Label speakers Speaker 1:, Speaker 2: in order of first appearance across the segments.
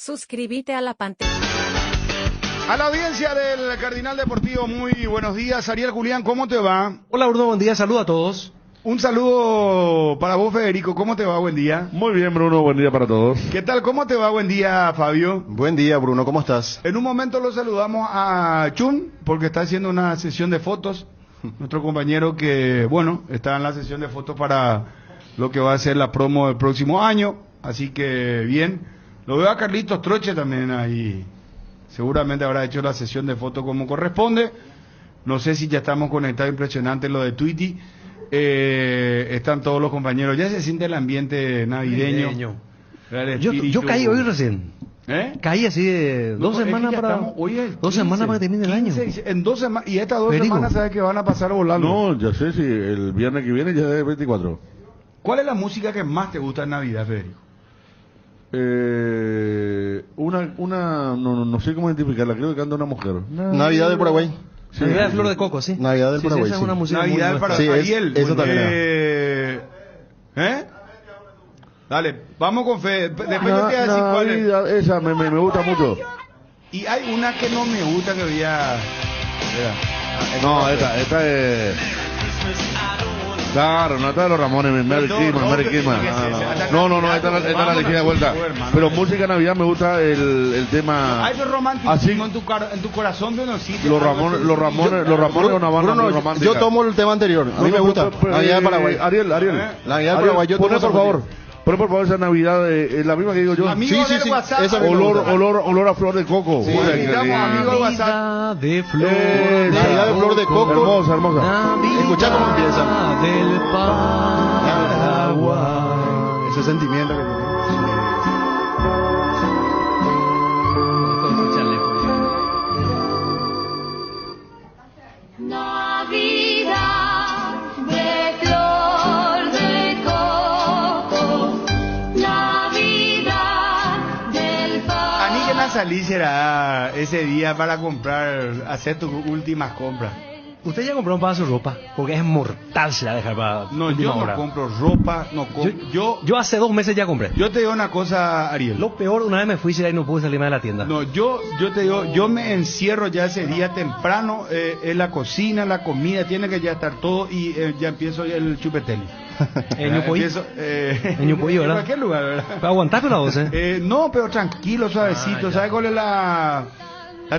Speaker 1: Suscríbete a la pantalla.
Speaker 2: A la audiencia del Cardinal Deportivo, muy buenos días. Ariel Julián, ¿cómo te va?
Speaker 3: Hola Bruno, buen día, saludos a todos.
Speaker 2: Un saludo para vos, Federico. ¿Cómo te va? Buen día.
Speaker 4: Muy bien, Bruno, buen día para todos.
Speaker 2: ¿Qué tal? ¿Cómo te va? Buen día, Fabio.
Speaker 5: Buen día, Bruno, ¿cómo estás?
Speaker 2: En un momento lo saludamos a Chun, porque está haciendo una sesión de fotos. Nuestro compañero que, bueno, está en la sesión de fotos para lo que va a ser la promo del próximo año. Así que, bien. Lo veo a Carlitos Troche también ahí. Seguramente habrá hecho la sesión de fotos como corresponde. No sé si ya estamos conectados, impresionante lo de Twitty. Están todos los compañeros. Ya se siente el ambiente navideño.
Speaker 3: Yo caí hoy recién. Caí así de dos semanas para... Dos semanas para que termine el año.
Speaker 2: En 2 semanas. Y estas 2 semanas, ¿sabes que van a pasar volando?
Speaker 4: No, ya sé si el viernes que viene ya es 24.
Speaker 2: ¿Cuál es la música que más te gusta en Navidad, Federico?
Speaker 4: No sé cómo identificarla, creo que canta una mujer.
Speaker 5: Navidad del Paraguay.
Speaker 3: Sí, Navidad de Flor de Coco, sí.
Speaker 5: Navidad del Paraguay,
Speaker 3: esa es una música
Speaker 2: Navidad del Paraguay.
Speaker 5: Sí,
Speaker 2: Ariel,
Speaker 5: eso también
Speaker 2: Dale, vamos con Fede. Después yo te voy a decir cuál es.
Speaker 4: Navidad, esa me gusta mucho.
Speaker 2: Y hay una que no me gusta que voy a...
Speaker 4: No, esta es... Claro, no, esta de los Ramones, Merry Christmas. No, esta es la elegida de vuelta. Pero música de Navidad me gusta el tema...
Speaker 2: Hay romanticismo en tu corazón de unos sitios.
Speaker 4: Los Ramones es una banda muy romántica.
Speaker 5: Yo tomo el tema anterior, a mí me gusta. Navidad del Paraguay.
Speaker 4: Ariel.
Speaker 5: Navidad del Paraguay, yo tomo
Speaker 4: por favor. Pon por favor esa Navidad, la misma que digo yo.
Speaker 2: Amigo del WhatsApp.
Speaker 5: Esa
Speaker 4: Olor a flor de coco.
Speaker 2: Sí, invitamos amigo del WhatsApp.
Speaker 3: Navidad de Flor
Speaker 5: Navidad de Flor de Coco.
Speaker 4: Hermosa.
Speaker 5: Escuchá cómo empieza.
Speaker 3: del Paraguay.
Speaker 5: Ese sentimiento que tiene.
Speaker 6: Navidad de flor de coco, Navidad del Paraguay.
Speaker 2: ¿A mí que salí será ese día para comprar, hacer tus últimas compras?
Speaker 3: Usted ya compró para su ropa, porque es mortal se la dejar para
Speaker 2: No,
Speaker 3: última
Speaker 2: yo no
Speaker 3: hora.
Speaker 2: compro ropa,
Speaker 3: Yo hace 2 meses ya compré.
Speaker 2: Yo te digo una cosa, Ariel.
Speaker 3: Lo peor, una vez me fui y no pude salir más de la tienda.
Speaker 2: No, yo te digo, yo me encierro ya ese día temprano en la cocina, la comida, tiene que ya estar todo y ya empiezo el chupeteli.
Speaker 3: En Ñupoí. En Ñupoí, ¿verdad?
Speaker 2: En cualquier lugar, ¿verdad?
Speaker 3: Para aguantar la voz,
Speaker 2: no, pero tranquilo, suavecito.
Speaker 3: ya.
Speaker 2: ¿Sabes cuál es la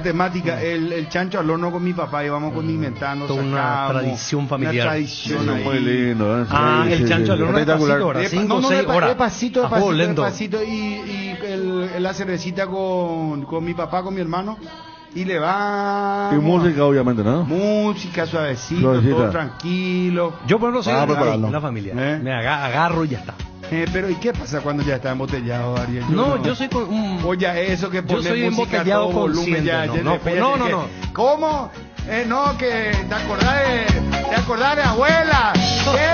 Speaker 2: temática? El chancho al horno con mi papá, íbamos condimentando,
Speaker 3: Toda una
Speaker 2: sacamos,
Speaker 3: tradición familiar.
Speaker 2: Una tradición ahí.
Speaker 4: Muy lindo, ¿eh?
Speaker 3: El chancho al horno
Speaker 4: espectacular.
Speaker 3: despacito, ¿verdad? 5 o 6 horas.
Speaker 2: Despacito,
Speaker 3: A fuego lento.
Speaker 2: despacito. Y la cervecita con mi papá, con mi hermano. Y le va...
Speaker 4: Y música, obviamente, ¿no?
Speaker 2: Música suavecito,
Speaker 4: Suavecita.
Speaker 2: todo tranquilo.
Speaker 3: Yo por ejemplo soy
Speaker 5: preparando.
Speaker 3: la familia.
Speaker 2: ¿Eh?
Speaker 3: Me agarro y ya está.
Speaker 2: Pero ¿y qué pasa cuando ya está embotellado, Ariel?
Speaker 3: Yo soy con un...
Speaker 2: Oye, eso que
Speaker 3: Yo
Speaker 2: pone
Speaker 3: soy
Speaker 2: música a
Speaker 3: embotellado
Speaker 2: todo volumen
Speaker 3: consciente,
Speaker 2: ya.
Speaker 3: no.
Speaker 2: ¿Cómo? No, que te acordás de abuela. ¿Qué?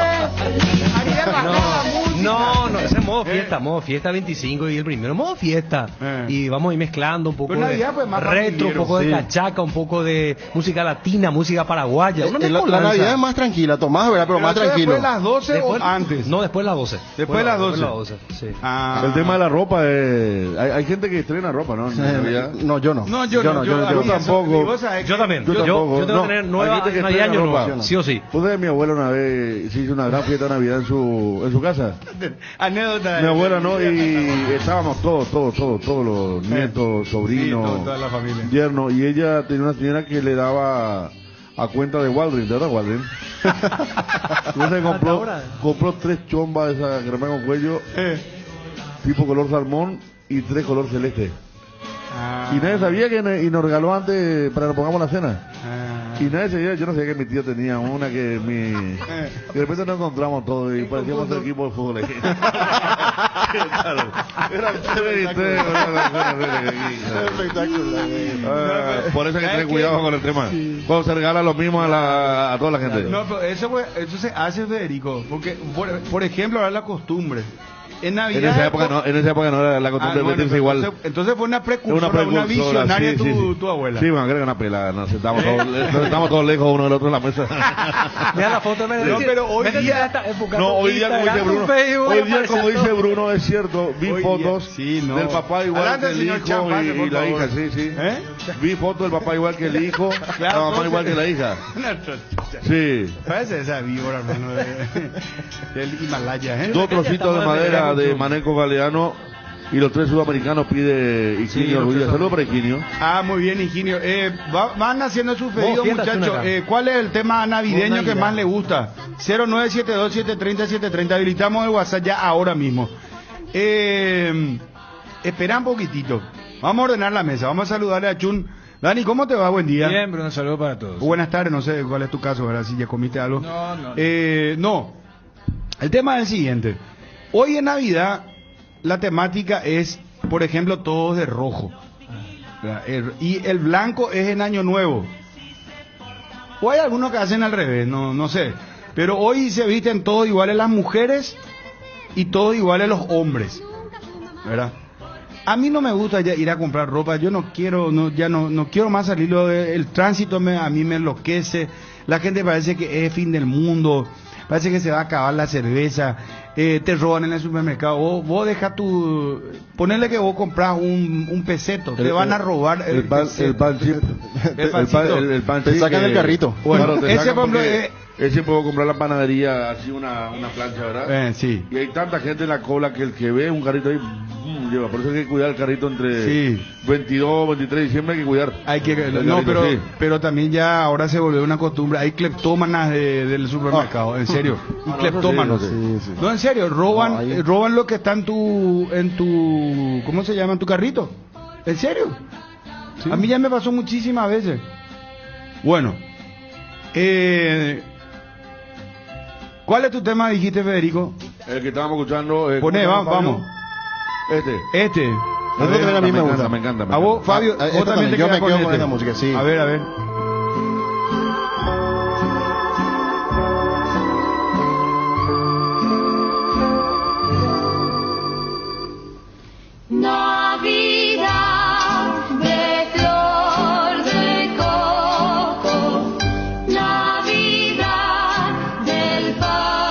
Speaker 2: Ariel, baja la música.
Speaker 3: No, ese es modo fiesta 25 y el primero, modo fiesta. Y vamos a ir mezclando un poco
Speaker 2: Pero
Speaker 3: de
Speaker 2: Navidad, pues, más
Speaker 3: retro, un
Speaker 2: familiero,
Speaker 3: poco de
Speaker 5: sí.
Speaker 3: cachaca, un poco de música latina, música paraguaya. Una
Speaker 5: La
Speaker 3: mezcolanza.
Speaker 5: Navidad es más tranquila, Tomás, ¿verdad? Pero más
Speaker 2: eso
Speaker 5: tranquilo.
Speaker 2: ¿Después de las 12
Speaker 3: Después-
Speaker 2: o antes?
Speaker 3: No, después de las 12.
Speaker 2: Después de las 12.
Speaker 3: Después de las 12, sí.
Speaker 2: Ah.
Speaker 4: El tema de la ropa, hay gente que estrena ropa, ¿no? En Navidad.
Speaker 5: No, yo no.
Speaker 2: No, yo no.
Speaker 4: yo tampoco.
Speaker 2: Y vos sabés
Speaker 3: Yo
Speaker 2: que-
Speaker 3: también.
Speaker 4: Yo
Speaker 3: Yo
Speaker 4: tampoco.
Speaker 3: tengo
Speaker 4: No,
Speaker 3: que tener
Speaker 4: hay
Speaker 3: nueva
Speaker 4: gente que
Speaker 3: Navidad
Speaker 4: estrena
Speaker 3: año nuevo,
Speaker 4: ropa.
Speaker 3: sí o sí.
Speaker 4: Pude, mi abuela una vez se hizo una gran fiesta de Navidad en su casa.
Speaker 2: Anécdota.
Speaker 4: Mi abuela, ¿no? Y estábamos todos los nietos, sobrinos,
Speaker 2: Sí, toda la familia.
Speaker 4: yernos, y ella tenía una señora que le daba a cuenta de Waldrin, ¿de verdad, Waldrin? Entonces compró 3 chombas de esa crema con cuello, tipo color salmón y 3 color celeste.
Speaker 2: Ah.
Speaker 4: Y nadie sabía y nos regaló antes para que nos pongamos la cena.
Speaker 2: Ah.
Speaker 4: Y nadie sabía, yo no sabía que mi tío tenía una que de repente nos encontramos todos y parecíamos el equipo de fútbol ahí. Claro. Eran 3 y 3. Por eso hay que tener cuidado con el tema. Cuando se regala lo mismo a toda la gente.
Speaker 2: No, pero eso se hace, Federico, porque por ejemplo ahora la costumbre En Navidad.
Speaker 4: En esa época no era la costumbre de vestirse igual.
Speaker 2: Entonces fue una precursora, una visionaria tu abuela.
Speaker 4: Sí, bueno, creo que una pela. Nos sentamos todos lejos uno del otro en la mesa.
Speaker 3: Mira la foto de
Speaker 2: No, pero hoy día.
Speaker 4: Hoy día, como dice Bruno. Hoy día, como dice Bruno, es cierto. Vi fotos del papá igual que el hijo y la hija. Sí. Vi fotos del papá igual que el hijo, la mamá igual que la hija. Sí.
Speaker 2: Parece esa víbora, hermano, del Himalaya, ¿eh?
Speaker 4: 2 trocitos de madera de Maneco Galeano y los 3 sudamericanos pide Higinio Ruiz. Saludos para Higinio.
Speaker 2: Muy bien, Higinio. Van haciendo sus pedidos, muchachos. ¿Cuál es el tema navideño que más le gusta? 0972-730-730. Habilitamos el WhatsApp ya ahora mismo. Espera un poquitito. Vamos a ordenar la mesa. Vamos a saludarle a Chun. Dani, ¿cómo te va? Buen día.
Speaker 1: Bien, Bruno, saludos para todos.
Speaker 2: Buenas tardes, no sé cuál es tu caso, ¿verdad? Si ya comiste algo.
Speaker 1: No.
Speaker 2: No. El tema es el siguiente. Hoy en Navidad, la temática es, por ejemplo, todos de rojo. Y el blanco es en Año Nuevo. O hay algunos que hacen al revés, no sé. Pero hoy se visten todos iguales las mujeres y todos iguales los hombres, ¿verdad? A mí no me gusta ya ir a comprar ropa, yo no quiero más salir, el tránsito a mí me enloquece, la gente parece que es fin del mundo, parece que se va a acabar la cerveza, te roban en el supermercado, vos deja ponerle que vos compras un peseto, te van a robar
Speaker 4: el pan chip, el pan
Speaker 5: te sacan el carrito.
Speaker 2: Bueno, ese
Speaker 4: ese puedo comprar la panadería, así una plancha, ¿verdad?
Speaker 2: Sí.
Speaker 4: Y hay tanta gente en la cola que el que ve un carrito ahí, lleva. Por eso hay que cuidar el carrito entre 22, 23 de diciembre, hay que cuidar.
Speaker 2: Pero también ya ahora se volvió una costumbre. Hay cleptómanas del supermercado, en serio. Cleptómanos.
Speaker 5: Sí.
Speaker 2: No, en serio, roban lo que está en tu, ¿cómo se llama? En tu carrito. ¿En serio? Sí. A mí ya me pasó muchísimas veces. Bueno, ¿cuál es tu tema, dijiste, Federico?
Speaker 4: El que estábamos escuchando.
Speaker 2: Poné, vamos. Este.
Speaker 5: A mí me gusta.
Speaker 4: Me encanta.
Speaker 2: A vos, Fabio, vos también te quedas con
Speaker 5: esta música, sí.
Speaker 2: A ver.
Speaker 6: Navidad de flor de coco, Navidad del Paraguay.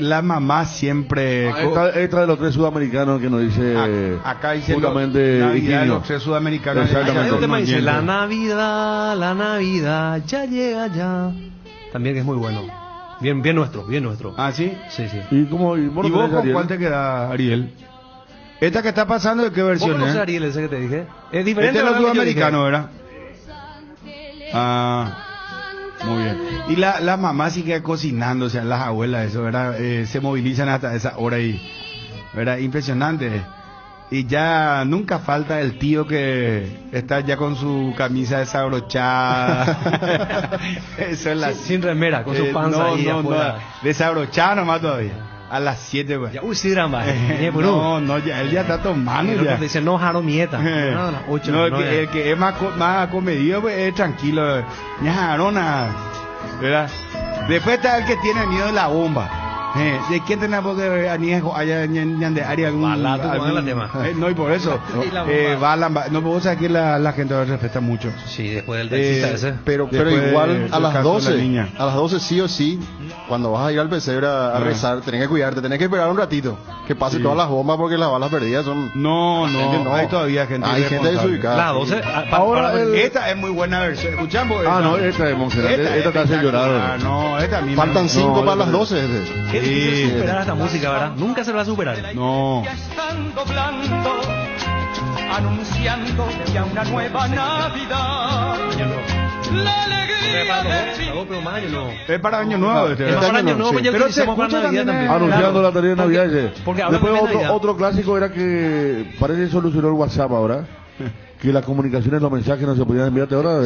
Speaker 2: La mamá siempre.
Speaker 4: Esta de los 3 sudamericanos que nos dice.
Speaker 2: Acá dice
Speaker 4: justamente
Speaker 2: Navidad de los 3 sudamericanos.
Speaker 3: Exactamente. Un tema dice la Navidad ya llega ya. También que es muy bueno. Bien nuestro.
Speaker 2: ¿Ah, sí?
Speaker 3: Sí.
Speaker 4: ¿Y vos
Speaker 2: con cuál te queda, Ariel? ¿Esta que está pasando de qué versión
Speaker 3: es? ¿Vos conocés, Ariel, ese que te dije? Es diferente.
Speaker 2: Este es los sudamericanos, ¿verdad? Muy bien. Y las mamás siguen cocinando, o sea, las abuelas, eso, ¿verdad? Se movilizan hasta esa hora y, ¿verdad? Impresionante. Y ya nunca falta el tío que está ya con su camisa desabrochada. Eso es
Speaker 3: sin remera, con su panza ahí afuera.
Speaker 2: Desabrochada nomás todavía. A las 7, güey.
Speaker 3: Ya, sí, drama.
Speaker 2: Ya, él ya está tomando.
Speaker 3: Ya dice, no, Jaro Mieta.
Speaker 2: No, a las 8. No, el que es más acomedido, pues es tranquilo. Ya, Jaro, nada. ¿Verdad? Después está el que tiene miedo de la bomba. ¿De quién tenemos que allá en área algún
Speaker 3: tema?
Speaker 2: No, y por eso no puedo saber que la gente lo respeta mucho.
Speaker 3: Sí, después del taxista ese.
Speaker 5: Pero igual a las 12 sí o sí, cuando vas a ir al pesebre a rezar, tenés que cuidarte, tenés que esperar un ratito, que pase todas las bombas porque las balas perdidas son.
Speaker 2: No, hay todavía gente.
Speaker 5: Hay gente desubicada.
Speaker 3: Las 12.
Speaker 2: Ahora esta es muy buena versión. Escuchamos.
Speaker 4: No, esta es emocionante. Esta te hace llorar.
Speaker 2: No, esta a mí
Speaker 5: faltan 5 para las 12.
Speaker 3: Qué difícil superar esta música, ¿verdad? Nunca se va a superar.
Speaker 2: No.
Speaker 7: Ya están doblando, anunciando ya una nueva Navidad. La alegría
Speaker 2: es para Año Nuevo.
Speaker 3: Para Año Nuevo,
Speaker 2: pero se escucha también.
Speaker 4: Anunciando la tarea de Navidad.
Speaker 3: Porque
Speaker 4: después otro clásico era que parece que solucionó el WhatsApp ahora. que las comunicaciones, los mensajes no se podían enviar ahora,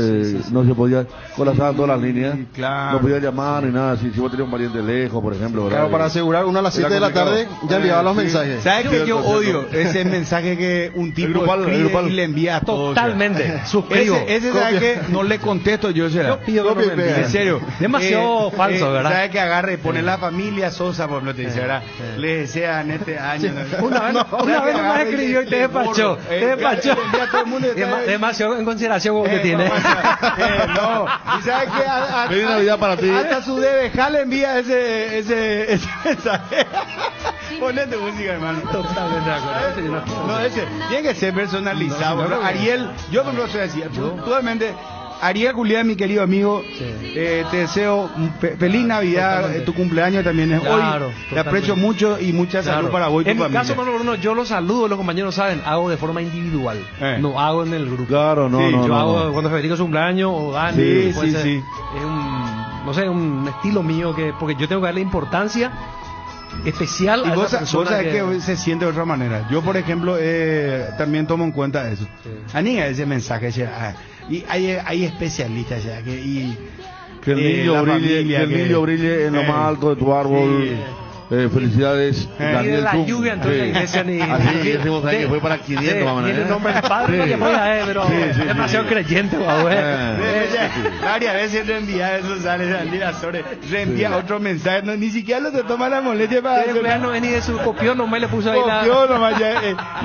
Speaker 4: no se podía, colapsaban todas las líneas, no podía llamar ni nada, si vos tenías un pariente lejos, por ejemplo, ¿verdad?
Speaker 5: Claro, para asegurar, uno a las 7 de la tarde ya enviaba los mensajes.
Speaker 2: ¿Sabes que yo odio ese mensaje que un tipo escribe y le envía a todos?
Speaker 3: Totalmente, suscribo.
Speaker 2: Ese ¿sabes que no le contesto yo?
Speaker 3: Yo pido que me envíe.
Speaker 2: En serio.
Speaker 3: Demasiado falso, ¿verdad?
Speaker 2: ¿Sabes que agarre y pone la familia Sosa, por no te dice, ¿verdad? Le desean este año.
Speaker 3: Una vez nomás escribió y te despachó. Demasiado en consideración como que tiene.
Speaker 2: No, y sabes que
Speaker 4: feliz Navidad para ti.
Speaker 2: Hasta su DBJ le envía ese mensaje. Ponete música, hermano.
Speaker 3: Totalmente de acuerdo.
Speaker 2: No, ese tiene que ser personalizado. Ariel, yo no lo soy así. Actualmente, Ariel Julián, mi querido amigo, te deseo feliz Navidad. Tu cumpleaños también es hoy. Te aprecio mucho y mucha salud para vos y tu familia.
Speaker 3: En mi caso, Bruno, yo los saludo, los compañeros saben, hago de forma individual. No hago en el grupo.
Speaker 4: Claro,
Speaker 3: yo hago cuando Federico su cumpleaños o Dani.
Speaker 2: Sí.
Speaker 3: Es un estilo mío porque yo tengo que darle importancia especial a esa persona.
Speaker 2: Vos sabés que se siente de otra manera. Yo, por ejemplo, también tomo en cuenta eso. Aniga ese mensaje. Y hay especialistas ya que
Speaker 4: el niño brille en lo más alto de tu árbol. Felicidades,
Speaker 3: Daniel. La lluvia entonces la iglesia ni
Speaker 4: así decimos que fue para 500 más o menos.
Speaker 3: Tiene el nombre del padre que pueda, pero demasiado creyente,
Speaker 2: varias veces reenvía eso, sale reenvía otro mensaje, ni siquiera lo te toma la molestia para
Speaker 3: no es ni de su copión, nomás le puso ahí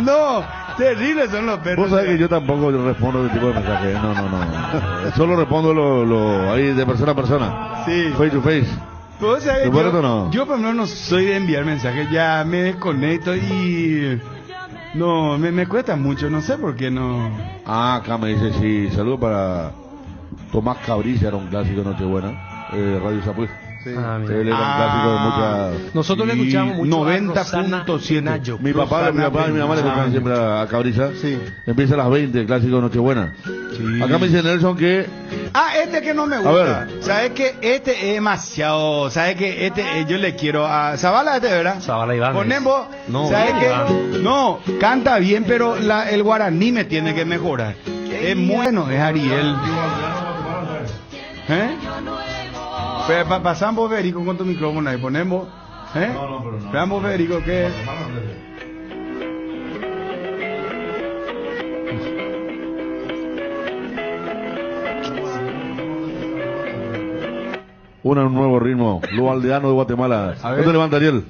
Speaker 2: no, terribles son los perros.
Speaker 4: Vos sabés que yo tampoco respondo ese tipo de mensajes. No. Solo respondo ahí de persona a persona.
Speaker 2: Sí.
Speaker 4: Face to face.
Speaker 2: ¿Vos sabés? Yo por ejemplo no soy de enviar mensajes, ya me desconecto y no, me cuesta mucho, no sé por qué no.
Speaker 4: Acá me dice, sí, saludo para Tomás Cabrilla, era un clásico de Nochebuena, Radio Zapuy. Él era un clásico de muchas.
Speaker 3: Nosotros le escuchamos mucho
Speaker 2: 90.7.
Speaker 4: Mi papá y mi mamá le escuchaban siempre a Cabrilla. Sí. Empieza a las 20, el clásico de Nochebuena. Sí. Acá me dice Nelson que.
Speaker 2: Este que no me gusta. ¿Sabes que este es demasiado? ¿Sabes que yo le quiero a Zavala ¿verdad?
Speaker 3: Zavala Iván.
Speaker 2: Ponemos.
Speaker 3: No,
Speaker 2: ¿sabes que? No, canta bien, pero el guaraní me tiene que mejorar. Es bueno, es Ariel. Pasamos Federico con tu micrófono ahí, ponemos. No. Veamos Federico que.
Speaker 4: Un nuevo ritmo, lo aldeano de Guatemala. ¿Dónde levanta Ariel?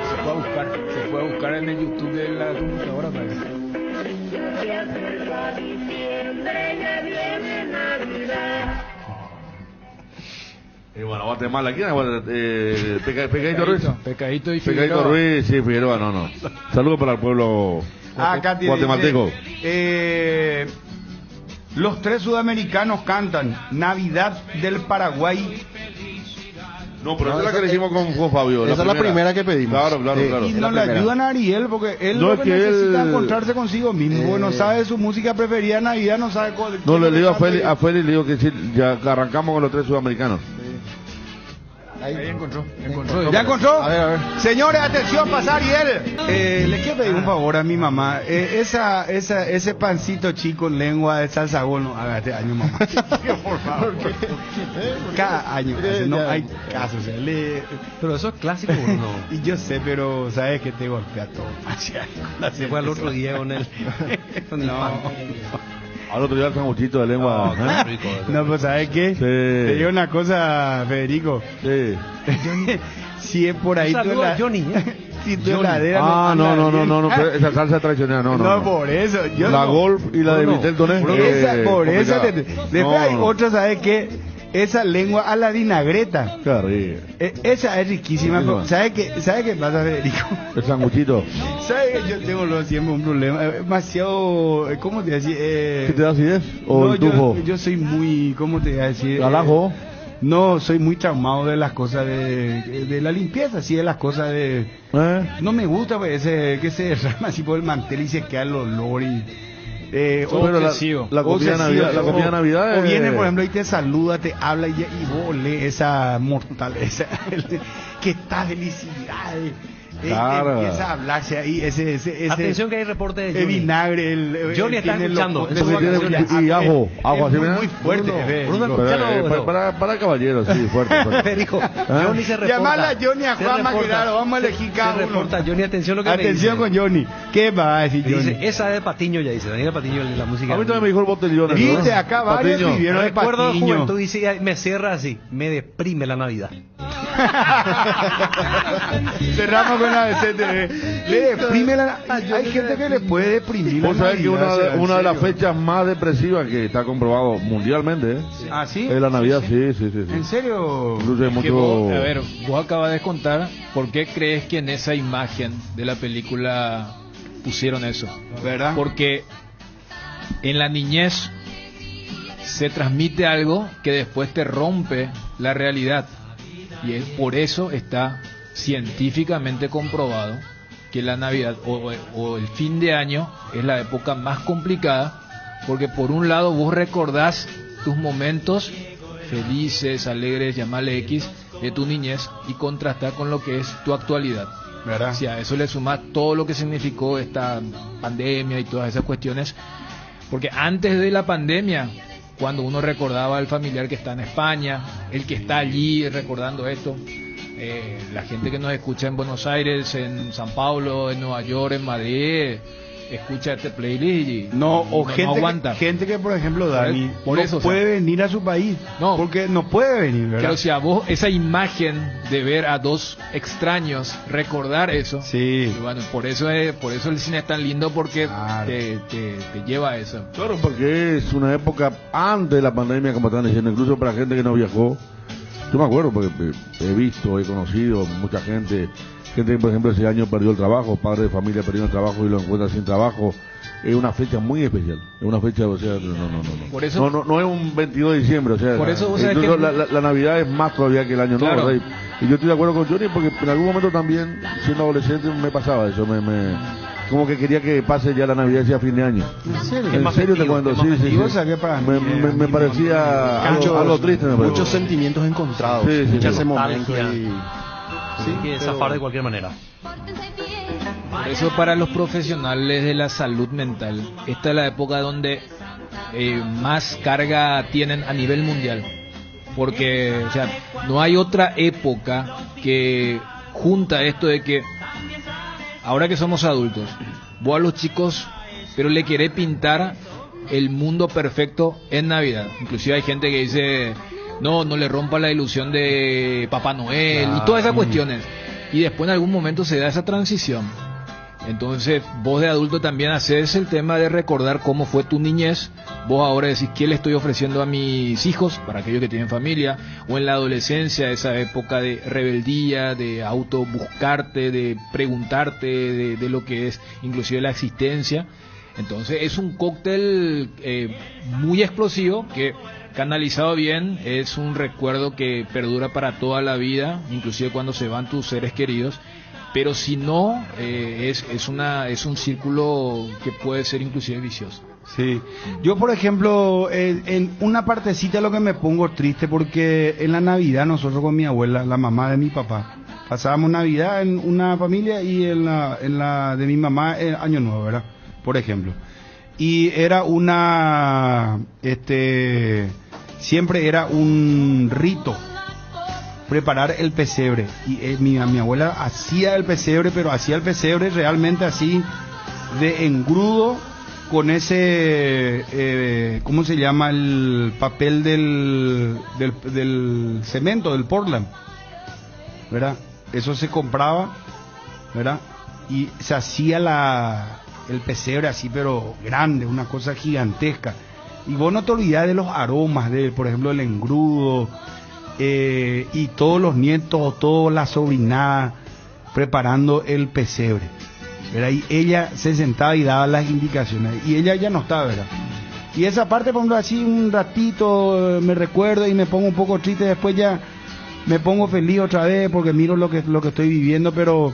Speaker 2: Se fue a buscar en el YouTube de la computadora.
Speaker 4: Bueno, Guatemala, ¿quién es? Pecadito Ruiz.
Speaker 2: Pecadito y
Speaker 4: Pecadito Ruiz, sí, Figueroa, no. Saludos para el pueblo guatemalteco.
Speaker 2: Los tres sudamericanos cantan Navidad del Paraguay.
Speaker 4: No, pero esa es la que le hicimos con Fabio.
Speaker 5: Esa es la primera que pedimos.
Speaker 4: Claro.
Speaker 2: Y nos le ayudan a Ariel porque él
Speaker 4: no
Speaker 2: lo que necesita encontrarse consigo mismo. No sabe su música preferida de Navidad, no sabe cuál.
Speaker 4: No, le digo a Félix, le digo que sí, ya arrancamos con los tres sudamericanos.
Speaker 2: Ahí encontró. ¿Ya encontró?
Speaker 5: A ver.
Speaker 2: Señores, atención, pasar Ariel. Le quiero pedir un favor a mi mamá. Ese pancito chico en lengua de salsa no haga este año, mamá. Por favor. Cada año. No hay caso.
Speaker 3: Pero eso es clásico, ¿no?
Speaker 2: Y yo sé, pero sabes que te golpea todo.
Speaker 3: Se fue al otro día con él.
Speaker 4: Al otro día el sanguchito de lengua.
Speaker 2: No, pues ¿sabes qué?
Speaker 4: Sí.
Speaker 2: Te digo una cosa, Federico.
Speaker 4: Sí.
Speaker 2: Si es por ahí tú
Speaker 3: Johnny.
Speaker 2: Si tu heladera
Speaker 4: no, pero esa salsa tradicional, no.
Speaker 2: Por eso.
Speaker 4: La Golf y la de Vitel Toné.
Speaker 2: Por eso. Después hay otra, ¿sabes qué? Esa lengua a la vinagreta. Esa es riquísima. ¿Sabes qué pasa, Federico?
Speaker 4: El sanguchito.
Speaker 2: ¿Sabes que yo tengo siempre un problema? Demasiado. ¿Cómo te voy a decir?
Speaker 4: ¿Qué te da acidez? ¿O el tufo?
Speaker 2: Yo soy muy. ¿Cómo te voy a decir?
Speaker 4: ¿Alajo?
Speaker 2: No, soy muy traumado de las cosas de la limpieza, sí, de las cosas de. No me gusta pues, que se derrama así por el mantel y se queda el olor y.
Speaker 4: Pero la comida de Navidad
Speaker 2: o viene por ejemplo y te saluda, te habla y vos lees esa mortal ¿qué tal felicidad?
Speaker 4: Claro.
Speaker 2: Empieza a hablarse ahí ese
Speaker 3: Atención que hay reporte de Johnny.
Speaker 2: Vinagre,
Speaker 3: Johnny está escuchando.
Speaker 4: Y ajo, así
Speaker 2: muy fuerte.
Speaker 4: Para caballeros, sí, fuerte.
Speaker 3: Dijo, Johnny se reporta.
Speaker 2: Llamala a Johnny a Juanma, que claro, vamos a elegir cada uno.
Speaker 3: Reporta, Johnny, atención lo que
Speaker 2: atención
Speaker 3: me dice.
Speaker 2: con Johnny. ¿Qué va a decir Johnny?
Speaker 3: Dice, esa es Patiño, ya dice, Daniel Patiño, la música.
Speaker 4: A mí también me dijo el botellón.
Speaker 2: Viste, acá varios escribieron de
Speaker 3: Recuerdo de
Speaker 2: Patiño.
Speaker 3: juventud, dice, me cierra así, me deprime la Navidad.
Speaker 2: Cerramos con la de CTV. Le deprime la... Hay gente que le puede deprimir la
Speaker 4: Vos sabés que
Speaker 2: Navidad,
Speaker 4: una de las fechas más depresivas que está comprobado mundialmente,
Speaker 2: ¿Ah, sí?
Speaker 4: es la Navidad, sí.
Speaker 2: ¿En serio?
Speaker 4: Incluso hay
Speaker 1: Que
Speaker 4: mucho...
Speaker 1: vos, a ver, vos acabas de contar por qué crees que en esa imagen de la película pusieron eso.
Speaker 2: ¿Verdad?
Speaker 1: Porque en la niñez se transmite algo que después te rompe la realidad. Y por eso está científicamente comprobado que la Navidad o el fin de año es la época más complicada, porque por un lado vos recordás tus momentos felices, alegres, llamarle X, de tu niñez, y contrastás con lo que es tu actualidad.
Speaker 2: ¿Verdad?
Speaker 1: Si a eso le sumás todo lo que significó esta pandemia y todas esas cuestiones, porque antes de la pandemia, cuando uno recordaba al familiar que está en España, el que está allí recordando esto, la gente que nos escucha en Buenos Aires, en San Paulo, en Nueva York, en Madrid, escucha este playlist y
Speaker 2: no
Speaker 1: aguanta.
Speaker 2: Gente que, por ejemplo, Dani,
Speaker 1: por
Speaker 2: no
Speaker 1: eso,
Speaker 2: puede venir a su país, porque no puede venir, ¿verdad?
Speaker 1: Pero si a vos esa imagen de ver a dos extraños, recordar eso,
Speaker 2: sí.
Speaker 1: Y bueno, por eso el cine es tan lindo, porque
Speaker 2: claro,
Speaker 1: te lleva a eso.
Speaker 4: Claro, porque es una época antes de la pandemia, como están diciendo, incluso para gente que no viajó. Yo me acuerdo porque he visto, he conocido mucha gente que, por ejemplo, ese año perdió el trabajo, padres de familia perdieron el trabajo y lo encuentran sin trabajo. Es una fecha muy especial, es una fecha, o sea,
Speaker 1: por eso,
Speaker 4: no es un 22 de diciembre, o sea,
Speaker 1: por eso,
Speaker 4: incluso la Navidad es más todavía que el año
Speaker 1: claro,
Speaker 4: nuevo, y yo estoy de acuerdo con Johnny porque en algún momento también, siendo adolescente, me pasaba eso, como que quería que pase ya la Navidad hacia fin de año. ¿En serio te cuento? Sí. Me parecía algo triste.
Speaker 5: Muchos sentimientos encontrados en ese momento.
Speaker 3: Sí, que zafar de cualquier manera.
Speaker 1: Por eso, para los profesionales de la salud mental, esta es la época donde más carga tienen a nivel mundial. Porque, o sea, no hay otra época que junta esto de que ahora que somos adultos, vos a los chicos, pero le querés pintar el mundo perfecto en Navidad. Inclusive hay gente que dice, no le rompa la ilusión de Papá Noel y todas esas cuestiones. Y después en algún momento se da esa transición. Entonces vos de adulto también haces el tema de recordar cómo fue tu niñez. Vos ahora decís, ¿qué le estoy ofreciendo a mis hijos? Para aquellos que tienen familia. O en la adolescencia, esa época de rebeldía, de autobuscarte, de preguntarte de lo que es inclusive la existencia. Entonces es un cóctel muy explosivo que, canalizado bien, es un recuerdo que perdura para toda la vida, inclusive cuando se van tus seres queridos. Pero si no, es un círculo que puede ser inclusive vicioso.
Speaker 2: Sí, yo por ejemplo, en una partecita lo que me pongo triste, porque en la Navidad nosotros con mi abuela, la mamá de mi papá, pasábamos Navidad en una familia y en la de mi mamá Año Nuevo, ¿verdad? Por ejemplo. Y era siempre era un rito preparar el pesebre, y mi abuela hacía el pesebre, pero hacía el pesebre realmente así de engrudo, con ese ¿cómo se llama? El papel del cemento, del Portland, ¿verdad? Eso se compraba, ¿verdad? Y se hacía el pesebre así, pero grande, una cosa gigantesca, y vos no te olvidás de los aromas por ejemplo, el engrudo, y todos los nietos, toda la sobrinada preparando el pesebre, ¿verdad? Y ella se sentaba y daba las indicaciones, y ella ya no estaba, ¿verdad? Y esa parte, por ejemplo, así un ratito me recuerdo y me pongo un poco triste, después ya me pongo feliz otra vez porque miro lo que estoy viviendo. Pero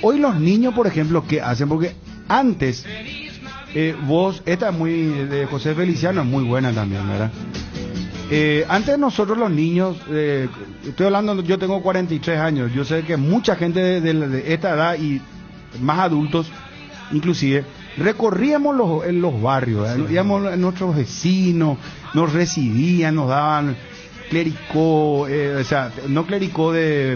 Speaker 2: hoy los niños, por ejemplo, ¿qué hacen? Porque antes, esta es muy de José Feliciano, es muy buena también, ¿verdad? Antes nosotros los niños, estoy hablando, yo tengo 43 años, yo sé que mucha gente de esta edad y más adultos, inclusive, recorríamos los barrios, íbamos a nuestros vecinos, nos recibían, nos daban clericó, o sea, no clericó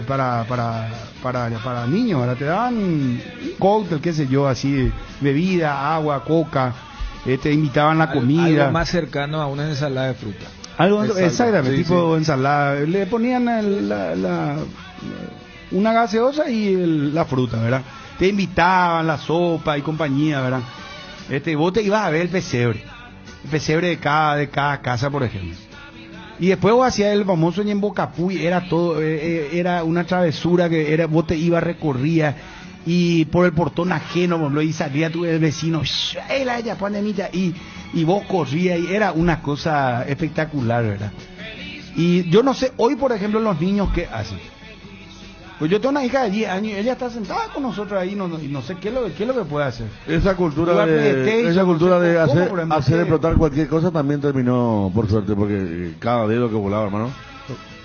Speaker 2: para niños, ahora te daban cóctel, qué sé yo, así, bebida, agua, coca, te invitaban la comida.
Speaker 1: Algo más cercano a una ensalada de fruta.
Speaker 2: Algo exactamente, sí, tipo ensalada. Le ponían una gaseosa y la fruta, ¿verdad? Te invitaban la sopa y compañía, ¿verdad? Vos te ibas a ver el pesebre de cada casa, por ejemplo. Y después vos hacías el famoso Ñembocapuy, era todo, era una travesura vos te ibas, recorrías y por el portón ajeno, por ejemplo, y salía tu vecino, y vos corrías, y era una cosa espectacular, ¿verdad? Y yo no sé, hoy por ejemplo los niños, ¿qué hacen? Pues yo tengo una hija de 10 años, ella está sentada con nosotros ahí, y no sé qué es lo que puede hacer.
Speaker 4: Esa cultura de hacer explotar cualquier cosa también terminó, por suerte, porque cada dedo que volaba, hermano.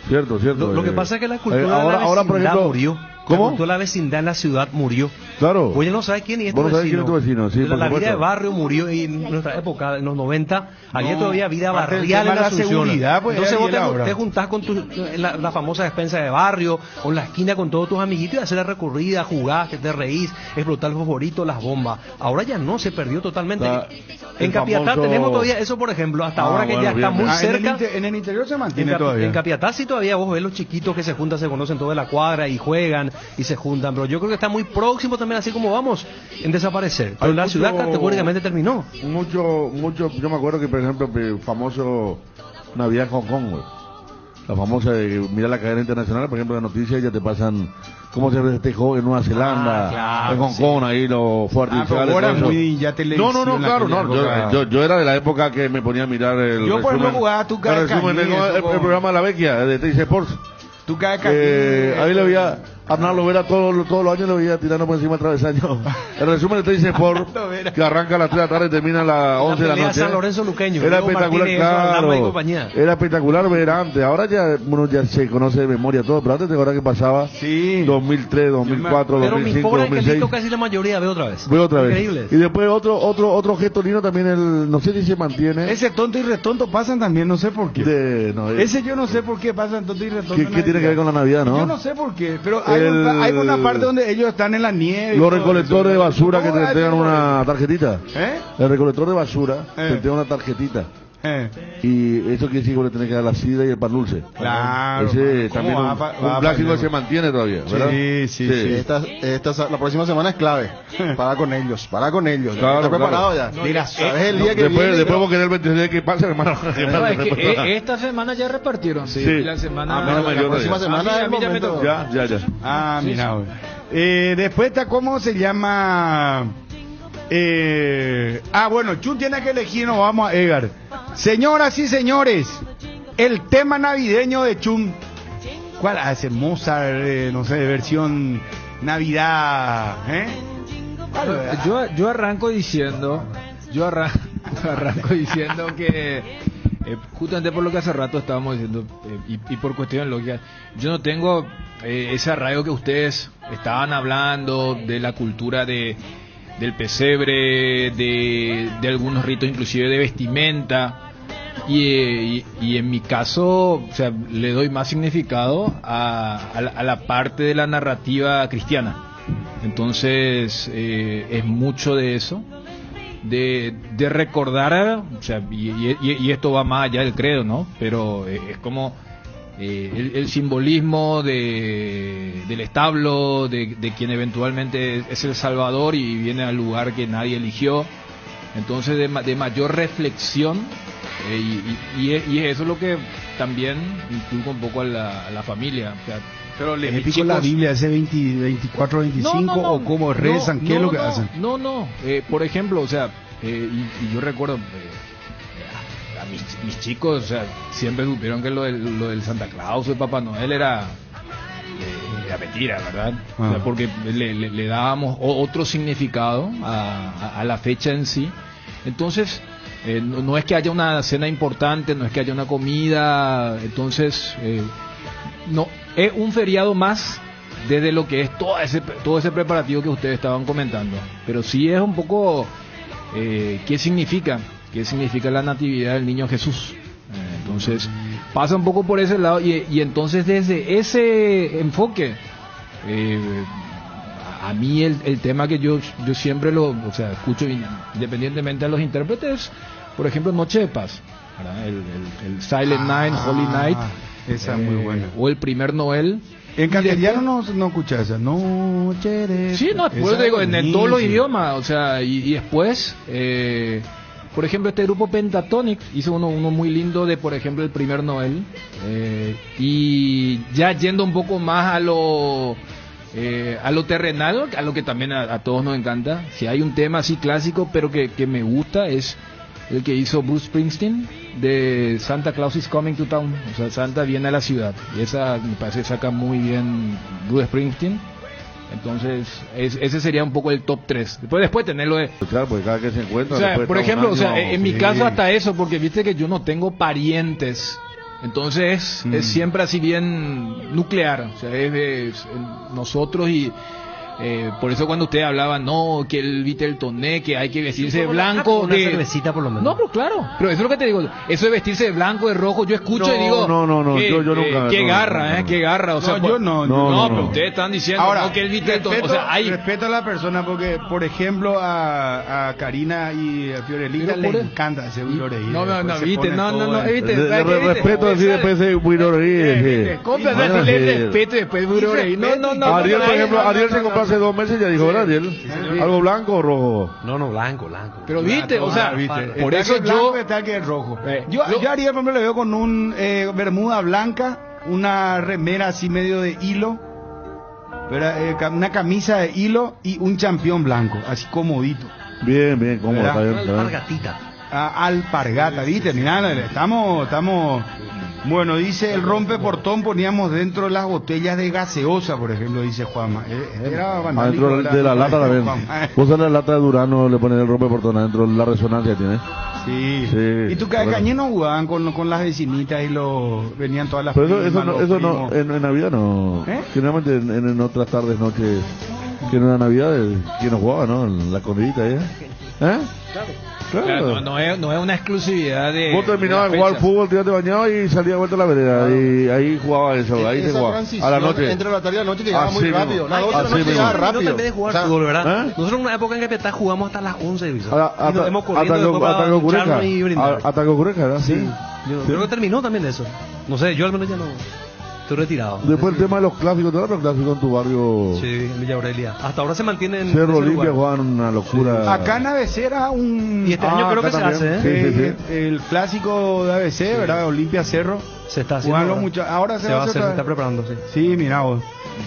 Speaker 4: Cierto.
Speaker 3: Lo que pasa es que la cultura
Speaker 4: ahora por ejemplo,
Speaker 3: murió.
Speaker 4: ¿Cómo?
Speaker 3: La cultura de la vecindad en la ciudad murió.
Speaker 4: Claro.
Speaker 3: Oye, no sabes quién es tu vecino.
Speaker 4: Sí,
Speaker 3: la vida de barrio murió, y en nuestra época, en los 90, había todavía vida barrial en la seguridad.
Speaker 2: Pues,
Speaker 3: entonces vos te juntás con la famosa despensa de barrio, o en la esquina con todos tus amiguitos, y hacer la recorrida, jugás, que te reís, explotar los fosforitos, las bombas. Ahora ya no, se perdió totalmente. En Capiatá tenemos todavía eso, por ejemplo, hasta ahora que ya está muy cerca.
Speaker 2: En el interior se mantiene todavía.
Speaker 3: En Capiatá sí todavía vos ves los chiquitos que se juntan, se conocen toda la cuadra y juegan y se juntan, pero yo creo que está muy próximo también, así como vamos, en desaparecer. Pero la ciudad categóricamente terminó.
Speaker 4: Mucho, yo me acuerdo que, por ejemplo, el famoso Navidad en Hong Kong, güey. La famosa, mira la cadena internacional, por ejemplo, de noticias, ya te pasan cómo se festejó en Nueva Zelanda,
Speaker 3: claro,
Speaker 4: en Hong Kong, ahí los fuertes.
Speaker 2: No,
Speaker 4: yo era de la época que me ponía a mirar el
Speaker 2: yo por ejemplo jugaba tu cara,
Speaker 4: el programa de la Vecchia, de TIC Sports.
Speaker 2: Tu cara,
Speaker 4: ahí le veía Arnaldo Vera todos los años, le veía tirando por encima del travesaño. El resumen de TIC Sport, que arranca a las 3 de la tarde y termina a las 11 de la noche.
Speaker 3: San Lorenzo Luqueño,
Speaker 4: era espectacular, claro. Era espectacular ver antes. Ahora ya uno ya se conoce de memoria todo, pero antes te acuerdas que pasaba 2003, 2004,
Speaker 3: pero
Speaker 4: 2005,
Speaker 3: mi pobre
Speaker 4: 2006.
Speaker 3: Casi la mayoría ve otra vez.
Speaker 4: Increíble. Y después otro gesto lindo también, no sé si se mantiene.
Speaker 2: Ese tonto y retonto pasan también, no sé por qué. Ese yo no sé por qué pasan tonto y retonto.
Speaker 4: ¿Qué tiene que ver con la Navidad, no?
Speaker 2: Yo no sé por qué, pero hay una parte donde ellos están en la nieve.
Speaker 4: Los recolectores de basura que te entregan una tarjetita. El recolector de basura te entrega una tarjetita. Y eso quiere decir que le tenés que dar la sidra y el pan dulce.
Speaker 2: Claro.
Speaker 4: Ese también un clásico que se mantiene todavía, ¿verdad?
Speaker 2: Sí.
Speaker 5: La próxima semana es clave. Para con ellos.
Speaker 4: Claro,
Speaker 5: ¿Estás preparado ya?
Speaker 2: Mira,
Speaker 5: ¿sabes el día que
Speaker 4: después vos querés el 26 que pasa, hermano?
Speaker 1: Esta semana ya repartieron.
Speaker 4: Sí.
Speaker 1: La semana.
Speaker 5: la próxima semana es el momento.
Speaker 4: Ya.
Speaker 2: Mira. Después está, ¿cómo se llama? Bueno, Chun tiene que elegir, nos vamos a Edgar. Señoras y señores, el tema navideño de Chun. ¿Cuál hace? Mozart, no sé, versión Navidad,
Speaker 1: Yo arranco diciendo que justamente por lo que hace rato estábamos diciendo y por cuestiones lógicas, yo no tengo ese arraigo que ustedes estaban hablando de la cultura del pesebre, de algunos ritos inclusive de vestimenta, y en mi caso, o sea, le doy más significado a la parte de la narrativa cristiana. Entonces es mucho de eso, de recordar, o sea, y esto va más allá del credo, ¿no? Pero es como el simbolismo del establo, de quien eventualmente es el Salvador y viene al lugar que nadie eligió. Entonces de mayor reflexión, y eso es lo que también inculca un poco a la familia. O sea,
Speaker 2: pero les explico la Biblia hace 24, 25 o cómo rezan, qué es lo que hacen.
Speaker 1: Por ejemplo, o sea, y yo recuerdo a mis chicos, o sea, siempre supieron que lo del Santa Claus o el Papá Noel era mentira, ¿verdad? O sea, porque le dábamos otro significado a la fecha en sí. Entonces No es que haya una cena importante, no es que haya una comida, entonces no es un feriado más desde lo que es todo ese preparativo que ustedes estaban comentando, pero sí es un poco qué significa la natividad del niño Jesús. Entonces pasa un poco por ese lado y entonces desde ese enfoque a mí el tema que yo siempre escucho independientemente de los intérpretes, por ejemplo, Noche de Paz, ¿verdad? El Silent Night, Holy Night,
Speaker 2: esa es muy buena.
Speaker 1: O el primer Noel.
Speaker 2: En castellano no escuchas esa Noche de...
Speaker 1: Sí, no, después digo, en todos los idiomas, o sea, y después, por ejemplo, este grupo Pentatonic hizo uno muy lindo de, por ejemplo, el primer Noel, y ya yendo un poco más a lo terrenal, a lo que también a todos nos encanta. Si hay un tema así clásico, pero que me gusta, es el que hizo Bruce Springsteen, de Santa Claus is Coming to Town, o sea, Santa viene a la ciudad, y esa me parece que saca muy bien Bruce Springsteen. Entonces ese sería un poco el top 3. Después tenerlo de...
Speaker 4: Claro, porque cada que se encuentra...
Speaker 1: O sea, por ejemplo, o sea, en mi caso
Speaker 2: sí.
Speaker 1: hasta eso, porque viste que yo no tengo parientes. Entonces es siempre así bien nuclear, o sea, es nosotros y por eso cuando usted hablaba, no, que el Viteltoné, que hay que vestirse de blanco,
Speaker 3: una cervecita por lo menos.
Speaker 1: No, pero claro, pero eso es lo que te digo, eso de vestirse de blanco, de rojo, yo escucho y digo,
Speaker 4: no, yo nunca.
Speaker 1: qué garra, qué garra, o sea,
Speaker 2: yo no.
Speaker 1: pero ustedes están diciendo
Speaker 2: Ahora,
Speaker 1: no, que el Viteltoné, o sea, hay...
Speaker 2: respeto a la persona porque, por ejemplo, a Karina y a Fiorelita les encanta ese Fiorelita.
Speaker 1: No, viste, viste.
Speaker 4: Respeto así después de Buirorei.
Speaker 1: Cómprale respeto después de Buirorei. No.
Speaker 4: Ariel, por ejemplo, Ariel se compró hace 2 meses, ya dijo, ¿verdad, Ariel? ¿Algo blanco o rojo?
Speaker 3: No, blanco.
Speaker 1: Pero viste, o sea, por
Speaker 2: Está
Speaker 1: eso
Speaker 2: que es blanco,
Speaker 1: yo...
Speaker 2: está que es rojo. Yo a Ariel, por ejemplo, le veo con un bermuda blanca, una remera así medio de hilo, una camisa de hilo y un champión blanco, así comodito.
Speaker 4: Bien, cómodo, está bien.
Speaker 3: Alpargatita.
Speaker 2: Alpargata, ¿viste? Mirá, estamos... Bueno, dice el rompeportón, poníamos dentro las botellas de gaseosa, por ejemplo, dice Juanma. Era vanálico,
Speaker 4: adentro de la lata también. Vos en la lata de Durano le pones el rompeportón adentro, la resonancia tiene.
Speaker 2: Sí. ¿Y tú
Speaker 4: bueno.
Speaker 2: cañenos jugaban con las vecinitas y venían todas las
Speaker 4: Pero
Speaker 2: primas,
Speaker 4: eso
Speaker 2: los
Speaker 4: no,
Speaker 2: primos?
Speaker 4: en Navidad no. Generalmente en otras tardes, noches, que no era Navidad, que nos jugaba, ¿no? En la escondidita, ¿eh? Claro.
Speaker 1: No es una exclusividad de...
Speaker 4: Vos terminabas de jugar fútbol, te bañado y salías de vuelta a la vereda. Y ahí jugaba eso, ahí se jugaba. A la noche.
Speaker 5: Entre la tarde y la noche llegaba muy rápido. La 12 de la noche
Speaker 4: mismo.
Speaker 5: llegaba
Speaker 3: No
Speaker 5: rápido.
Speaker 3: terminé de jugar fútbol, ¿verdad? Nosotros en una época en que Petá jugamos hasta las 11 de Visa. Y nos hemos corriendo después para ducharnos y brindar.
Speaker 4: Hasta que ocurre, ¿verdad? Sí.
Speaker 3: Yo creo que terminó también eso. No sé, yo al menos ya no... Estoy retirado.
Speaker 4: Después el tema de los clásicos, ¿te los clásicos en tu barrio?
Speaker 3: Sí, en Villa Aurelia. Hasta ahora se mantienen en
Speaker 4: Cerro
Speaker 3: ese
Speaker 4: Olimpia
Speaker 3: lugar.
Speaker 4: jugaban una locura.
Speaker 2: Acá en ABC era un...
Speaker 3: Y este año creo que se
Speaker 4: también.
Speaker 3: hace, ¿eh?
Speaker 4: Sí.
Speaker 2: El clásico de ABC, ¿verdad? Olimpia Cerro.
Speaker 3: Se está haciendo.
Speaker 2: Juegan los ahora se va a hacer.
Speaker 3: Se está preparando, sí.
Speaker 2: Sí, mira vos.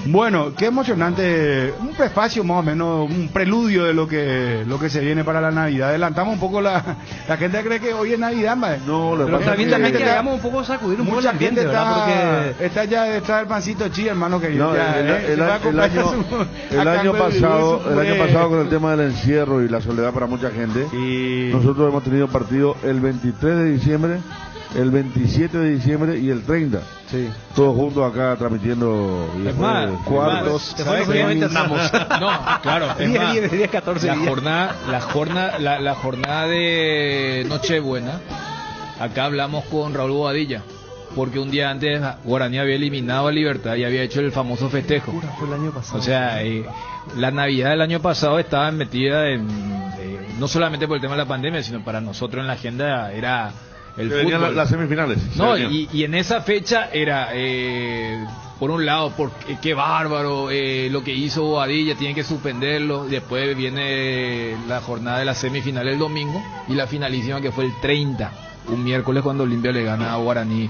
Speaker 2: Bueno, qué emocionante, un prefacio más o menos, un preludio de lo que se viene para la Navidad. Adelantamos un poco la gente cree que hoy es Navidad, mae.
Speaker 4: No,
Speaker 3: Pero también que hagamos un poco sacudir un poco el
Speaker 2: mucha
Speaker 3: ambiente,
Speaker 2: gente
Speaker 3: ¿verdad? Porque
Speaker 2: está ya detrás del pancito chi, hermano, que
Speaker 4: No,
Speaker 2: ya,
Speaker 4: el año pasado con el tema del encierro y la soledad para mucha gente, nosotros hemos tenido partido el 23 de diciembre, el 27 de diciembre y el 30.
Speaker 3: sí.
Speaker 4: Todos juntos acá transmitiendo y después
Speaker 1: más,
Speaker 4: cuartos.
Speaker 1: ¿sabes qué? No, claro, es más,
Speaker 3: 10, 14
Speaker 1: la
Speaker 3: días.
Speaker 1: jornada de Nochebuena, acá hablamos con Raúl Bobadilla, porque un día antes Guaraní había eliminado a Libertad y había hecho el famoso festejo.
Speaker 3: Fue el año pasado.
Speaker 1: O sea, la Navidad del año pasado estaba metida no solamente por el tema de la pandemia, sino para nosotros en la agenda era el fútbol.
Speaker 4: Las semifinales.
Speaker 1: No, y en esa fecha era, por un lado, qué bárbaro lo que hizo Bobadilla, tienen que suspenderlo. Después viene la jornada de la semifinal el domingo y la finalísima que fue el 30, un miércoles cuando Olimpia le gana a Guaraní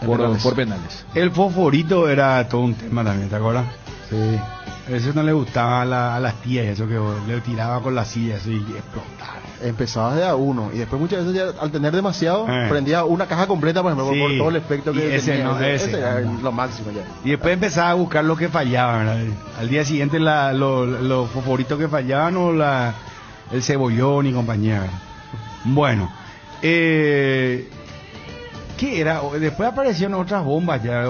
Speaker 1: por penales.
Speaker 2: El fosforito era todo un tema también, ¿te acuerdas? Sí. Eso no le gustaba a las tías, eso que le tiraba con las sillas y explotaba.
Speaker 5: Empezabas de a uno y después muchas veces ya, al tener demasiado, prendía una caja completa, por ejemplo, por todo el espectro que tenía. Ese era lo máximo ya.
Speaker 2: Y después empezaba a buscar lo que fallaba, ¿verdad? Al día siguiente los fosforitos que fallaban o el cebollón y compañía, ¿verdad? Bueno, ¿Qué era? Después aparecieron otras bombas ya,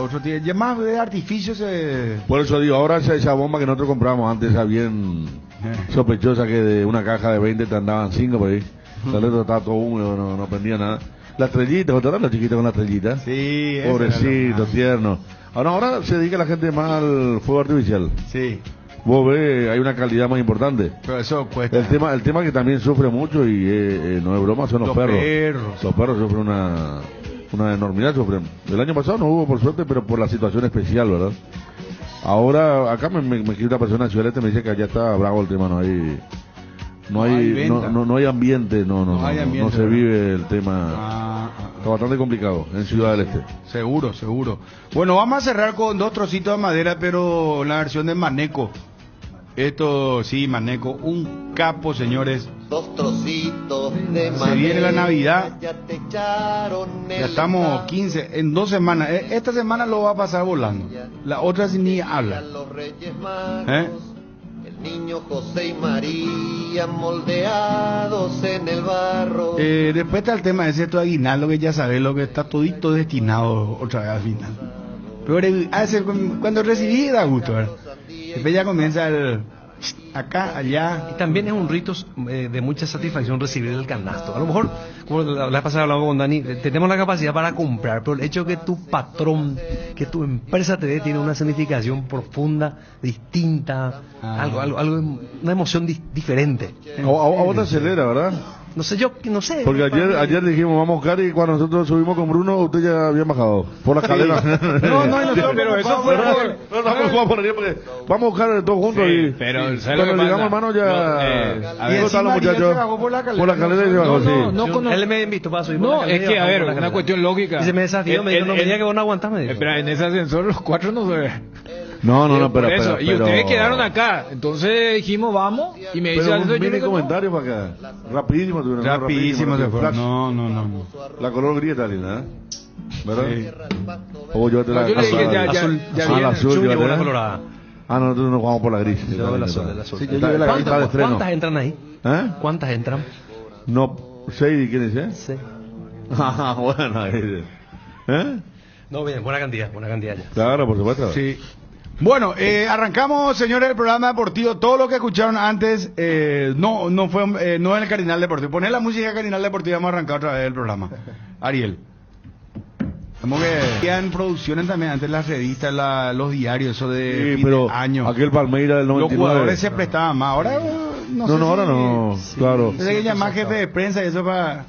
Speaker 2: ya más de artificios.
Speaker 4: Por eso digo, ahora esa bomba que nosotros compramos antes, esa bien sospechosa, que de una caja de 20 te andaban 5 por ahí. El resto estaba todo húmedo, no prendía nada. La estrellita, ¿te acuerdas los chiquitos con la estrellita?
Speaker 2: Sí,
Speaker 4: pobrecito, tierno. Ahora se dedica la gente más al fuego artificial.
Speaker 2: Sí.
Speaker 4: Vos ves, hay una calidad más importante.
Speaker 2: Pero eso cuesta.
Speaker 4: El tema que también sufre mucho y no es broma son los perros. Los perros sufren una enormidad. El año pasado no hubo, por suerte, pero por la situación especial, ¿verdad? Ahora, acá me escribe una persona en Ciudad Este, me dice que allá está bravo el tema, no hay ambiente, no se vive el tema. Está bastante complicado en Ciudad del Este.
Speaker 2: Seguro. Bueno, vamos a cerrar con 2 trocitos de madera, pero la versión de Maneco. Esto, sí, Maneco, un capo, señores.
Speaker 8: 2 trocitos de madera.
Speaker 2: Se viene la Navidad. Ya estamos 15, en 2 semanas. Esta semana lo va a pasar volando. La otra sin ni habla.
Speaker 8: El niño José y María moldeados en el barro.
Speaker 2: Después está el tema de ese aguinaldo, que ya sabes lo que está todito destinado otra vez al final. Pero cuando recibí da gusto, ¿verdad? Después ya comienza el acá, allá.
Speaker 3: Y también es un rito de mucha satisfacción recibir el canasto. A lo mejor, como la vez pasada hablamos con Dani, tenemos la capacidad para comprar, pero el hecho que tu patrón, que tu empresa te dé, tiene una significación profunda, distinta, algo, una emoción diferente.
Speaker 4: A vos te acelera, ¿verdad?
Speaker 3: No sé,
Speaker 4: Porque ayer dijimos, vamos a buscar, y cuando nosotros subimos con Bruno, usted ya había bajado por la escalera.
Speaker 2: pero eso fue
Speaker 4: porque vamos a buscar todos juntos,
Speaker 1: sí,
Speaker 4: y
Speaker 1: pero
Speaker 4: cuando llegamos, hermano, ya están los muchachos por la escalera y se bajó, sí.
Speaker 3: Él me invitó para subir.
Speaker 1: No, es que, a ver, una cuestión lógica.
Speaker 3: Y se me desafió, me dijo, no, venía que vos no aguantás, me dijo.
Speaker 1: Espera, en ese ascensor los 4 no se ven.
Speaker 4: No,
Speaker 1: pero eso. Y ustedes quedaron acá, entonces dijimos vamos, y me dice
Speaker 4: un mini comentario para acá, rapidísimo
Speaker 2: se fue. No.
Speaker 4: La color gris está linda, ¿eh? ¿Verdad?
Speaker 2: Sí.
Speaker 4: O yo te la
Speaker 3: azul,
Speaker 4: la azul,
Speaker 3: y la colorada.
Speaker 4: Nosotros nos jugamos por la gris.
Speaker 3: Yo la azul.
Speaker 4: Sí, ¿cuántas
Speaker 3: entran ahí? ¿Cuántas entran?
Speaker 4: No, 6, ¿quién dice?
Speaker 3: Sí.
Speaker 4: Bueno,
Speaker 3: No, bien, buena cantidad ya.
Speaker 4: Claro, por supuesto.
Speaker 2: Sí. Bueno, arrancamos, señores, el programa deportivo. Todo lo que escucharon antes no fue no en el Cardinal Deportivo. Poner la música de Cardinal Deportivo, vamos a arrancar otra vez el programa. Ariel. Como que en producciones también antes las revistas, los diarios, eso de fin de año.
Speaker 4: Aquel Palmeiras del 99.
Speaker 2: Los jugadores se prestaban más. Ahora
Speaker 4: ahora no, claro.
Speaker 2: Desde que llamar jefe de prensa y eso para...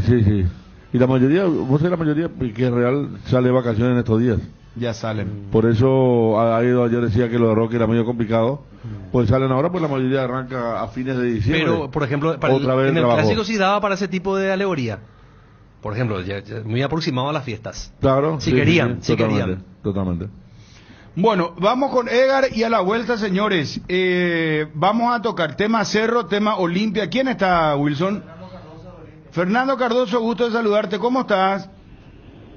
Speaker 4: Sí. Y la mayoría, vos sabés, la mayoría que Real sale de vacaciones en estos días.
Speaker 2: Ya salen.
Speaker 4: Por eso ayer decía que lo de Roque era medio complicado. Pues salen ahora, pues la mayoría arranca a fines de diciembre.
Speaker 3: Pero, por ejemplo, en el clásico sí daba para ese tipo de alegoría. Por ejemplo, ya muy aproximado a las fiestas.
Speaker 4: Claro.
Speaker 3: Si querían.
Speaker 4: Totalmente.
Speaker 2: Bueno, vamos con Edgar y a la vuelta, señores. Vamos a tocar tema Cerro, tema Olimpia. ¿Quién está, Wilson? Fernando Cardoso, gusto de saludarte. ¿Cómo estás?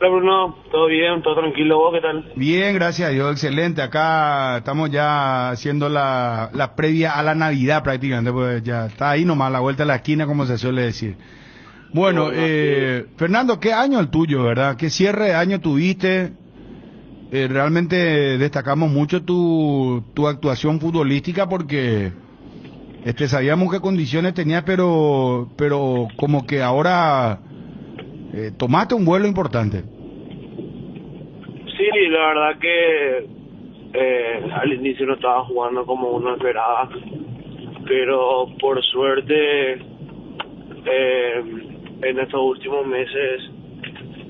Speaker 9: Hola Bruno, todo bien, todo tranquilo, ¿vos qué tal?
Speaker 2: Bien, gracias a Dios, excelente. Acá estamos ya haciendo la previa a la Navidad prácticamente, pues ya está ahí nomás, a la vuelta de la esquina, como se suele decir. Bueno, Fernando, ¿qué año el tuyo, verdad? ¿Qué cierre de año tuviste? Realmente destacamos mucho tu actuación futbolística porque sabíamos qué condiciones tenías, pero como que ahora... tomaste un vuelo importante.
Speaker 9: Sí, la verdad que al inicio no estaba jugando como uno esperaba, pero por suerte en estos últimos meses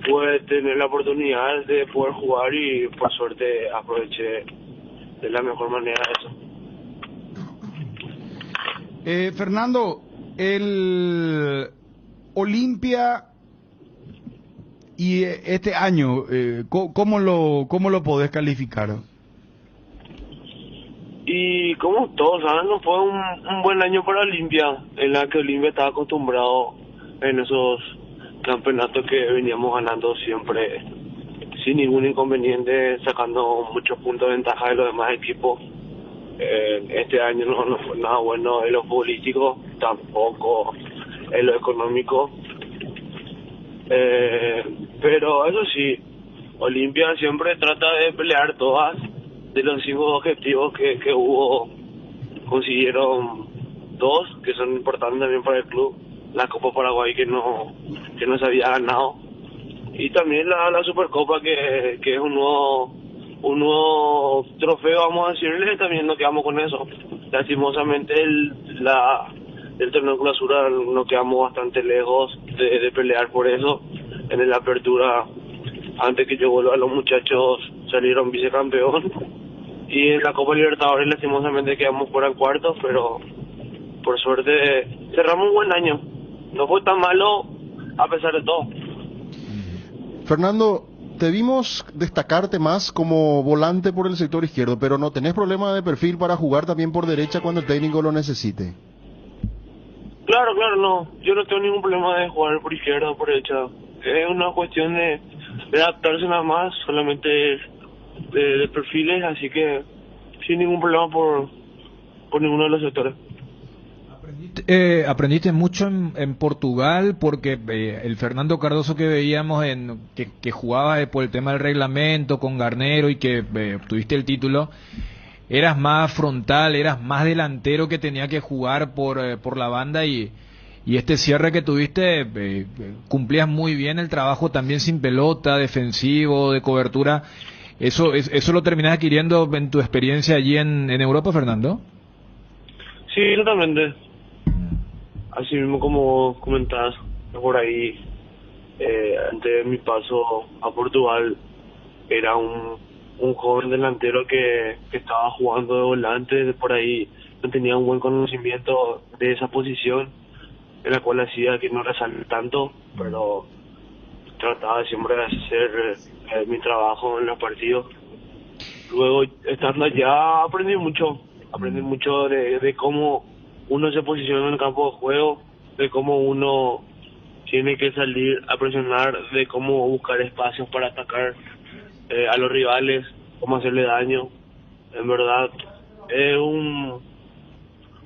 Speaker 9: pude tener la oportunidad de poder jugar y por suerte aproveché de la mejor manera eso.
Speaker 2: Fernando, el Olimpia y este año, ¿cómo lo podés calificar?
Speaker 9: Y como todos saben, no fue un buen año para Olimpia, en la que Olimpia estaba acostumbrado en esos campeonatos que veníamos ganando siempre sin ningún inconveniente, sacando muchos puntos de ventaja de los demás equipos. Este año no fue nada bueno en lo futbolístico, tampoco en lo económico. Pero eso sí, Olimpia siempre trata de pelear todas. De los 5 objetivos que hubo, consiguieron 2 que son importantes también para el club. La Copa Paraguay que no se había ganado, y también la Supercopa que es un nuevo trofeo, vamos a decirle. También nos quedamos con eso. Lastimosamente el torneo de clausura nos quedamos bastante lejos de pelear por eso. En la apertura, antes que yo vuelva, los muchachos salieron vicecampeón, y en la Copa Libertadores lastimosamente quedamos fuera en cuartos, pero por suerte cerramos un buen año. No fue tan malo a pesar de todo.
Speaker 5: Fernando, te vimos destacarte más como volante por el sector izquierdo, pero no tenés problema de perfil para jugar también por derecha cuando el técnico lo necesite.
Speaker 9: Claro, no. Yo no tengo ningún problema de jugar por izquierda o por derecha. Es una cuestión de adaptarse nada más, solamente de perfiles, así que sin ningún problema por ninguno de los sectores.
Speaker 1: Aprendiste mucho en Portugal, porque el Fernando Cardoso que veíamos que jugaba por el tema del reglamento con Garnero y que obtuviste el título, eras más frontal, eras más delantero que tenía que jugar por la banda, y este cierre que tuviste cumplías muy bien el trabajo también sin pelota, defensivo, de cobertura. ¿Eso lo terminás adquiriendo en tu experiencia allí en Europa, Fernando?
Speaker 9: Sí, totalmente. Así mismo como comentabas por ahí, antes de mi paso a Portugal, era un joven delantero que estaba jugando de volante. Por ahí no tenía un buen conocimiento de esa posición, en la cual hacía que no resalte tanto, pero trataba siempre de hacer mi trabajo en los partidos. Luego, estando allá, aprendí mucho de cómo uno se posiciona en el campo de juego, de cómo uno tiene que salir a presionar, de cómo buscar espacios para atacar a los rivales, cómo hacerle daño. En verdad, es un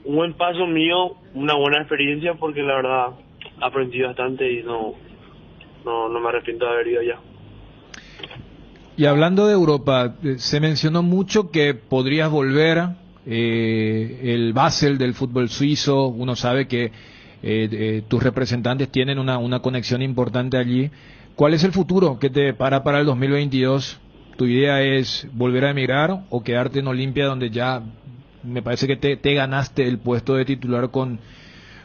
Speaker 9: buen paso mío, una buena experiencia, porque la verdad aprendí bastante y no me arrepiento de haber ido allá.
Speaker 1: Y hablando de Europa, se mencionó mucho que podrías volver. El Basel del fútbol suizo, uno sabe que tus representantes tienen una conexión importante allí. ¿Cuál es el futuro que te para el 2022? ¿Tu idea es volver a emigrar o quedarte en Olimpia, donde ya me parece que te ganaste el puesto de titular con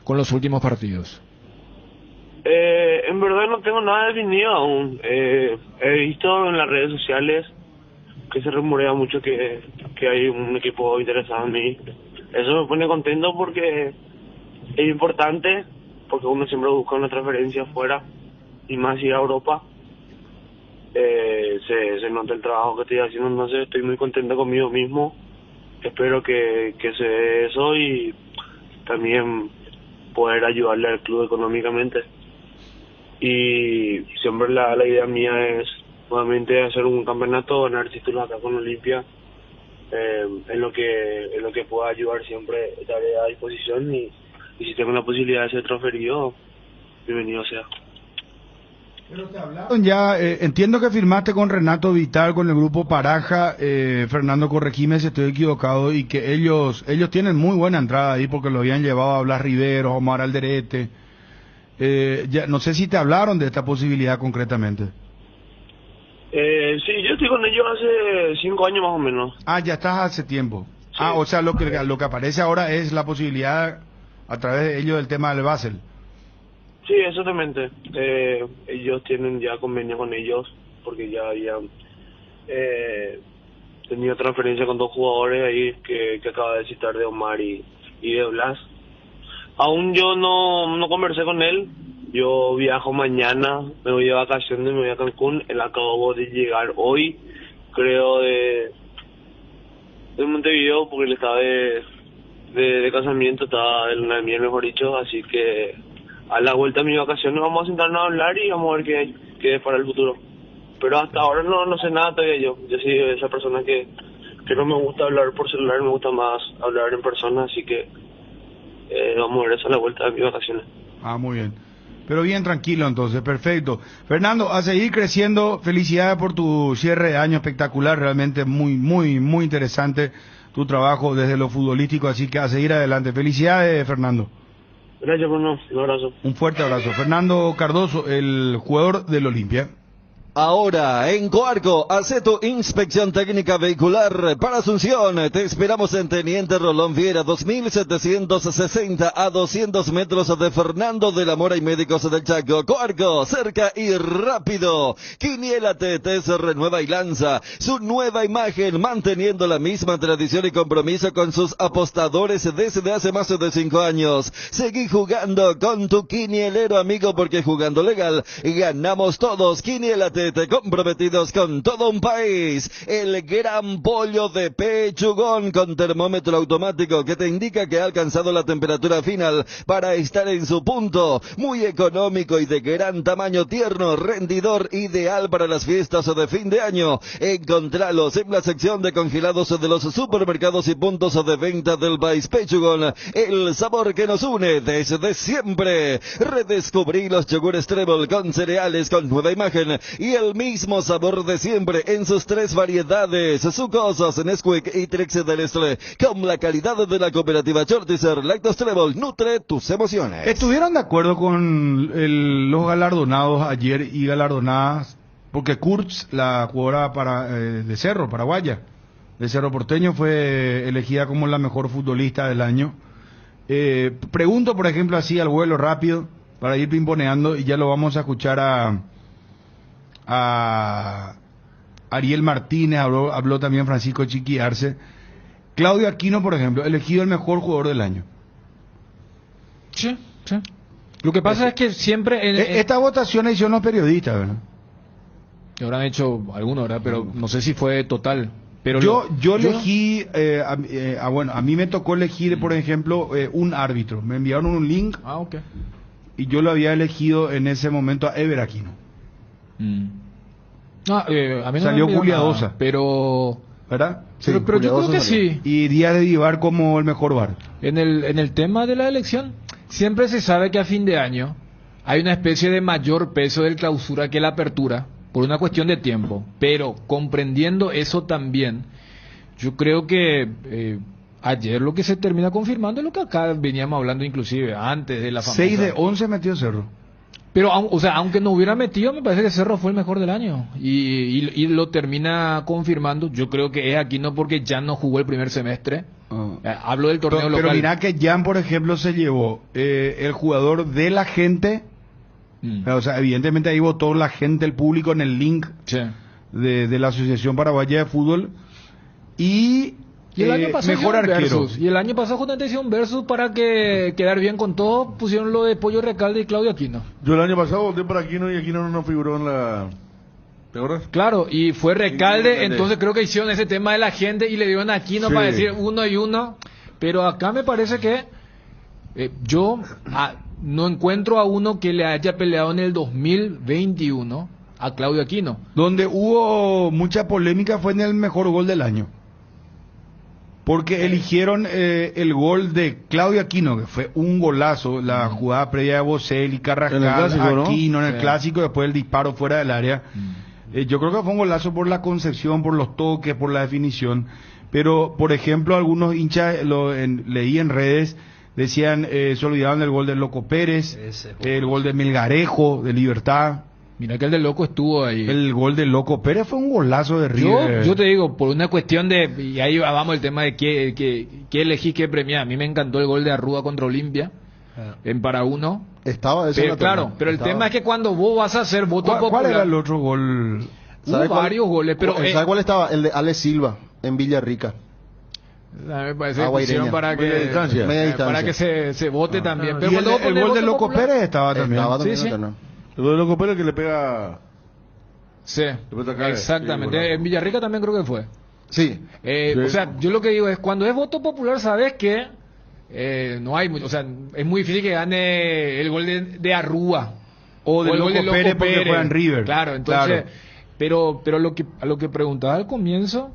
Speaker 1: los últimos partidos?
Speaker 9: En verdad no tengo nada definido aún. He visto en las redes sociales que se rumorea mucho que hay un equipo interesado en mí. Eso me pone contento porque es importante, porque uno siempre busca una transferencia afuera, y más ir a Europa. Se nota el trabajo que estoy haciendo, entonces estoy muy contento conmigo mismo. Espero que se dé eso, y también poder ayudarle al club económicamente. Y siempre la idea mía es nuevamente hacer un campeonato, ganar títulos acá con Olimpia. En lo que pueda ayudar siempre estaré a disposición, y si tengo la posibilidad de ser transferido, bienvenido sea.
Speaker 2: Pero te hablaron ya, entiendo que firmaste con Renato Vital, con el grupo Paraja, Fernando, corregime si estoy equivocado, y que ellos tienen muy buena entrada ahí, porque lo habían llevado a Blas Riveros, Omar Alderete. Ya, no sé si te hablaron de esta posibilidad concretamente.
Speaker 9: Sí, yo estoy con ellos hace 5 años más o menos.
Speaker 2: Ah, ya estás hace tiempo.
Speaker 9: Sí.
Speaker 2: O sea, lo que aparece ahora es la posibilidad a través de ellos del tema del Basel.
Speaker 9: Sí, exactamente. Ellos tienen ya convenio con ellos, porque ya habían tenido transferencia con 2 jugadores ahí que acaba de citar, de Omar y de Blas. Aún yo no conversé con él. Yo viajo mañana, me voy de vacaciones, me voy a Cancún. Él acabó de llegar hoy, creo, de Montevideo, porque él estaba de casamiento, estaba de luna de miel, mejor dicho. Así que a la vuelta de mis vacaciones vamos a sentarnos a hablar y vamos a ver qué es para el futuro. Pero hasta ahora no sé nada todavía yo. Yo soy esa persona que no me gusta hablar por celular, me gusta más hablar en persona, así que vamos a ver eso a la vuelta de mis vacaciones.
Speaker 2: Ah, muy bien. Pero bien tranquilo entonces, perfecto. Fernando, a seguir creciendo, felicidades por tu cierre de año espectacular, realmente muy interesante tu trabajo desde lo futbolístico, así que a seguir adelante. Felicidades, Fernando.
Speaker 9: Gracias, Bruno. Un abrazo.
Speaker 2: Un fuerte abrazo. Fernando Cardoso, el jugador del Olimpia.
Speaker 10: Ahora, en Coarco, hace tu inspección técnica vehicular para Asunción. Te esperamos en Teniente Rolón Viera, 2760 a 200 metros de Fernando de la Mora y Médicos del Chaco. Coarco, cerca y rápido. Quiniélate, se renueva y lanza su nueva imagen, manteniendo la misma tradición y compromiso con sus apostadores desde hace más de 5 años. Seguí jugando con tu quinielero amigo, porque jugando legal, ganamos todos. Quiniélate, comprometidos con todo un país. El gran pollo de Pechugón con termómetro automático que te indica que ha alcanzado la temperatura final para estar en su punto. Muy económico y de gran tamaño, tierno, rendidor, ideal para las fiestas de fin de año. Encontralos en la sección de congelados de los supermercados y puntos de venta del país. Pechugón, el sabor que nos une desde siempre. Redescubrí los yogures Treble con cereales con nueva imagen y el mismo sabor de siempre en sus 3 variedades: sucosos, Nesquik y Trix del Estle, con la calidad de la cooperativa Chortizer. Lactos Treble, nutre tus emociones.
Speaker 2: ¿Estuvieron de acuerdo con los galardonados ayer y galardonadas? Porque Kurtz, la jugadora de Cerro, paraguaya, de Cerro Porteño, fue elegida como la mejor futbolista del año. Pregunto, por ejemplo, así al vuelo rápido, para ir pimponeando, y ya lo vamos a escuchar a Ariel Martínez, habló también Francisco Chiqui Arce. Claudio Aquino, por ejemplo, elegido el mejor jugador del año.
Speaker 1: Sí. Lo que pasa es que siempre...
Speaker 2: Esta votación la hicieron los periodistas, ¿verdad?
Speaker 1: Que habrán hecho algunos, ¿verdad? Pero no sé si fue total. Pero
Speaker 2: yo elegí, bueno, a mí me tocó elegir, por ejemplo, un árbitro. Me enviaron un link.
Speaker 1: Ok.
Speaker 2: Y yo lo había elegido en ese momento a Ever Aquino.
Speaker 1: A mí no
Speaker 2: salió
Speaker 1: me
Speaker 2: Julia
Speaker 1: nada,
Speaker 2: Dosa,
Speaker 1: pero
Speaker 2: ¿verdad? Sí,
Speaker 1: pero yo creo que
Speaker 2: salió.
Speaker 1: sí.
Speaker 2: Y Díaz de Vivar como el mejor VAR.
Speaker 1: En el tema de la elección, siempre se sabe que a fin de año hay una especie de mayor peso del clausura que la apertura, por una cuestión de tiempo. Pero comprendiendo eso también, yo creo que ayer lo que se termina confirmando es lo que acá veníamos hablando inclusive antes de la famosa...
Speaker 2: 6 de 11 metió Cerro.
Speaker 1: Pero, o sea, aunque no hubiera metido, me parece que Cerro fue el mejor del año. Y lo termina confirmando. Yo creo que es Aquino porque Jan no jugó el primer semestre. Hablo del torneo local.
Speaker 2: Pero mira que Jan, por ejemplo, se llevó el jugador de la gente. O sea, evidentemente ahí votó la gente, el público, en el link de la Asociación Paraguaya de Fútbol. Y
Speaker 1: el año pasado
Speaker 2: mejor arquero.
Speaker 1: Versus. Y el año pasado justamente hicieron versus para que quedar bien con todo. Pusieron lo de Pollo Recalde y Claudio Aquino.
Speaker 4: Yo el año pasado voté por Aquino y Aquino no figuró en la... ¿Te acuerdas?
Speaker 1: Claro, y fue Recalde, entonces creo que hicieron ese tema de la gente y le dieron a Aquino para decir 1 y 1. Pero acá me parece que yo no encuentro a uno que le haya peleado en el 2021 a Claudio Aquino.
Speaker 2: Donde hubo mucha polémica fue en el mejor gol del año. Porque eligieron el gol de Claudio Aquino, que fue un golazo, la jugada previa de Boselli, Carrascal, Aquino, ¿no? En el clásico, después el disparo fuera del área. Yo creo que fue un golazo por la concepción, por los toques, por la definición. Pero, por ejemplo, algunos hinchas, leí en redes, decían, se olvidaban del gol de Loco Pérez, el gol de Melgarejo, de Libertad.
Speaker 1: Mira que el de Loco estuvo ahí.
Speaker 2: El gol del Loco Pérez fue un golazo de River.
Speaker 1: Yo te digo, por una cuestión de... Y ahí vamos el tema de qué elegí, qué premiar. A mí me encantó el gol de Arruda contra Olimpia. En para uno.
Speaker 5: Estaba eso.
Speaker 1: Pero, claro, pero el tema es que cuando vos vas a hacer voto popular...
Speaker 2: ¿Cuál era el otro gol?
Speaker 1: Hubo varios goles, pero...
Speaker 5: ¿Sabes cuál estaba? El de Ale Silva, en Villarrica.
Speaker 1: Me parece que pusieron para que...
Speaker 5: Media distancia.
Speaker 1: Para que se vote también. Pero
Speaker 2: y el gol de Loco popular, Pérez estaba también.
Speaker 1: Sí.
Speaker 4: El gol de Loco Pérez que le pega...
Speaker 1: Sí, exactamente. Sí, en Villarrica también creo que fue.
Speaker 5: Sí.
Speaker 1: O sea, yo lo que digo es, cuando es voto popular, sabes que no hay mucho, o sea, es muy difícil que gane el gol de Arrúa
Speaker 2: o del Loco Pérez porque juega en River.
Speaker 1: Claro, entonces, pero a lo que preguntaba al comienzo,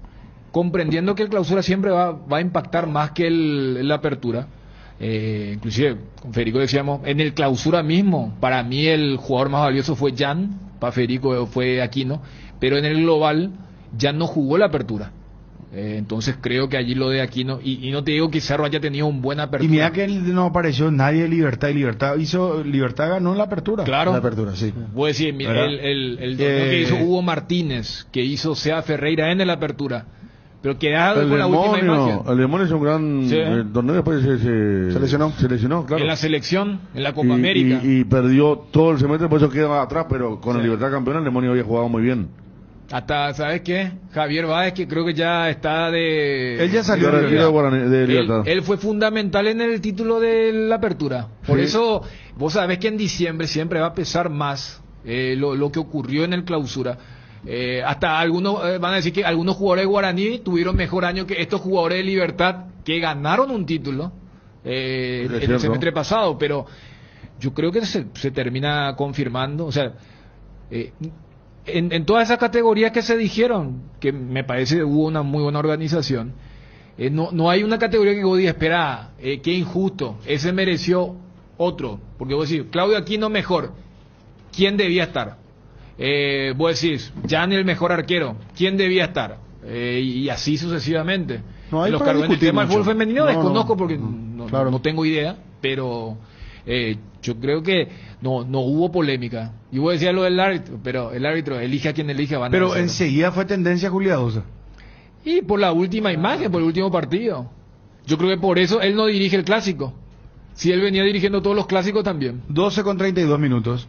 Speaker 1: comprendiendo que el clausura siempre va a impactar más que la apertura. Inclusive con Federico decíamos, en el clausura mismo, para mí el jugador más valioso fue Jan, para Federico fue Aquino, pero en el global Jan no jugó la apertura. Entonces creo que allí lo de Aquino, y no te digo que Cerro haya tenido un buen apertura.
Speaker 2: Y mira que no apareció nadie de Libertad, y Libertad ganó en la apertura.
Speaker 1: Claro.
Speaker 5: La apertura, sí.
Speaker 1: Voy a decir, el torneo que hizo Hugo Martínez, que hizo Sea Ferreira en la apertura, pero que algo con la última imagen.
Speaker 4: El Demonio es un gran el torneo, después se lesionó, claro.
Speaker 1: En la selección, en la Copa América.
Speaker 4: Y perdió todo el semestre, por eso queda atrás, pero con el Libertad campeón el Demonio había jugado muy bien.
Speaker 1: Hasta, ¿sabes qué? Javier Báez, que creo que ya está de...
Speaker 2: Él ya salió
Speaker 4: de Libertad.
Speaker 1: Él fue fundamental en el título de la apertura. Por eso, vos sabés que en diciembre siempre va a pesar más lo que ocurrió en el clausura. Hasta algunos van a decir que algunos jugadores de Guaraní tuvieron mejor año que estos jugadores de Libertad que ganaron un título en el semestre pasado, pero yo creo que se termina confirmando, o sea, en todas esas categorías que se dijeron, que me parece hubo una muy buena organización, no hay una categoría que vos digas, espera, qué injusto, ese mereció otro, porque vos decís, Claudio Aquino mejor, ¿quién debía estar? Vos decís, Jan el mejor arquero, ¿quién debía estar? Y así sucesivamente.
Speaker 2: No hay
Speaker 1: los
Speaker 2: para
Speaker 1: cargos en el tema del fútbol femenino desconozco porque no tengo idea, pero yo creo que no hubo polémica. Y vos decías lo del árbitro, pero el árbitro elige a quien elija.
Speaker 2: Pero enseguida fue tendencia Juliadosa.
Speaker 1: Y por la última imagen, por el último partido. Yo creo que por eso él no dirige el clásico. Si él venía dirigiendo todos los clásicos también.
Speaker 2: 12:32.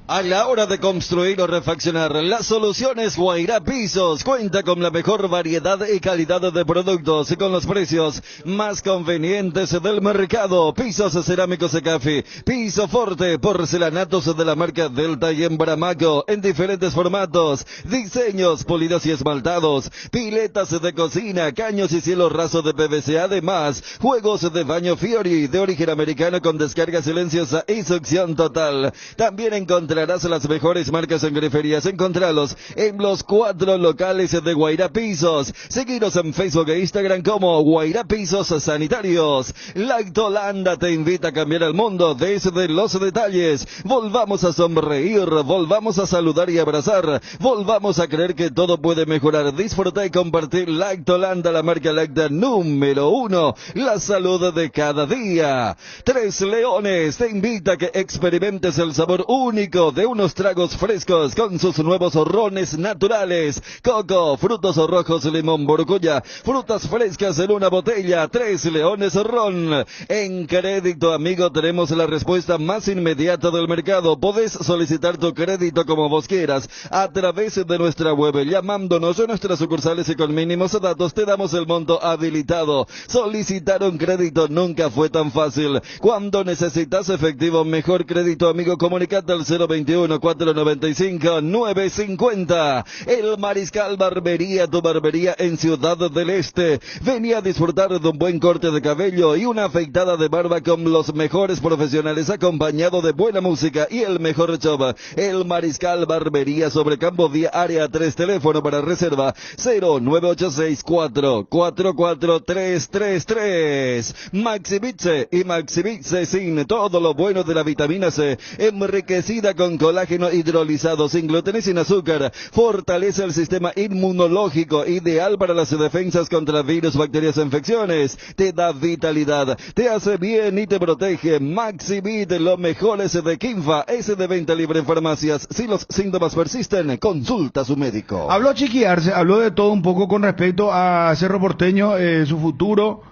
Speaker 10: A la hora de construir o refaccionar, las soluciones Guairá Pisos cuenta con la mejor variedad y calidad de productos y con los precios más convenientes del mercado. Pisos cerámicos Secafi, piso forte, porcelanatos de la marca Delta y Embramaco en diferentes formatos, diseños polidos y esmaltados, piletas de cocina, caños y cielo raso de PVC, además juegos de baño Fiori de origen americano con descarga silenciosa y succión total. También encontrarás las mejores marcas en griferías. Encontralos en los 4 locales de Guairá Pisos. Seguiros en Facebook e Instagram como Guairá Pisos Sanitarios. Lactolanda te invita a cambiar el mundo desde los detalles. Volvamos a sonreír, volvamos a saludar y abrazar, volvamos a creer que todo puede mejorar. Disfruta y compartir Lactolanda, la marca Lacta número 1, la salud de cada día. Tres Leones te invita a que experimentes el sabor único de unos tragos frescos con sus nuevos rones naturales, coco, frutos rojos, limón, borgoña, frutas frescas en una botella. Tres Leones Ron. En Crédito Amigo tenemos la respuesta más inmediata del mercado. Podés solicitar tu crédito como vos quieras a través de nuestra web, llamándonos a nuestras sucursales y con mínimos datos te damos el monto habilitado. Solicitar un crédito nunca fue tan fácil. Cuando necesitas efectivo, mejor Crédito Amigo, comunicate al 021-495-950. El Mariscal Barbería, tu barbería en Ciudad del Este. Venía a disfrutar de un buen corte de cabello y una afeitada de barba con los mejores profesionales, acompañado de buena música y el mejor show. El Mariscal Barbería sobre Campo Vía, área 3, teléfono para reserva 09864443333. Maximice y Maximice sin todo lo bueno de la vitamina C, enriquecida con colágeno hidrolizado, sin gluten y sin azúcar. Fortalece el sistema inmunológico, ideal para las defensas contra virus, bacterias e infecciones. Te da vitalidad, te hace bien y te protege. Maxivit, lo mejor es de Kinfa, es de venta libre en farmacias. Si los síntomas persisten, consulta a su médico.
Speaker 2: Habló Chiqui Arce, habló de todo un poco con respecto a Cerro Porteño, su futuro.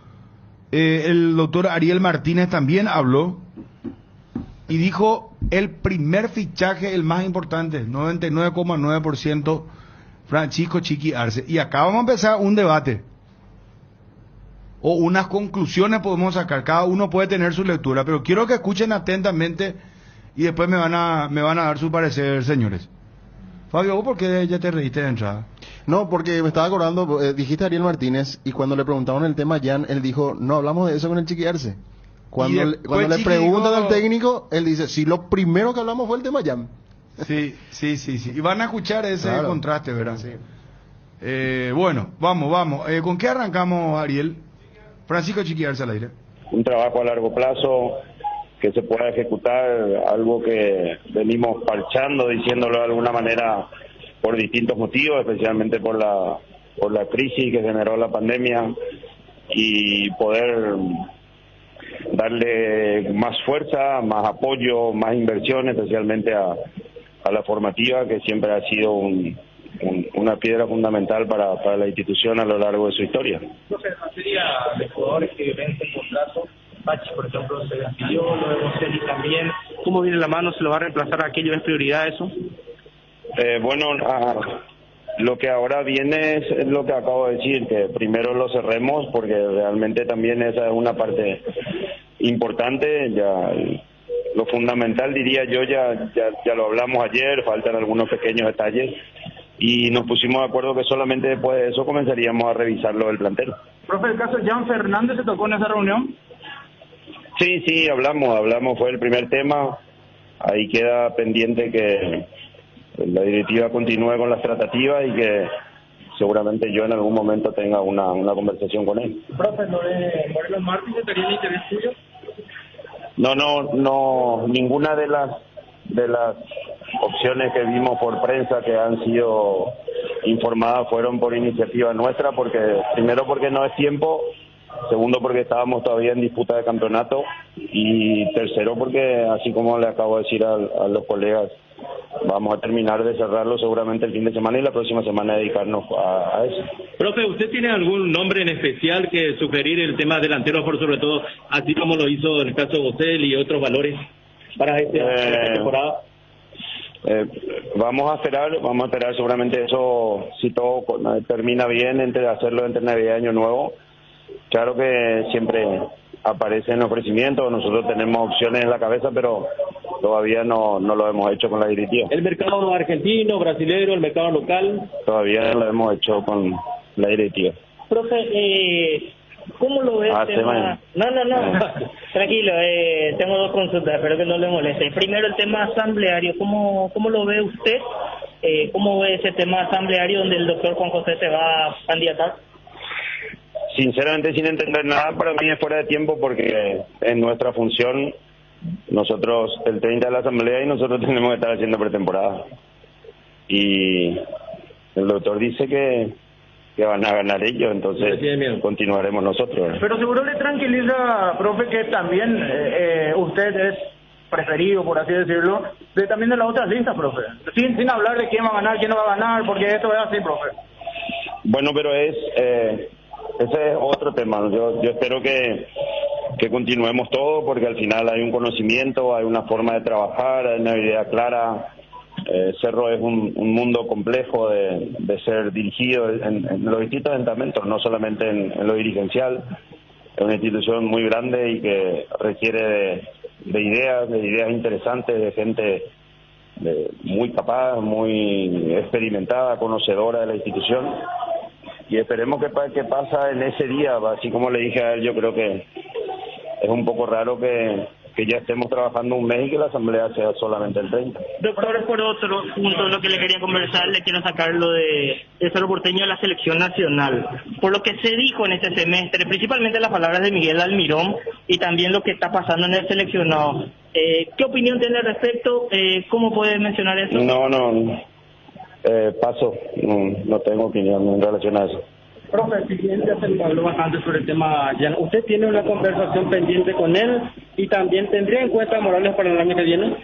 Speaker 2: El doctor Ariel Martínez también habló y dijo el primer fichaje, el más importante, 99,9%, Francisco Chiqui Arce. Y acá vamos a empezar un debate o unas conclusiones podemos sacar, cada uno puede tener su lectura, pero quiero que escuchen atentamente y después me van a dar su parecer, señores. Fabio, ¿vos por qué ya te reíste de entrada?
Speaker 5: No, porque me estaba acordando, dijiste Ariel Martínez, y cuando le preguntaron el tema a Jan, él dijo, no hablamos de eso con el Chiqui Arce. Cuando le preguntan al técnico, él dice, sí, lo primero que hablamos fue el tema Jan.
Speaker 2: Sí. Y van a escuchar ese contraste, ¿verdad? Sí. Bueno, vamos. ¿Con qué arrancamos, Ariel? Francisco Chiqui Arce al aire.
Speaker 11: un trabajo a largo plazo que se pueda ejecutar, algo que venimos parchando, diciéndolo de alguna manera, por distintos motivos, especialmente por la crisis que generó la pandemia, y poder darle más fuerza, más apoyo, más inversión, especialmente a la formativa, que siempre ha sido una piedra fundamental para la institución a lo largo de su historia.
Speaker 12: Profe, en materia de jugadores que vencen contrato, Pachi, por ejemplo, se despidió, lo de Boselli también. ¿Cómo viene la mano? ¿Se lo va a reemplazar a aquello? ¿Es prioridad eso?
Speaker 11: Lo que ahora viene es lo que acabo de decir, que primero lo cerremos, porque realmente también esa es una parte importante. Ya lo fundamental, diría yo, ya lo hablamos ayer, faltan algunos pequeños detalles, y nos pusimos de acuerdo que solamente después de eso comenzaríamos a revisarlo del plantel.
Speaker 12: Profe, ¿el caso de Jan Fernández se tocó en esa reunión?
Speaker 11: Sí, hablamos, fue el primer tema. Ahí queda pendiente que la directiva continúe con las tratativas y que seguramente yo en algún momento tenga una conversación con él.
Speaker 12: Profe, ¿lo de Morelos Martins estaría en interés tuyo?
Speaker 11: No, ninguna de las opciones que vimos por prensa que han sido informadas fueron por iniciativa nuestra, primero porque no es tiempo, segundo porque estábamos todavía en disputa de campeonato, y tercero porque, así como le acabo de decir a los colegas, vamos a terminar de cerrarlo seguramente el fin de semana y la próxima semana dedicarnos a eso.
Speaker 13: Profe, ¿usted tiene algún nombre en especial que sugerir el tema delantero, por sobre todo, así como lo hizo en el caso de Boselli y otros valores para esta temporada?
Speaker 11: Vamos a esperar seguramente eso, si todo termina bien, hacerlo entre Navidad y Año Nuevo. Claro que siempre aparecen ofrecimientos, nosotros tenemos opciones en la cabeza, pero todavía no lo hemos hecho con la directiva.
Speaker 13: ¿El mercado argentino, brasilero, el mercado local?
Speaker 11: Todavía no lo hemos hecho con la directiva.
Speaker 14: Profe, ¿cómo lo ves? No, tranquilo, tengo dos consultas, espero que no le moleste. Primero, el tema asambleario, ¿cómo lo ve usted? ¿Cómo ve ese tema asambleario donde el doctor Juan José se va a candidatar?
Speaker 11: Sinceramente, sin entender nada, para mí es fuera de tiempo, porque en nuestra función, nosotros el 30 de la asamblea y nosotros tenemos que estar haciendo pretemporada. Y el doctor dice que van a ganar ellos, entonces continuaremos nosotros.
Speaker 12: Pero seguro le tranquiliza, profe, que también usted es preferido, por así decirlo, también de las otras listas, profe. Sin hablar de quién va a ganar, quién no va a ganar, porque esto es así, profe.
Speaker 11: Bueno, pero ese es otro tema. Yo espero que continuemos todo, porque al final hay un conocimiento, hay una forma de trabajar, hay una idea clara. Cerro es un mundo complejo de ser dirigido en los distintos estamentos, no solamente en lo dirigencial. Es una institución muy grande y que requiere de ideas interesantes, de gente muy capaz, muy experimentada, conocedora de la institución. Y esperemos que pasa en ese día. Así como le dije a él, yo creo que es un poco raro que ya estemos trabajando un mes y que la asamblea sea solamente el 30.
Speaker 14: Doctor, por otro punto, lo que le quería conversar, le quiero sacar lo de Cerro Porteño de la selección nacional. Por lo que se dijo en este semestre, principalmente las palabras de Miguel Almirón y también lo que está pasando en el seleccionado. ¿Qué opinión tiene al respecto? ¿Cómo puede mencionar eso?
Speaker 11: Paso, no tengo opinión en relación a eso.
Speaker 12: Profe, el presidente habló bastante sobre el tema. ¿Usted tiene una conversación pendiente con él y también tendría en cuenta a Morales para el año que viene?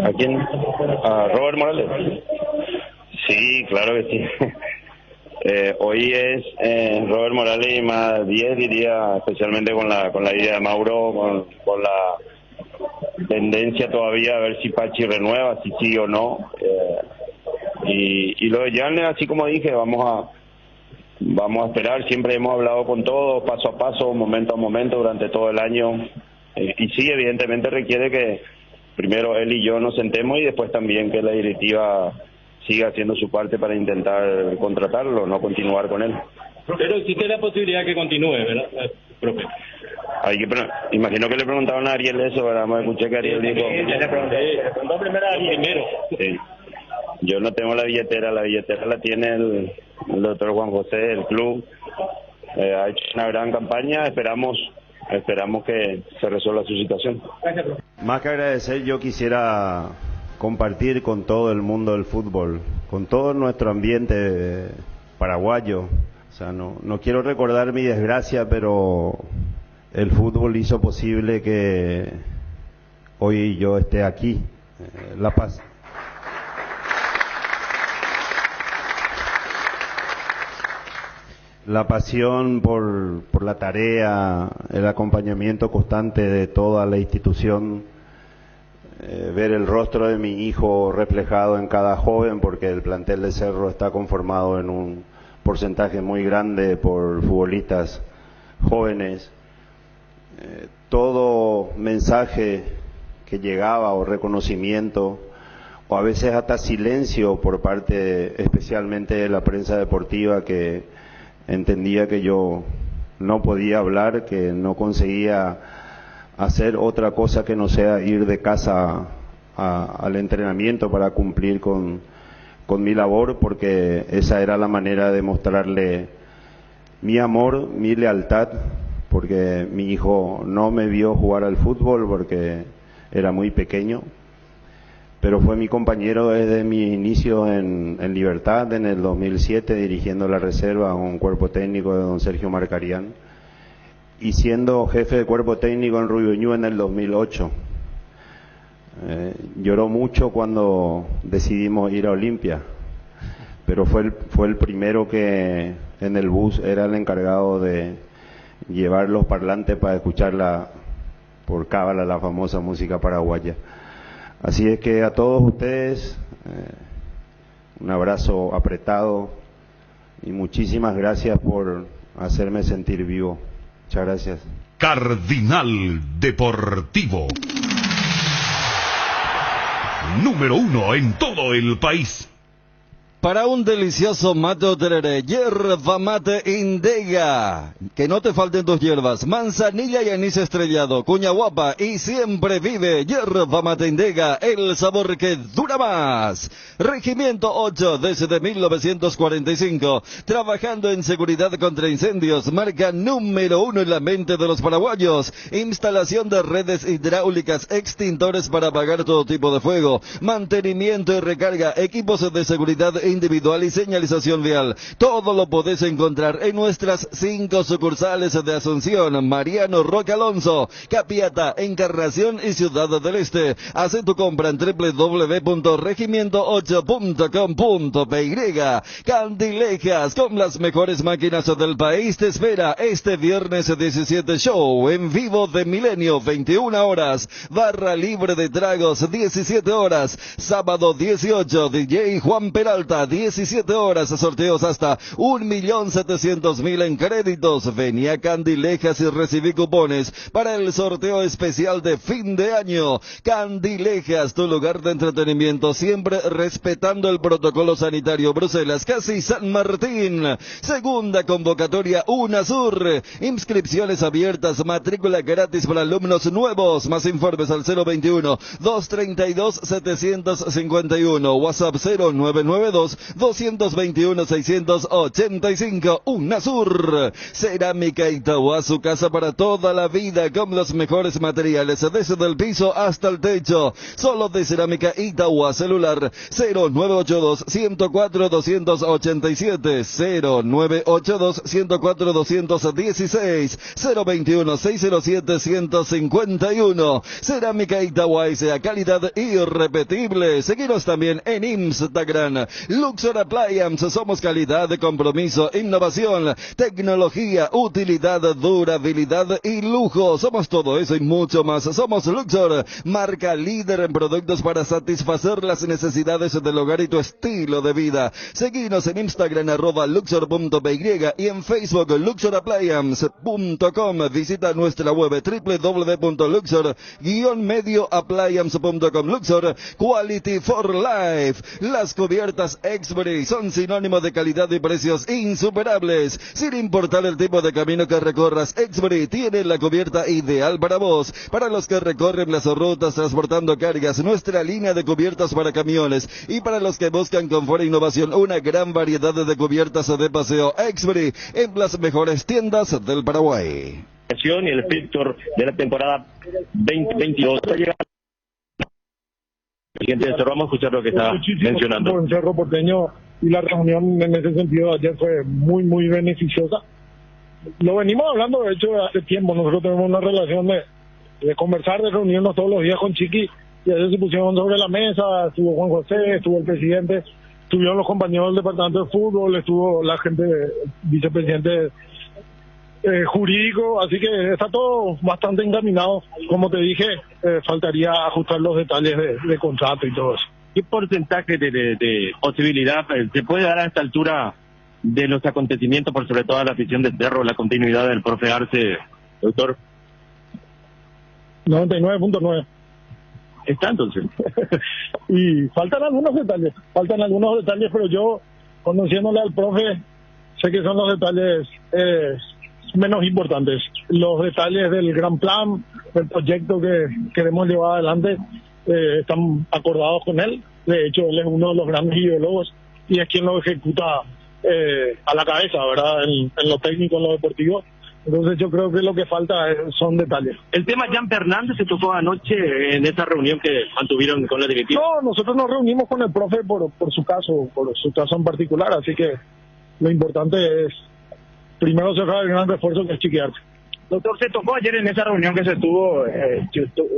Speaker 11: ¿A quién? ¿A Robert Morales? Sí, claro que sí. Hoy es Robert Morales y más 10, diría, especialmente con la idea de Mauro, con la tendencia todavía a ver si Pachi renueva, si sí o no. Y lo de Jan, así como dije, vamos a esperar. Siempre hemos hablado con todos, paso a paso, momento a momento, durante todo el año. Y sí, evidentemente requiere que primero él y yo nos sentemos y después también que la directiva siga haciendo su parte para intentar contratarlo, no continuar con él.
Speaker 13: Pero existe la posibilidad que continúe, ¿verdad, profe?
Speaker 11: Imagino que le preguntaron a Ariel eso, ¿verdad? Me escuché que Ariel dijo...
Speaker 14: Le preguntó primero a Ariel.
Speaker 11: Sí. Yo no tengo la billetera la tiene el doctor Juan José, el club. Ha hecho una gran campaña, esperamos esperamos que se resuelva su situación.
Speaker 15: Más que agradecer, yo quisiera compartir con todo el mundo del fútbol, con todo nuestro ambiente paraguayo. O sea, no quiero recordar mi desgracia, pero el fútbol hizo posible que hoy yo esté aquí. La Paz. La pasión por la tarea, el acompañamiento constante de toda la institución, ver el rostro de mi hijo reflejado en cada joven, porque el plantel de Cerro está conformado en un porcentaje muy grande por futbolistas jóvenes. Todo mensaje que llegaba o reconocimiento o a veces hasta silencio por parte especialmente de la prensa deportiva, que entendía que yo no podía hablar, que no conseguía hacer otra cosa que no sea ir de casa al entrenamiento para cumplir con mi labor, porque esa era la manera de mostrarle mi amor, mi lealtad, porque mi hijo no me vio jugar al fútbol porque era muy pequeño, pero fue mi compañero desde mi inicio en Libertad en el 2007, dirigiendo la reserva a un cuerpo técnico de don Sergio Marcarián, y siendo jefe de cuerpo técnico en Ruyuñú en el 2008. Lloró mucho cuando decidimos ir a Olimpia, pero fue el primero que en el bus era el encargado de llevar los parlantes para escucharla por cábala, la famosa música paraguaya. Así es que a todos ustedes, un abrazo apretado y muchísimas gracias por hacerme sentir vivo. Muchas gracias.
Speaker 16: Cardinal Deportivo. Número 1 en todo el país.
Speaker 10: Para un delicioso mate o tereré, yerba mate Indega. Que no te falten tus hierbas. Manzanilla y anís estrellado, cuña guapa y siempre vive. Yerba mate Indega, el sabor que dura más. Regimiento 8 desde 1945. Trabajando en seguridad contra incendios. Marca número 1 en la mente de los paraguayos. Instalación de redes hidráulicas, extintores para apagar todo tipo de fuego. Mantenimiento y recarga, equipos de seguridad individual y señalización vial. Todo lo podés encontrar en nuestras 5 sucursales de Asunción, Mariano Roque Alonso, Capiata, Encarnación y Ciudad del Este. Haz tu compra en www.regimiento8.com.py. Candilejas, con las mejores máquinas del país, te espera este viernes 17 show en vivo de Milenio, 21 horas. Barra libre de tragos, 17 horas. Sábado 18, DJ Juan Peralta, 17 horas, sorteos hasta 1.700.000 en créditos. Vení a Candilejas y recibí cupones para el sorteo especial de fin de año. Candilejas, tu lugar de entretenimiento, siempre respetando el protocolo sanitario. Bruselas, casi San Martín. Segunda convocatoria UNASUR. Inscripciones abiertas, matrícula gratis para alumnos nuevos. Más informes al 021-232-751. WhatsApp 0992-221-685. UNASUR. Cerámica Itaúa, su casa para toda la vida, con los mejores materiales, desde el piso hasta el techo. Solo de Cerámica Itaúa. Celular 0982-104-287, 0982-104-216, 021-607-151. Cerámica Itaúa, sea calidad irrepetible. Seguinos también en Instagram. Luxor Appliance, somos calidad, compromiso, innovación, tecnología, utilidad, durabilidad y lujo. Somos todo eso y mucho más. Somos Luxor, marca líder en productos para satisfacer las necesidades del hogar y tu estilo de vida. Seguinos en Instagram @luxor.py y en Facebook luxorappliance.com. Visita nuestra web www.luxor-medioappliance.com. Luxor, Quality for Life. Las cubiertas Exbury son sinónimo de calidad y precios insuperables. Sin importar el tipo de camino que recorras, Exbury tiene la cubierta ideal para vos. Para los que recorren las rutas transportando cargas, nuestra línea de cubiertas para camiones. Y para los que buscan confort e innovación, una gran variedad de cubiertas de paseo. Exbury, en las mejores tiendas del Paraguay.
Speaker 13: y el fixture de la temporada 2022. Siguiente, vamos a escuchar lo que está mencionando.
Speaker 17: Con Cerro Porteño, y la reunión en ese sentido ayer fue muy beneficiosa. Lo venimos hablando de hecho hace tiempo. Nosotros tenemos una relación de conversar, de reunirnos todos los días con Chiqui, y ayer se pusieron sobre la mesa, estuvo Juan José, estuvo el presidente, estuvieron los compañeros del departamento de fútbol, estuvo la gente, vicepresidente jurídico, así que está todo bastante encaminado. Como te dije, faltaría ajustar los detalles de contrato y todo eso.
Speaker 13: ¿Qué porcentaje de posibilidad se puede dar a esta altura de los acontecimientos, por sobre todo a la afición de Cerro, la continuidad del profe Arce, doctor?
Speaker 17: 99.9.
Speaker 13: Está entonces.
Speaker 17: Y faltan algunos detalles, pero yo, conociéndole al profe, sé que son los detalles menos importantes. Los detalles del gran plan, del proyecto que queremos llevar adelante, están acordados con él. De hecho, él es uno de los grandes ideólogos y es quien lo ejecuta a la cabeza, ¿verdad? En lo técnico, en lo deportivo. Entonces yo creo que lo que falta son detalles.
Speaker 13: El tema Jan Fernández se tocó anoche en esa reunión que mantuvieron con la directiva.
Speaker 17: No, nosotros nos reunimos con el profe por su caso en particular, así que lo importante es primero cerrar el gran refuerzo que es Chiqui Arce.
Speaker 12: Doctor, se tocó ayer en esa reunión que se tuvo,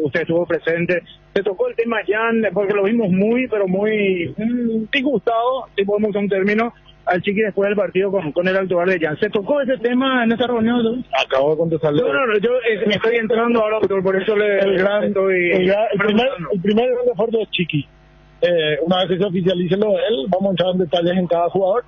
Speaker 12: usted estuvo presente, se tocó el tema Jan, porque lo vimos muy disgustado, si podemos usar un término, al Chiqui después del partido con el alto de Jan. ¿Se tocó ese tema en esa reunión, ¿no?
Speaker 17: Acabo de contestarle.
Speaker 12: No, yo me estoy entrando ahora, doctor, por eso el
Speaker 17: primer gran refuerzo es Chiqui. Una vez que se oficialice lo de él, vamos a entrar en detalles en cada jugador.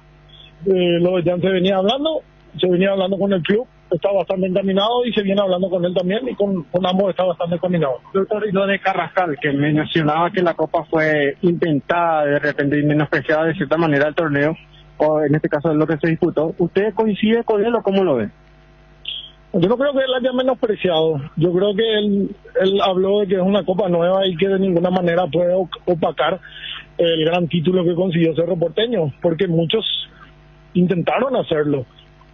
Speaker 17: Lo de Jan se venía hablando con el club, está bastante encaminado, y se viene hablando con él también, y con ambos está bastante encaminado.
Speaker 12: Doctor, y lo de Carrascal, que mencionaba que la Copa fue intentada de repente y menospreciada de cierta manera el torneo, o en este caso lo que se disputó, ¿usted coincide con él o cómo lo ve?
Speaker 17: Yo no creo que él haya menospreciado. Yo creo que él habló de que es una Copa nueva y que de ninguna manera puede opacar el gran título que consiguió Cerro Porteño, porque muchos intentaron hacerlo.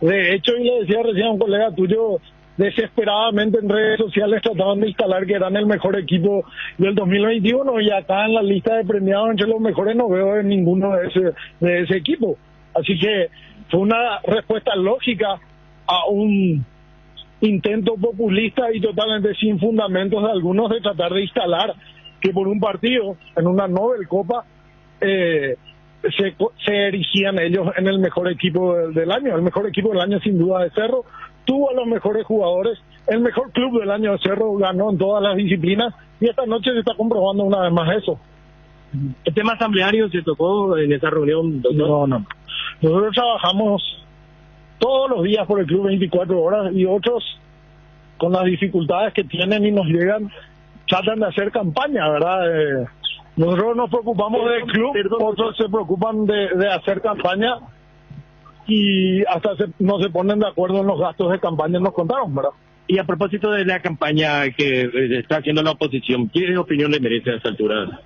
Speaker 17: De hecho, y le decía recién a un colega tuyo, desesperadamente en redes sociales trataban de instalar que eran el mejor equipo del 2021, y acá en la lista de premiados entre los mejores no veo en ninguno de ese equipo. Así que fue una respuesta lógica a un intento populista y totalmente sin fundamentos de algunos de tratar de instalar que por un partido en una Nobel Copa se erigían ellos en el mejor equipo del año. El mejor equipo del año sin duda de Cerro, tuvo a los mejores jugadores, el mejor club del año de Cerro, ganó en todas las disciplinas, y esta noche se está comprobando una vez más eso.
Speaker 13: ¿El tema asambleario se tocó en esa reunión, doctor?
Speaker 17: No. Nosotros trabajamos todos los días por el club 24 horas, y otros, con las dificultades que tienen y nos llegan, tratan de hacer campaña, ¿verdad? Nosotros nos preocupamos del club, otros se preocupan de hacer campaña, y hasta no se ponen de acuerdo en los gastos de campaña, nos contaron, ¿verdad?
Speaker 13: Y a propósito de la campaña que está haciendo la oposición, ¿qué opinión le merece a esta altura?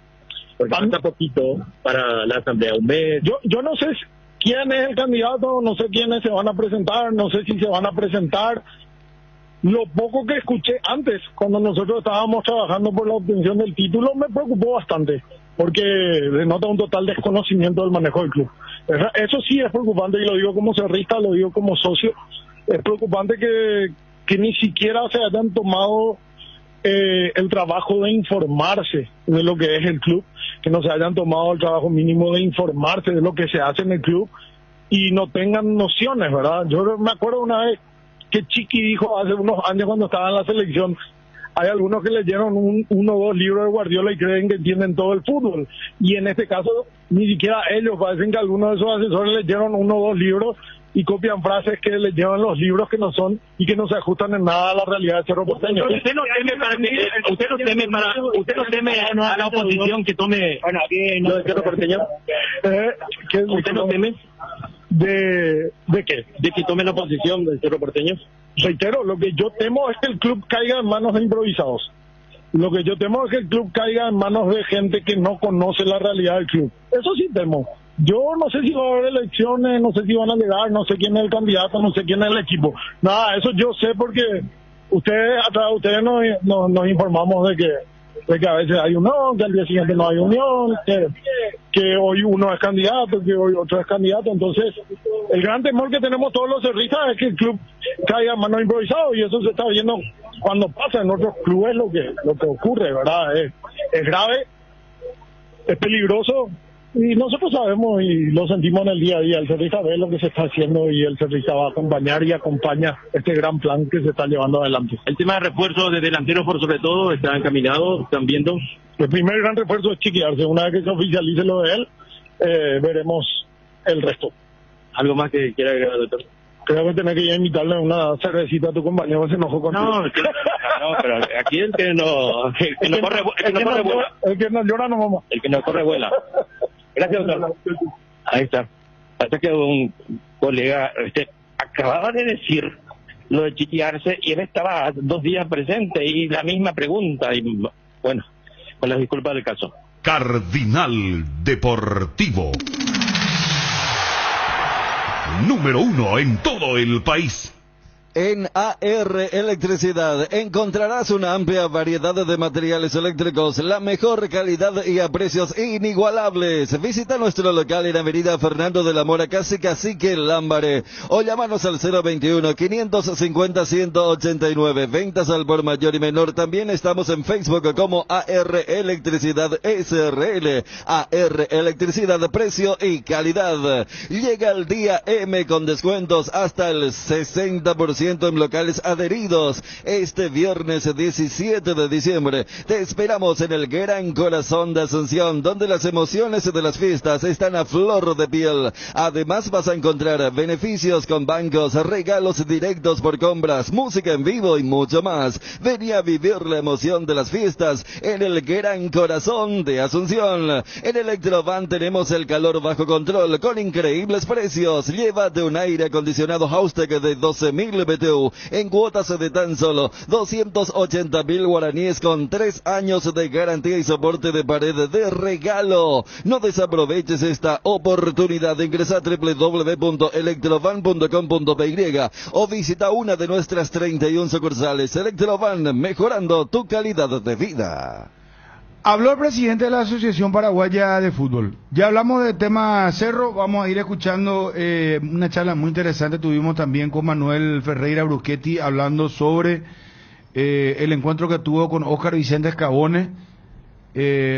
Speaker 13: Porque falta poquito para la asamblea, un mes.
Speaker 17: Yo no sé quién es el candidato, no sé quiénes se van a presentar, no sé si se van a presentar. Lo poco que escuché antes, cuando nosotros estábamos trabajando por la obtención del título, me preocupó bastante, porque denota un total desconocimiento del manejo del club. Eso sí es preocupante, y lo digo como cerrista, lo digo como socio. Es preocupante que ni siquiera se hayan tomado el trabajo de informarse de lo que es el club, que no se hayan tomado el trabajo mínimo de informarse de lo que se hace en el club y no tengan nociones, ¿verdad? Yo me acuerdo una vez que Chiqui dijo hace unos años cuando estaba en la selección, hay algunos que leyeron uno o dos libros de Guardiola y creen que entienden todo el fútbol, y en este caso ni siquiera ellos, parecen que algunos de esos asesores leyeron uno o dos libros y copian frases que les llevan los libros que no son y que no se ajustan en nada a la realidad de Cerro Porteño.
Speaker 13: Usted no teme a la oposición que tome lo de Cerro Porteño. ¿Usted no teme?
Speaker 17: ¿De qué?
Speaker 13: De que tome la oposición del Cerro Porteño.
Speaker 17: Reitero, lo que yo temo es que el club caiga en manos de improvisados. Lo que yo temo es que el club caiga en manos de gente que no conoce la realidad del club. Eso sí temo. Yo no sé si va a haber elecciones, no sé si van a llegar, no sé quién es el candidato, no sé quién es el equipo. Nada, eso yo sé porque ustedes, a través de ustedes nos informamos de que a veces hay unión, que al día siguiente no hay unión, que hoy uno es candidato, que hoy otro es candidato. Entonces, el gran temor que tenemos todos los cerristas es que el club caiga a mano improvisado, y eso se está viendo cuando pasa en otros clubes lo que ocurre, ¿verdad? Es grave, es peligroso, y nosotros sabemos y lo sentimos en el día a día. El cerrista ve lo que se está haciendo y el cerrista va a acompañar y acompaña este gran plan que se está llevando adelante.
Speaker 13: El tema de refuerzos de delanteros, por sobre todo, está encaminado, están viendo.
Speaker 17: El primer gran refuerzo es Chiqui Arce. Una vez que se oficialice lo de él, veremos el resto.
Speaker 13: ¿Algo más que quiera agregar, doctor?
Speaker 17: Creo que tenés que ir a invitarle una cervecita a tu compañero que se enojó contigo.
Speaker 13: No, pero aquí el que no corre vuela.
Speaker 17: El que no llora no mama.
Speaker 13: El que no corre vuela. Gracias, doctor. Ahí está. Parece que un colega acababa de decir lo de Chiqui Arce y él estaba 2 días presente y la misma pregunta. Y bueno, con las disculpas del caso.
Speaker 16: Cardinal Deportivo. Número 1 en todo el país.
Speaker 10: En AR Electricidad encontrarás una amplia variedad de materiales eléctricos, la mejor calidad y a precios inigualables. Visita nuestro local en Avenida Fernando de la Mora, casi Cacique Lámbare, o llámanos al 021-550-189. Ventas al por mayor y menor. También estamos en Facebook como AR Electricidad SRL. AR Electricidad, precio y calidad. Llega el día M con descuentos hasta el 60% en locales adheridos. Este viernes 17 de diciembre te esperamos en el Gran Corazón de Asunción, donde las emociones de las fiestas están a flor de piel. Además vas a encontrar beneficios con bancos, regalos directos por compras, música en vivo y mucho más. Vení a vivir la emoción de las fiestas en el Gran Corazón de Asunción. En Electrovan tenemos el calor bajo control con increíbles precios. Llévate un aire acondicionado Haustec de 12.000 BTU en cuotas de tan solo 280.000 guaraníes con 3 años de garantía y soporte de pared de regalo. No desaproveches esta oportunidad. Ingresa a www.electrovan.com.py o visita una de nuestras 31 sucursales. Electrovan, mejorando tu calidad de vida.
Speaker 2: Habló el presidente de la Asociación Paraguaya de Fútbol. Ya hablamos del tema Cerro, vamos a ir escuchando una charla muy interesante. Tuvimos también con Manuel Ferreira Bruschetti hablando sobre el encuentro que tuvo con Óscar Vicente Escabone.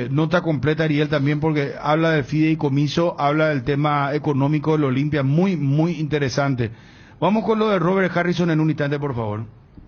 Speaker 2: Nota completa, Ariel, también, porque habla del fideicomiso, habla del tema económico del Olimpia, muy, muy interesante. Vamos con lo de Robert Harrison en un instante, por favor.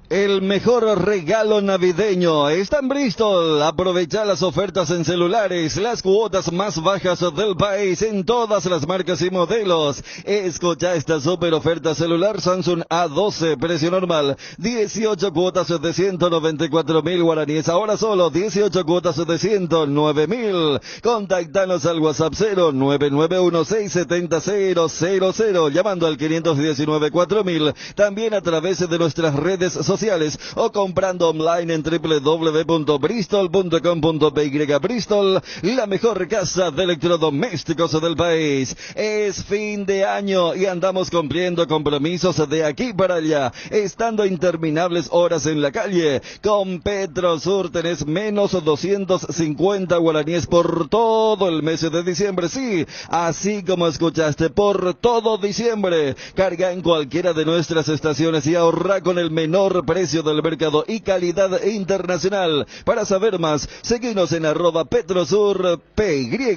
Speaker 10: El mejor regalo navideño está en Bristol. Aprovecha las ofertas en celulares, las cuotas más bajas del país en todas las marcas y modelos. Escucha esta super oferta: celular Samsung A12, precio normal, 18 cuotas de 194.000 guaraníes, ahora solo 18 cuotas de 109.000. Contactanos al WhatsApp 0991670000, llamando al 519-4000, también a través de nuestras redes sociales o comprando online en www.bristol.com.py. Bristol, la mejor casa de electrodomésticos del país. Es fin de año y andamos cumpliendo compromisos de aquí para allá, estando interminables horas en la calle. Con Petrosur tenés menos 250 guaraníes por todo el mes de diciembre. Sí, así como escuchaste, por todo diciembre. Carga en cualquiera de nuestras estaciones y ahorra con el menor precio del mercado y calidad internacional. Para saber más, seguinos en @PetrosurPY.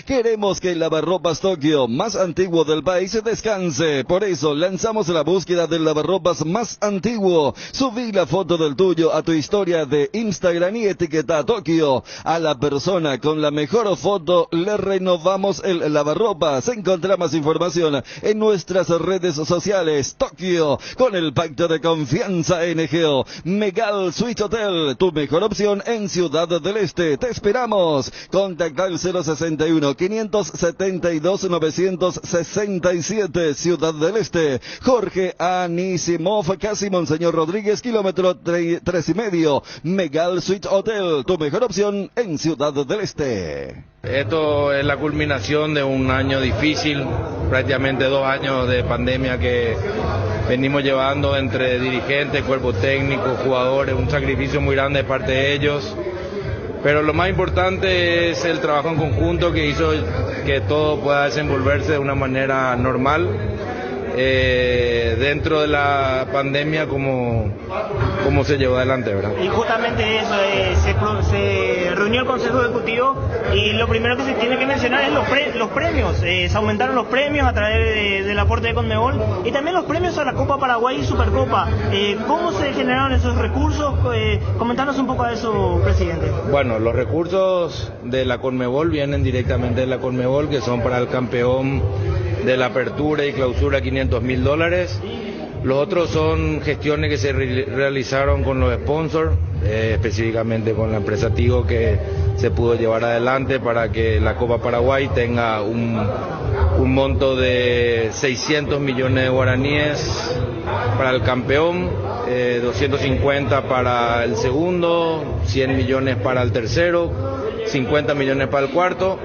Speaker 10: Queremos que el lavarropas Tokio más antiguo del país descanse. Por eso lanzamos la búsqueda del lavarropas más antiguo. Subí la foto del tuyo a tu historia de Instagram y etiqueta a Tokio. A la persona con la mejor foto le renovamos el lavarropas. Encontrá más información en nuestras redes sociales. Tokio, con el pacto de confianza NGO. Megal Suite Hotel, tu mejor opción en Ciudad del Este. Te esperamos. Contacta al 062-572-967, Ciudad del Este. Jorge Anisimov, casi Monseñor Rodríguez, kilómetro 3,5. Megal Suite Hotel, tu mejor opción en Ciudad del Este.
Speaker 18: Esto es la culminación de un año difícil, prácticamente 2 años de pandemia que venimos llevando entre dirigentes, cuerpo técnico, jugadores, un sacrificio muy grande de parte de ellos. Pero lo más importante es el trabajo en conjunto que hizo que todo pueda desenvolverse de una manera normal dentro de la pandemia como se llevó adelante, ¿verdad?
Speaker 14: Y justamente eso, se reunió el Consejo Ejecutivo y lo primero que se tiene que mencionar es los premios. Se aumentaron los premios a través del aporte de Conmebol y también los premios a la Copa Paraguay y Supercopa. ¿Cómo se generaron esos recursos? Comentanos un poco a eso, presidente.
Speaker 18: Bueno, los recursos de la Conmebol vienen directamente de la Conmebol, que son para el campeón de la apertura y clausura $500,000. Los otros son gestiones que se realizaron con los sponsors, específicamente con la empresa Tigo, que se pudo llevar adelante para que la Copa Paraguay tenga un monto de 600 millones de guaraníes para el campeón, 250 para el segundo, 100 millones para el tercero, 50 millones para el cuarto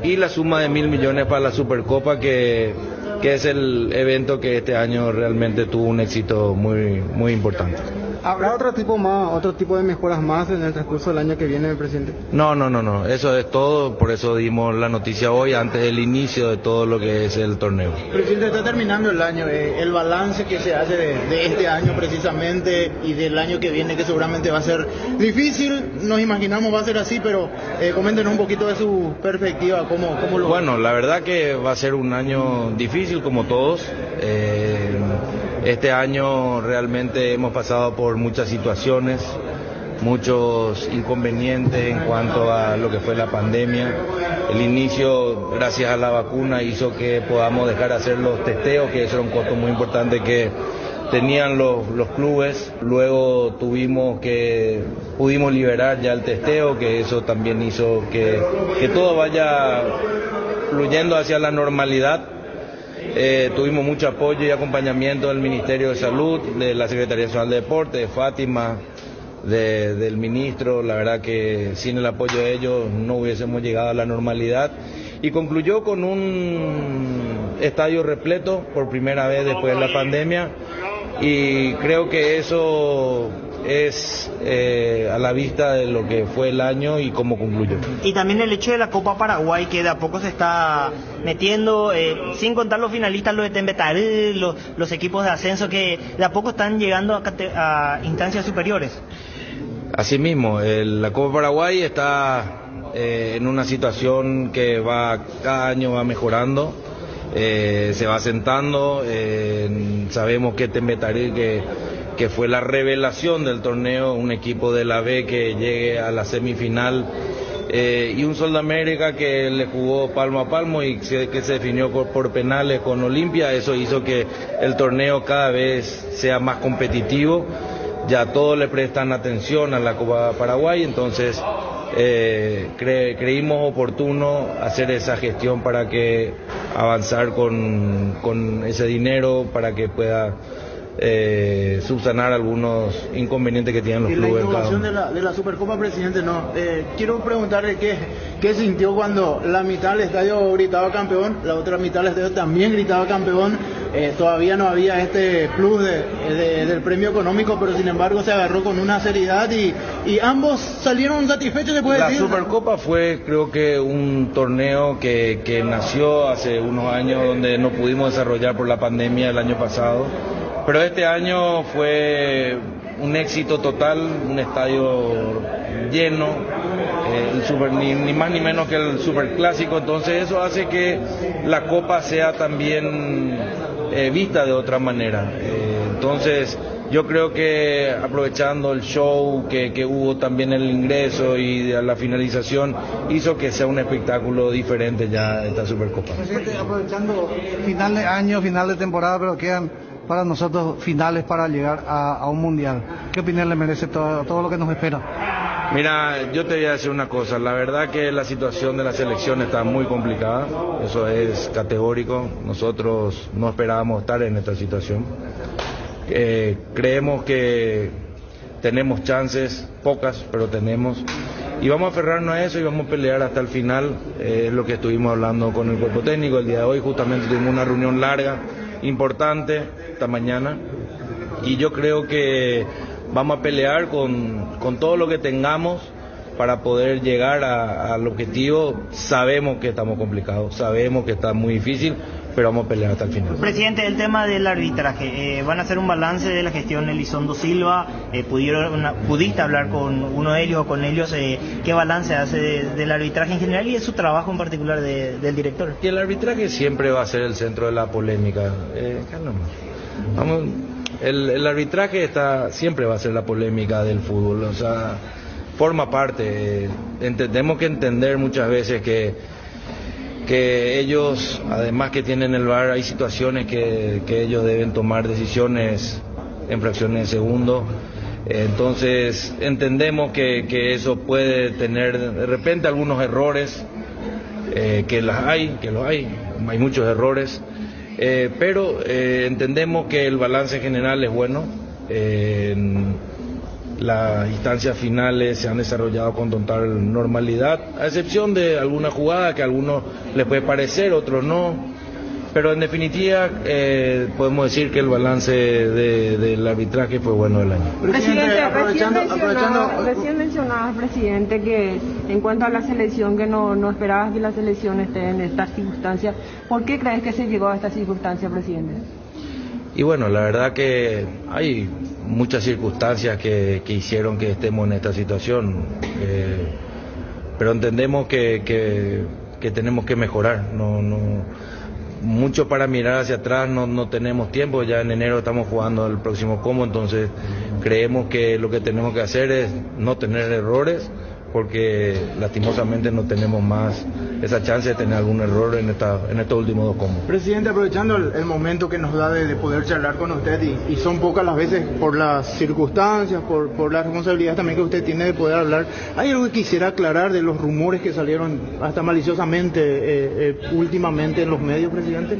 Speaker 18: y la suma de 1.000 millones para la Supercopa, que es el evento que este año realmente tuvo un éxito muy, muy importante.
Speaker 19: ¿Habrá otro tipo de mejoras más en el transcurso del año que viene, presidente?
Speaker 18: No, eso es todo, por eso dimos la noticia hoy, antes del inicio de todo lo que es el torneo.
Speaker 19: Presidente, está terminando el año, el balance que se hace de este año precisamente y del año que viene, que seguramente va a ser difícil, nos imaginamos va a ser así, pero coméntenos un poquito de su perspectiva, cómo lo...
Speaker 18: Bueno, la verdad que va a ser un año difícil como todos. Este año realmente hemos pasado por muchas situaciones, muchos inconvenientes en cuanto a lo que fue la pandemia. El inicio, gracias a la vacuna, hizo que podamos dejar de hacer los testeos, que eso era un costo muy importante que tenían los clubes. Luego pudimos liberar ya el testeo, que eso también hizo que todo vaya fluyendo hacia la normalidad. Tuvimos mucho apoyo y acompañamiento del Ministerio de Salud, de la Secretaría Nacional de Deporte, de Fátima, del ministro. La verdad que sin el apoyo de ellos no hubiésemos llegado a la normalidad. Y concluyó con un estadio repleto por primera vez después de la pandemia, y creo que eso es a la vista de lo que fue el año y cómo concluyó.
Speaker 14: Y también el hecho de la Copa Paraguay, que de a poco se está metiendo, sin contar los finalistas, los de Tembetaré, los equipos de ascenso que de a poco están llegando a instancias superiores.
Speaker 18: Asimismo, la Copa Paraguay está en una situación que cada año va mejorando, se va asentando. Sabemos que Tembetaré, que fue la revelación del torneo, un equipo de la B que llegue a la semifinal, y un Sol de América que le jugó palmo a palmo y que se definió por penales con Olimpia. Eso hizo que el torneo cada vez sea más competitivo. Ya todos le prestan atención a la Copa Paraguay, entonces creímos oportuno hacer esa gestión para que avanzar con ese dinero, para que pueda subsanar algunos inconvenientes que tienen los clubes.
Speaker 19: Y la innovación de la Supercopa, presidente, quiero preguntarle qué sintió cuando la mitad del estadio gritaba campeón, la otra mitad del estadio también gritaba campeón. Todavía no había este plus del premio económico, pero sin embargo se agarró con una seriedad y ambos salieron satisfechos, se puede decir.
Speaker 18: La Supercopa fue, creo que, un torneo que nació hace unos años, donde no pudimos desarrollar por la pandemia el año pasado. Pero este año fue un éxito total, un estadio lleno, ni más ni menos que el Superclásico. Entonces eso hace que la Copa sea también vista de otra manera. Entonces yo creo que aprovechando el show que hubo también el ingreso y la finalización, hizo que sea un espectáculo diferente ya esta Supercopa.
Speaker 19: Aprovechando final de año, final de temporada, pero quedan para nosotros finales para llegar a un mundial. ¿Qué opinión le merece todo lo que nos espera?
Speaker 18: Mira, yo te voy a decir una cosa, la verdad que la situación de la selección está muy complicada, eso es categórico. Nosotros no esperábamos estar en esta situación. Creemos que tenemos chances, pocas, pero tenemos, y vamos a aferrarnos a eso y vamos a pelear hasta el final. Lo que estuvimos hablando con el cuerpo técnico el día de hoy, justamente tuvimos una reunión larga importante esta mañana y yo creo que vamos a pelear con todo lo que tengamos para poder llegar al objetivo. Sabemos que estamos complicados, sabemos que está muy difícil, pero vamos a pelear hasta el final.
Speaker 14: Presidente, el tema del arbitraje, ¿van a hacer un balance de la gestión de Elizondo Silva? ¿Pudiste hablar con uno de ellos o con ellos? ¿Qué balance hace del arbitraje en general y de su trabajo en particular del director?
Speaker 18: Y el arbitraje siempre va a ser el centro de la polémica. El arbitraje siempre va a ser la polémica del fútbol, o sea, forma parte. Tenemos que entender muchas veces que ellos, además que tienen el VAR, hay situaciones que ellos deben tomar decisiones en fracciones de segundo. Entonces entendemos que eso puede tener de repente algunos errores, que los hay muchos errores, pero entendemos que el balance general es bueno. Las instancias finales se han desarrollado con total normalidad, a excepción de alguna jugada que a algunos les puede parecer, otros no, pero en definitiva podemos decir que el balance del arbitraje fue bueno del año.
Speaker 20: Presidente, recién mencionabas, presidente, que en cuanto a la selección, que no esperabas que la selección esté en estas circunstancias. ¿Por qué crees que se llegó a esta circunstancia, presidente?
Speaker 18: Y bueno, la verdad que hay muchas circunstancias que hicieron que estemos en esta situación, pero entendemos que tenemos que mejorar. Mucho para mirar hacia atrás no tenemos tiempo. Ya en enero estamos jugando el próximo combo, entonces creemos que lo que tenemos que hacer es no tener errores, porque lastimosamente no tenemos más esa chance de tener algún error en estos últimos dos combos.
Speaker 19: Presidente, aprovechando el momento que nos da de poder charlar con usted, y son pocas las veces por las circunstancias, por la responsabilidad también que usted tiene de poder hablar, ¿hay algo que quisiera aclarar de los rumores que salieron hasta maliciosamente últimamente en los medios, presidente?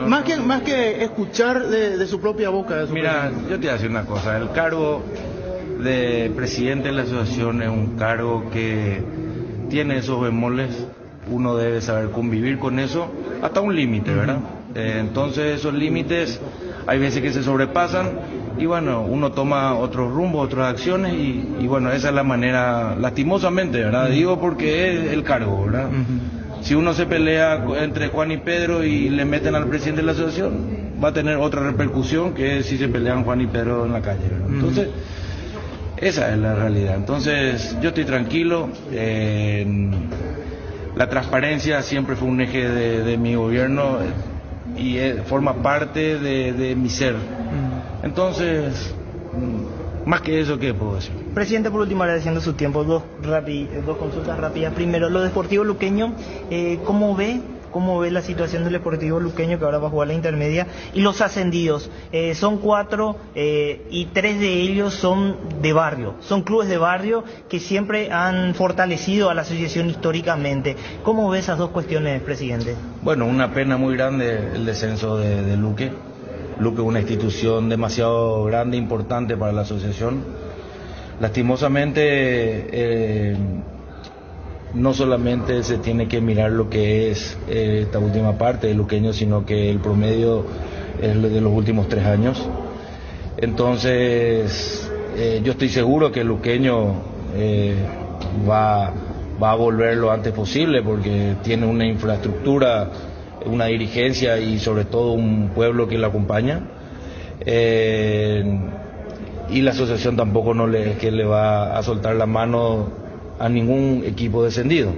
Speaker 19: Más que escuchar de su propia boca.
Speaker 18: Mira, yo te voy a decir una cosa, el cargo de presidente de la asociación es un cargo que tiene esos bemoles, uno debe saber convivir con eso hasta un límite, ¿verdad? Entonces esos límites hay veces que se sobrepasan y bueno, uno toma otros rumbos, otras acciones y bueno, esa es la manera, lastimosamente, ¿verdad? Digo porque es el cargo, ¿verdad? Si uno se pelea entre Juan y Pedro y le meten al presidente de la asociación, va a tener otra repercusión que si se pelean Juan y Pedro en la calle, ¿verdad? Entonces esa es la realidad. Entonces yo estoy tranquilo. La transparencia siempre fue un eje de mi gobierno y forma parte de mi ser. Entonces, más que eso, ¿qué puedo decir?
Speaker 14: Presidente, por último, agradeciendo su tiempo, dos consultas rápidas. Primero, lo Deportivo Luqueño, ¿cómo ve la situación del Deportivo Luqueño, que ahora va a jugar la intermedia, y los ascendidos? Son 4 y 3 de ellos son de barrio, son clubes de barrio que siempre han fortalecido a la asociación históricamente. ¿Cómo ve esas dos cuestiones, presidente?
Speaker 18: Bueno, una pena muy grande el descenso de Luque. Luque es una institución demasiado grande, importante para la asociación. Lastimosamente, no solamente se tiene que mirar lo que es esta última parte del luqueño, sino que el promedio es de los últimos 3 años. Entonces, yo estoy seguro que el luqueño va a volver lo antes posible, porque tiene una infraestructura, una dirigencia y sobre todo un pueblo que lo acompaña. Y la asociación tampoco le va a soltar la mano a ningún equipo descendido.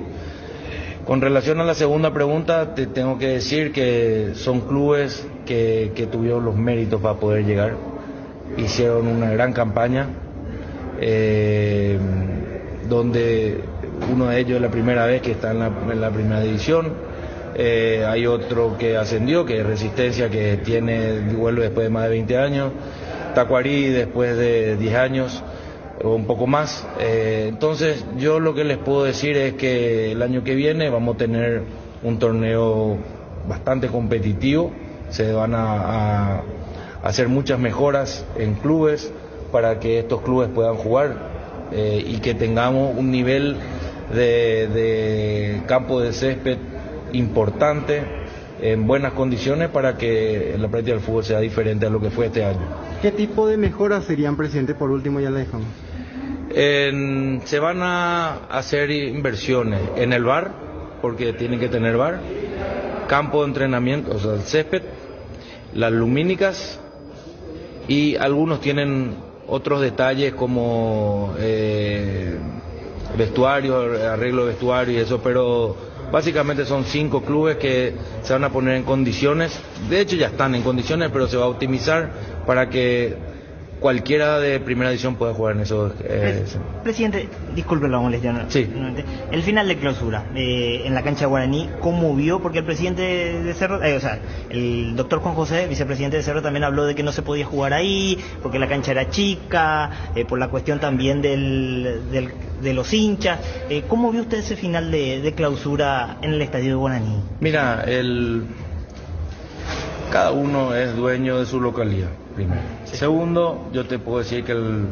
Speaker 18: Con relación a la segunda pregunta, te tengo que decir que son clubes que tuvieron los méritos para poder llegar, hicieron una gran campaña, donde uno de ellos es la primera vez que está en la primera división. Hay otro que ascendió, que es Resistencia, que vuelve después de más de 20 años, Tacuarí después de 10 años o un poco más. Entonces yo lo que les puedo decir es que el año que viene vamos a tener un torneo bastante competitivo, se van a hacer muchas mejoras en clubes para que estos clubes puedan jugar y que tengamos un nivel de campo de césped importante, en buenas condiciones para que la práctica del fútbol sea diferente a lo que fue este año.
Speaker 21: ¿Qué tipo de mejoras serían, presidente? Por último, ya le dejamos.
Speaker 18: Se van a hacer inversiones en el VAR, porque tienen que tener VAR, campo de entrenamiento, o sea, el césped, las lumínicas, y algunos tienen otros detalles como vestuario, arreglo de vestuario y eso, pero básicamente son 5 clubes que se van a poner en condiciones, de hecho ya están en condiciones, pero se va a optimizar para que cualquiera de primera división pueda jugar en esos.
Speaker 22: Presidente, disculpe la molestia.
Speaker 18: Sí.
Speaker 22: El final de clausura en la cancha de Guaraní, ¿cómo vio? Porque el presidente de Cerro, o sea, el doctor Juan José, vicepresidente de Cerro, también habló de que no se podía jugar ahí, porque la cancha era chica, por la cuestión también de los hinchas. ¿Cómo vio usted ese final de clausura en el estadio de Guaraní?
Speaker 18: Mira, cada uno es dueño de su localidad, primero. Segundo, yo te puedo decir que el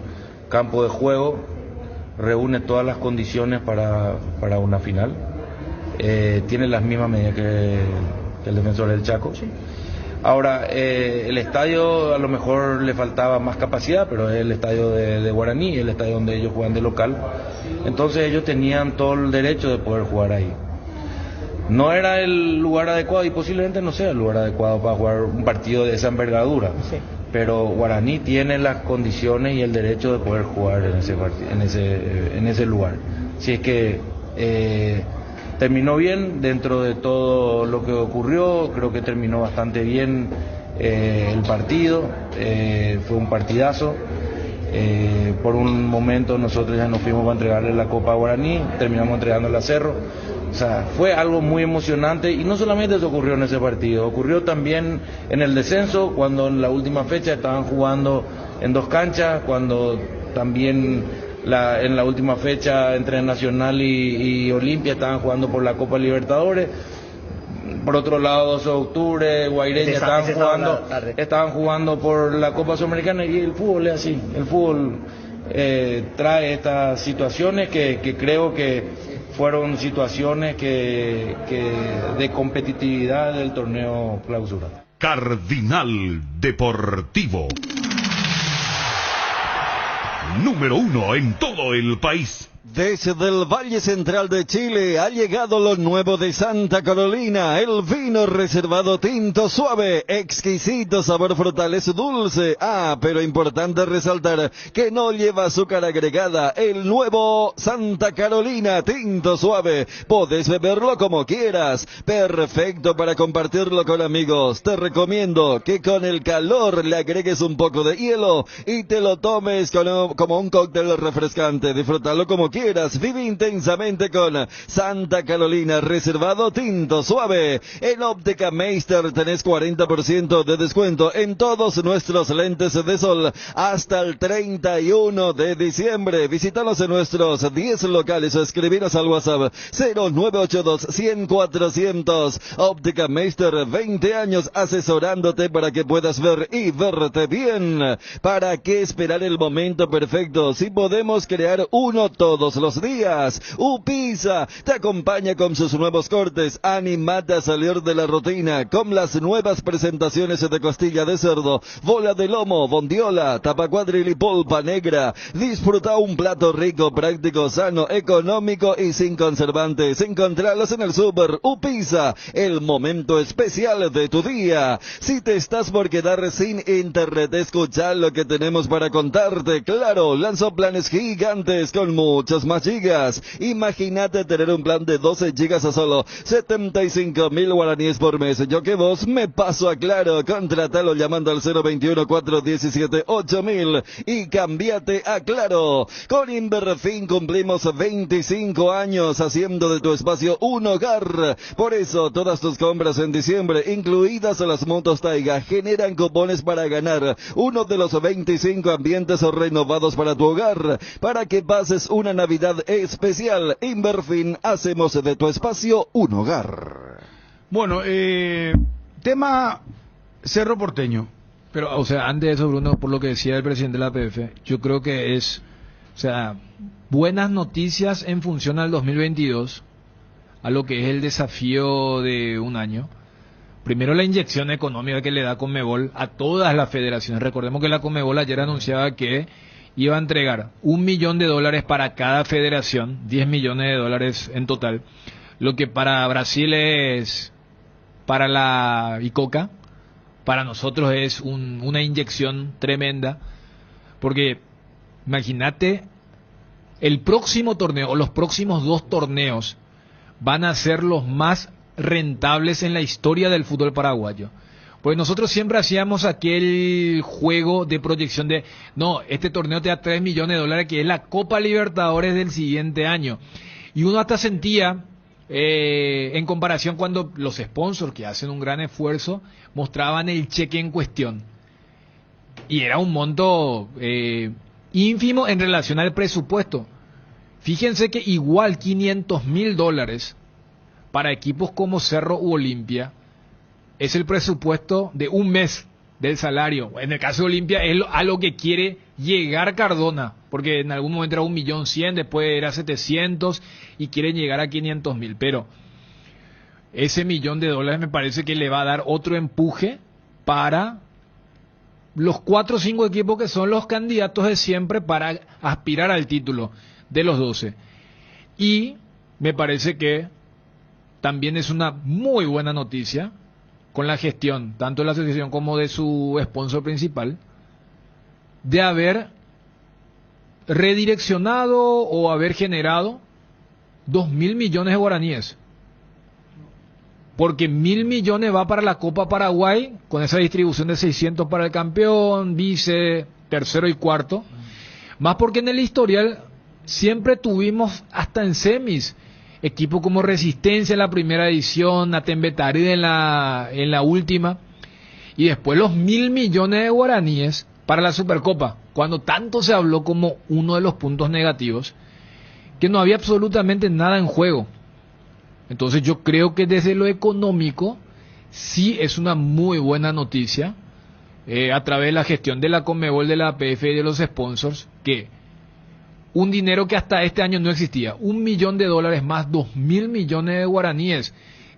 Speaker 18: campo de juego reúne todas las condiciones para una final. Tiene las mismas medidas que el Defensor del Chaco. Sí. Ahora, el estadio a lo mejor le faltaba más capacidad, pero es el estadio de Guaraní, el estadio donde ellos juegan de local. Entonces ellos tenían todo el derecho de poder jugar ahí. No era el lugar adecuado y posiblemente no sea el lugar adecuado para jugar un partido de esa envergadura. Sí. Pero Guaraní tiene las condiciones y el derecho de poder jugar en ese lugar. Si es que terminó bien dentro de todo lo que ocurrió, creo que terminó bastante bien el partido, fue un partidazo. Por un momento nosotros ya nos fuimos para entregarle la Copa a Guaraní, terminamos entregándola a Cerro. O sea, fue algo muy emocionante y no solamente eso ocurrió en ese partido, ocurrió también en el descenso, cuando en la última fecha estaban jugando en 2 canchas, cuando también en la última fecha entre Nacional y Olimpia estaban jugando por la Copa Libertadores. Por otro lado, 12 de octubre, Guaireña estaban jugando por la Copa Sudamericana, y el fútbol es así, el fútbol trae estas situaciones que creo que fueron situaciones de competitividad del torneo clausura.
Speaker 16: Cardinal Deportivo. Número 1 en todo el país.
Speaker 10: Desde el Valle Central de Chile ha llegado lo nuevo de Santa Carolina, el vino reservado tinto suave, exquisito sabor frutales dulce. Pero importante resaltar que no lleva azúcar agregada, el nuevo Santa Carolina tinto suave. Podés beberlo como quieras, perfecto para compartirlo con amigos. Te recomiendo que con el calor le agregues un poco de hielo y te lo tomes como un cóctel refrescante. Disfrútalo como quieras. Vive intensamente con Santa Carolina reservado tinto suave. En Óptica Meister tenés 40% de descuento en todos nuestros lentes de sol hasta el 31 de diciembre. Visítanos en nuestros 10 locales o escribinos al WhatsApp 0982-100-400. Óptica Meister, 20 años asesorándote para que puedas ver y verte bien. ¿Para qué esperar el momento perfecto si podemos crear uno todos los días? Upisa te acompaña con sus nuevos cortes. Animate a salir de la rutina con las nuevas presentaciones de costilla de cerdo, bola de lomo, bondiola, tapacuadril y pulpa negra. Disfruta un plato rico, práctico, sano, económico y sin conservantes. Encontralos en el Super Upisa, el momento especial de tu día. Si te estás por quedar sin internet, escucha lo que tenemos para contarte. Claro, lanzó planes gigantes con muchas más gigas. Imagínate tener un plan de 12 gigas a solo 75.000 guaraníes por mes. Yo que vos me paso a Claro. Contrátalo llamando al 021-417-8000 y cambiate a Claro. Con Inverfin cumplimos 25 años haciendo de tu espacio un hogar. Por eso todas tus compras en diciembre, incluidas las motos Taiga, generan cupones para ganar uno de los 25 ambientes renovados para tu hogar, para que pases una Navidad especial. Inverfin, hacemos de tu espacio un hogar.
Speaker 2: Bueno, tema Cerro Porteño.
Speaker 1: Pero, o sea, antes de eso, Bruno, por lo que decía el presidente de la APF, yo creo que es, o sea, buenas noticias en función al 2022, a lo que es el desafío de un año, Primero, la inyección económica que le da Conmebol a todas las federaciones. Recordemos que la Conmebol ayer anunciaba que iba a entregar $1 millón para cada federación, $10 millones en total, lo que para Brasil es, para la ICOCA, para nosotros es una inyección tremenda, porque imagínate, el próximo torneo, o los próximos 2 torneos, van a ser los más rentables en la historia del fútbol paraguayo. Pues nosotros siempre hacíamos aquel juego de proyección de, no, este torneo te da $3 millones, que es la Copa Libertadores del siguiente año. Y uno hasta sentía, en comparación cuando los sponsors, que hacen un gran esfuerzo, mostraban el cheque en cuestión. Y era un monto ínfimo en relación al presupuesto. Fíjense que igual $500.000 para equipos como Cerro u Olimpia es el presupuesto de un mes del salario. En el caso de Olimpia es a lo que quiere llegar Cardona, porque en algún momento era 1.100.000, después era 700 y quieren llegar a 500.000. Pero ese $1 millón me parece que le va a dar otro empuje para los 4 o 5 equipos que son los candidatos de siempre para aspirar al título de los 12. Y me parece que también es una muy buena noticia con la gestión, tanto de la asociación como de su sponsor principal, de haber redireccionado o haber generado 2.000 millones de guaraníes. Porque 1.000 millones va para la Copa Paraguay, con esa distribución de 600 para el campeón, vice, tercero y cuarto. Más porque en el historial siempre tuvimos, hasta en semis, equipos como Resistencia en la primera edición, Atembetarí en la última, y después los 1.000 millones de guaraníes para la Supercopa, cuando tanto se habló como uno de los puntos negativos, que no había absolutamente nada en juego. Entonces yo creo que desde lo económico sí es una muy buena noticia, a través de la gestión de la Conmebol, de la APF y de los sponsors, que un dinero que hasta este año no existía, $1 millón más 2.000 millones de guaraníes,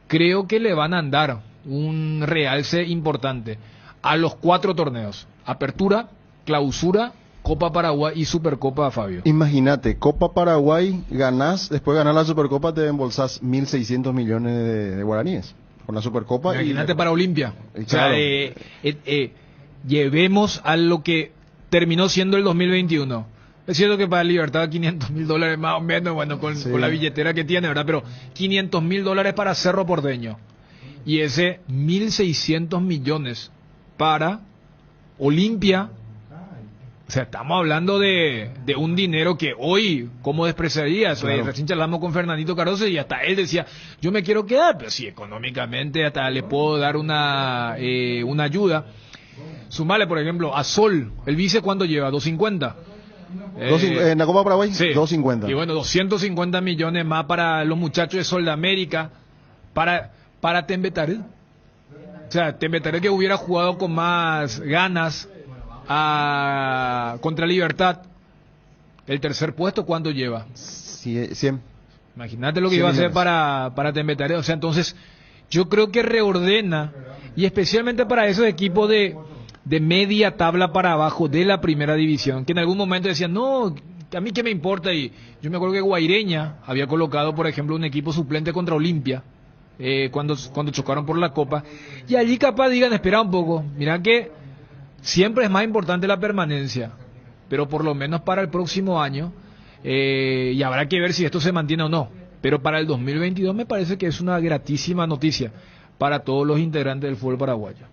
Speaker 1: creo que le van a dar un realce importante a los 4 torneos: Apertura, Clausura, Copa Paraguay y Supercopa, Fabio.
Speaker 5: Imagínate, Copa Paraguay ganás, después ganás la Supercopa, te embolsás 1.600 millones de guaraníes con la Supercopa.
Speaker 1: Imagínate para Olimpia.
Speaker 5: Claro.
Speaker 1: O sea, llevemos a lo que terminó siendo el 2021. Es cierto que para Libertad $500.000 más o menos, bueno, con la billetera que tiene, ¿verdad? Pero $500.000 para Cerro Porteño. Y ese 1.600 millones para Olimpia. O sea, estamos hablando de un dinero que hoy, ¿cómo despreciarías? Claro. Recién charlamos con Fernandito Cardoso y hasta él decía, yo me quiero quedar, pero sí, económicamente hasta le puedo dar una ayuda. Sumale, por ejemplo, a Sol, el vice, ¿cuánto lleva? ¿250?
Speaker 5: En la Copa Paraguay,
Speaker 1: sí.
Speaker 5: 250.
Speaker 1: Y bueno, 250 millones más para los muchachos de Sol de América, para Tembetarí. O sea, Tembetarí, que hubiera jugado con más ganas contra Libertad. El tercer puesto, ¿cuánto lleva?
Speaker 5: 100.
Speaker 1: Imagínate lo que iba a hacer para Tembetarí. O sea, entonces, yo creo que reordena, y especialmente para esos equipos de media tabla para abajo de la primera división, que en algún momento decían, no, a mí qué me importa. Y yo me acuerdo que Guaireña había colocado, por ejemplo, un equipo suplente contra Olimpia, cuando chocaron por la Copa, y allí capaz digan, espera un poco, mira que siempre es más importante la permanencia, pero por lo menos para el próximo año, y habrá que ver si esto se mantiene o no, pero para el 2022 me parece que es una gratísima noticia para todos los integrantes del fútbol paraguayo.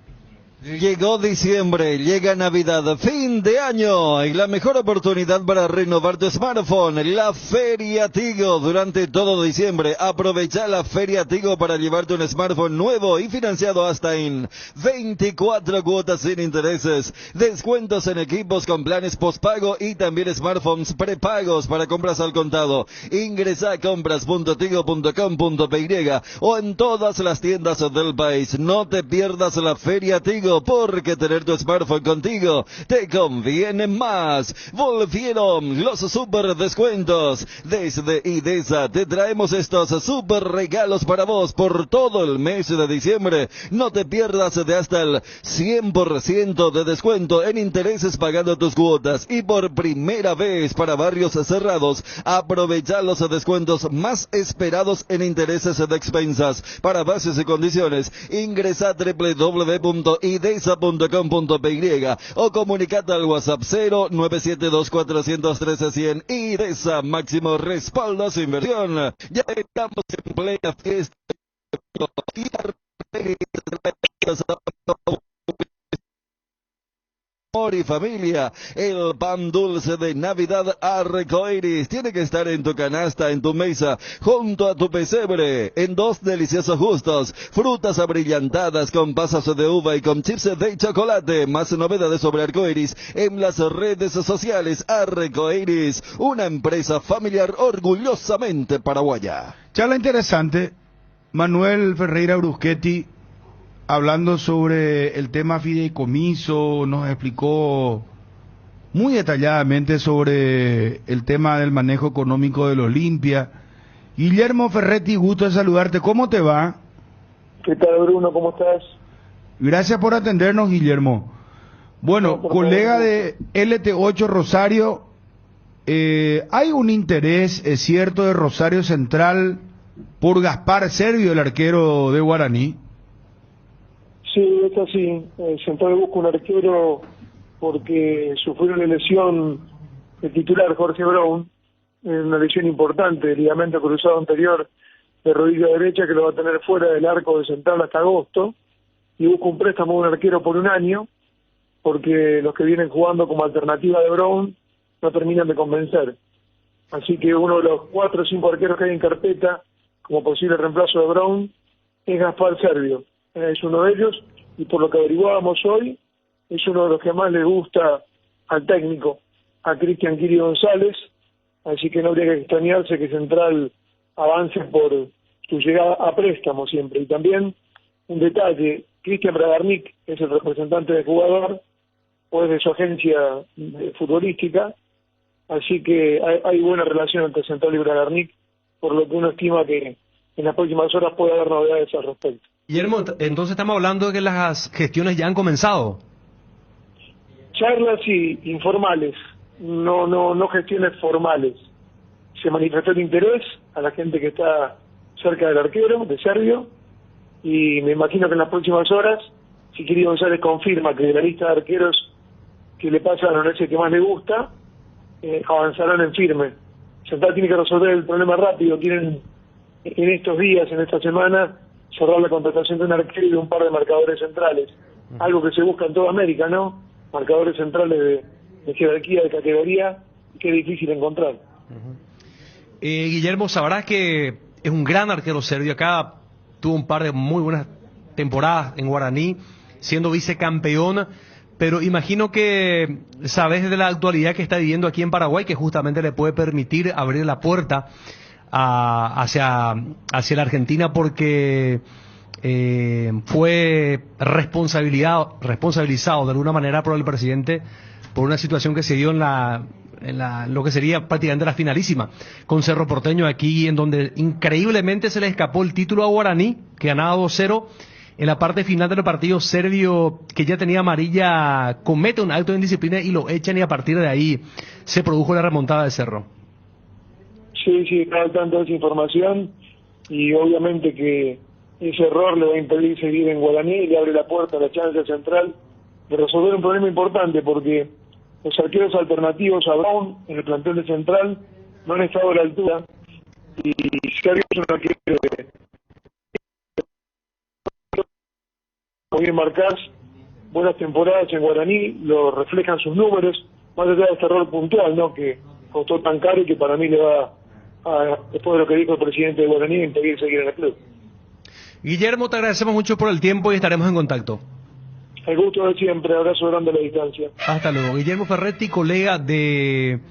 Speaker 10: Llegó diciembre, llega Navidad, fin de año y la mejor oportunidad para renovar tu smartphone, la Feria Tigo. Durante todo diciembre, aprovecha la Feria Tigo para llevarte un smartphone nuevo y financiado hasta en 24 cuotas sin intereses. Descuentos en equipos con planes postpago y también smartphones prepagos para compras al contado. Ingresa a compras.tigo.com.py o en todas las tiendas del país. No te pierdas la Feria Tigo. Rosario, porque tener tu smartphone contigo te conviene más. Volvieron los super descuentos. Desde IDESA te traemos estos super regalos para vos por todo el mes de diciembre. No te pierdas de hasta el 100% de descuento en intereses pagando tus cuotas, y por primera vez para barrios cerrados, aprovecha los descuentos más esperados en intereses de expensas. Para bases y condiciones, ingresa a www.idesa.com.py o comunicate al WhatsApp 0972-413-100. IDESA, máximo respaldo a su inversión. Ya estamos en plena fiesta. Amor y familia, el pan dulce de Navidad Arcoiris tiene que estar en tu canasta, en tu mesa, junto a tu pesebre, en 2 deliciosos gustos: frutas abrillantadas con pasas de uva y con chips de chocolate. Más novedades sobre Arcoiris en las redes sociales. Arcoiris, una empresa familiar orgullosamente paraguaya.
Speaker 2: Charla interesante. Manuel Ferreira Bruschetti, hablando sobre el tema fideicomiso, nos explicó muy detalladamente sobre el tema del manejo económico del Olimpia. Guillermo Ferretti, gusto de saludarte. ¿Cómo te va?
Speaker 6: ¿Qué tal, Bruno? ¿Cómo estás?
Speaker 2: Gracias por atendernos, Guillermo. Bueno, colega de LT8 Rosario, hay un interés, es cierto, de Rosario Central por Gaspar Servio, el arquero de Guaraní.
Speaker 6: Sí, es así. Central busca un arquero porque sufrió una lesión el titular Jorge Brown, una lesión importante, el ligamento cruzado anterior de rodilla derecha, que lo va a tener fuera del arco de Central hasta agosto, y busca un préstamo de un arquero por un año, porque los que vienen jugando como alternativa de Brown no terminan de convencer. Así que uno de los 4 o 5 arqueros que hay en carpeta como posible reemplazo de Brown es Gaspar Servio. Es uno de ellos, y por lo que averiguábamos hoy, es uno de los que más le gusta al técnico, a Cristian Kiri González, así que no habría que extrañarse que Central avance por su llegada a préstamo siempre. Y también un detalle: Cristian Bragarnik es el representante del jugador, o es de su agencia futbolística, así que hay buena relación entre Central y Bragarnik, por lo que uno estima que en las próximas horas puede haber novedades al respecto.
Speaker 3: Guillermo, entonces estamos hablando de que las gestiones ya han comenzado.
Speaker 6: Charlas informales, no gestiones formales. Se manifestó el interés a la gente que está cerca del arquero, de Servio, y me imagino que en las próximas horas, si Kiri González confirma que de la lista de arqueros que le pasan a ese que más le gusta, avanzarán en firme. Central tiene que resolver el problema rápido. Quieren en estos días, en esta semana, cerrar la contratación de un arquero y de un par de marcadores centrales. Algo que se busca en toda América, ¿no? Marcadores centrales de jerarquía, de categoría, que es difícil encontrar.
Speaker 3: Guillermo, sabrás que es un gran arquero Servio. Acá tuvo un par de muy buenas temporadas en Guaraní, siendo vicecampeón, pero imagino que sabes de la actualidad que está viviendo aquí en Paraguay, que justamente le puede permitir abrir la puerta hacia la Argentina, porque fue responsabilizado de alguna manera por el presidente por una situación que se dio en lo que sería prácticamente la finalísima con Cerro Porteño aquí, en donde increíblemente se le escapó el título a Guaraní, que ganaba 2-0. En la parte final del partido, Servio, que ya tenía amarilla, comete un acto de indisciplina y lo echan, y a partir de ahí se produjo la remontada de Cerro.
Speaker 6: Sí, está al tanto de esa información, y obviamente que ese error le va a impedir seguir en Guaraní y le abre la puerta a la chance Central de resolver un problema importante, porque los arqueros alternativos a Brown en el plantel de Central no han estado a la altura, y Servio es un arquero que bien marcás buenas temporadas en Guaraní, lo reflejan sus números, más allá de este error puntual, ¿no?, que costó tan caro y que para mí le va después de lo que dijo el presidente de Guaraní, impedir seguir en el club.
Speaker 3: Guillermo, te agradecemos mucho por el tiempo y estaremos en contacto.
Speaker 6: El gusto de siempre, abrazo grande a la distancia.
Speaker 3: Hasta luego. Guillermo Ferretti, colega de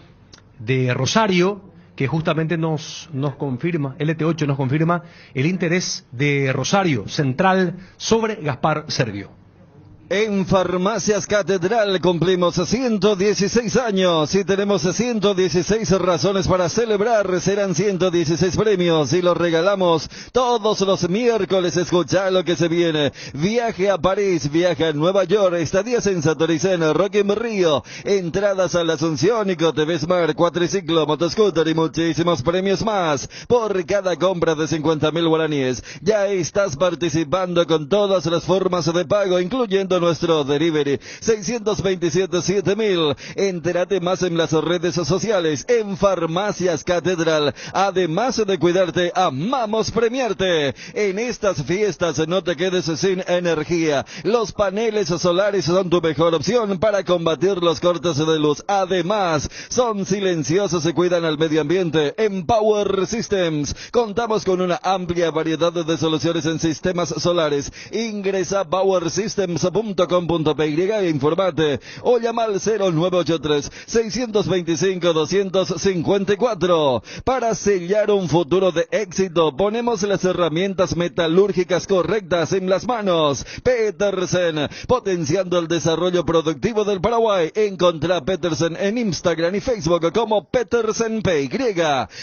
Speaker 3: Rosario, que justamente nos confirma, LT8 nos confirma el interés de Rosario Central sobre Gaspar Servio.
Speaker 10: En Farmacias Catedral cumplimos 116 años y tenemos 116 razones para celebrar. Serán 116 premios y los regalamos todos los miércoles. Escucha lo que se viene. Viaje a París, viaje a Nueva York, estadías en Satoricen, Rock in Rio, entradas a la Asunción, TV Smart, cuatriciclo, motoscooter y muchísimos premios más. Por cada compra de 50.000 guaraníes ya estás participando con todas las formas de pago, incluyendo nuestro delivery 627-7000. Entérate más en las redes sociales en Farmacias Catedral. Además de cuidarte, amamos premiarte. En estas fiestas no te quedes sin energía. Los paneles solares son tu mejor opción para combatir los cortes de luz. Además, son silenciosos y cuidan al medio ambiente. En Power Systems contamos con una amplia variedad de soluciones en sistemas solares. Ingresa a powersystems.com.py e informate o llama al 0983-625-254. Para sellar un futuro de éxito, ponemos las herramientas metalúrgicas correctas en las manos. Petersen, potenciando el desarrollo productivo del Paraguay. Encontrá a Petersen en Instagram y Facebook como Petersen PY.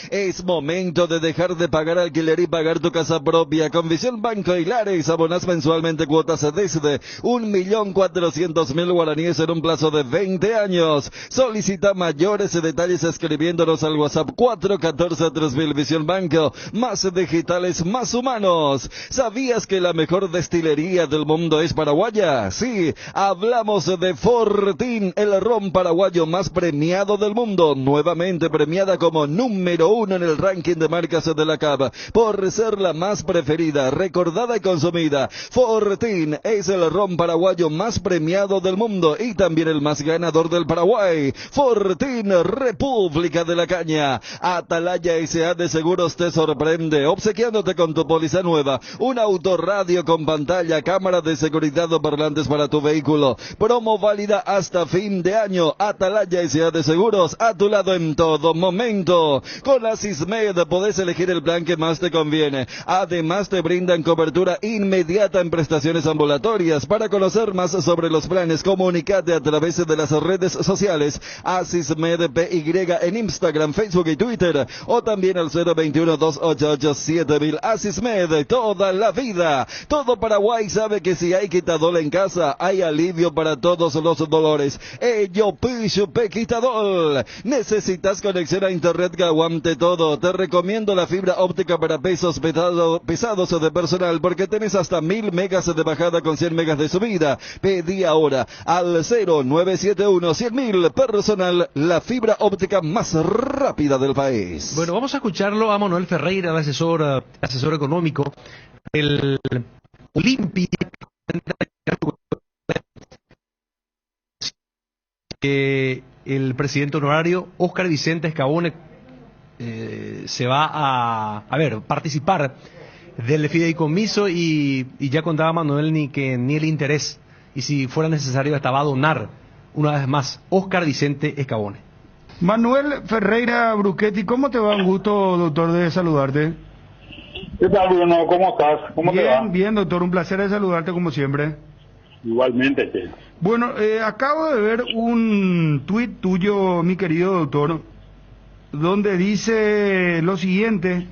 Speaker 10: Es momento de dejar de pagar alquiler y pagar tu casa propia. Con Visión Banco y Lares abonás mensualmente cuotas desde 1.400.000 guaraníes en un plazo de 20 años. Solicita mayores detalles escribiéndonos al WhatsApp 414-3000. Visión Banco, más digitales, más humanos. ¿Sabías que la mejor destilería del mundo es paraguaya? Sí, hablamos de Fortín, el ron paraguayo más premiado del mundo, nuevamente premiada como número 1 en el ranking de marcas de la CAB, por ser la más preferida, recordada y consumida. Fortín es el ron paraguayo más premiado del mundo y también el más ganador del Paraguay. Fortín, República de la Caña. Atalaya S.A. de Seguros te sorprende, obsequiándote con tu póliza nueva un autorradio con pantalla, cámara de seguridad o parlantes para tu vehículo. Promo válida hasta fin de año. Atalaya S.A. de Seguros, a tu lado en todo momento. Con Asismed podés elegir el plan que más te conviene. Además te brindan cobertura inmediata en prestaciones ambulatorias. Para conocer más sobre los planes, comunícate a través de las redes sociales Asismed PY en Instagram, Facebook y Twitter, o también al 021-288-7000. Asismed, toda la vida. Todo Paraguay sabe que si hay quitadol en casa, hay alivio para todos los dolores. Ello Pishupe Quitadol. Necesitas conexión a internet que aguante todo. Te recomiendo la fibra óptica para pesos pesados de personal, porque tenés hasta 1000 megas de bajada con 100 megas de subida. Pedí ahora al 0971-100.000 personal, la fibra óptica más rápida del país.
Speaker 3: Bueno, vamos a escucharlo a Manuel Ferreira, el asesor económico del Olimpia. El presidente honorario Óscar Vicente Escabone se va a participar del fideicomiso y ya contaba Manuel ni el interés, y si fuera necesario hasta va a donar una vez más Óscar Vicente Escabone.
Speaker 2: Manuel Ferreira Bruchetti, ¿cómo te va? Un gusto, doctor, de saludarte.
Speaker 7: ¿Qué tal, Bruno? ¿Cómo estás? ¿Cómo te va?
Speaker 2: Bien, doctor, un placer de saludarte como siempre.
Speaker 7: Igualmente, sí.
Speaker 2: Bueno, acabo de ver un tuit tuyo, mi querido doctor, donde dice lo siguiente,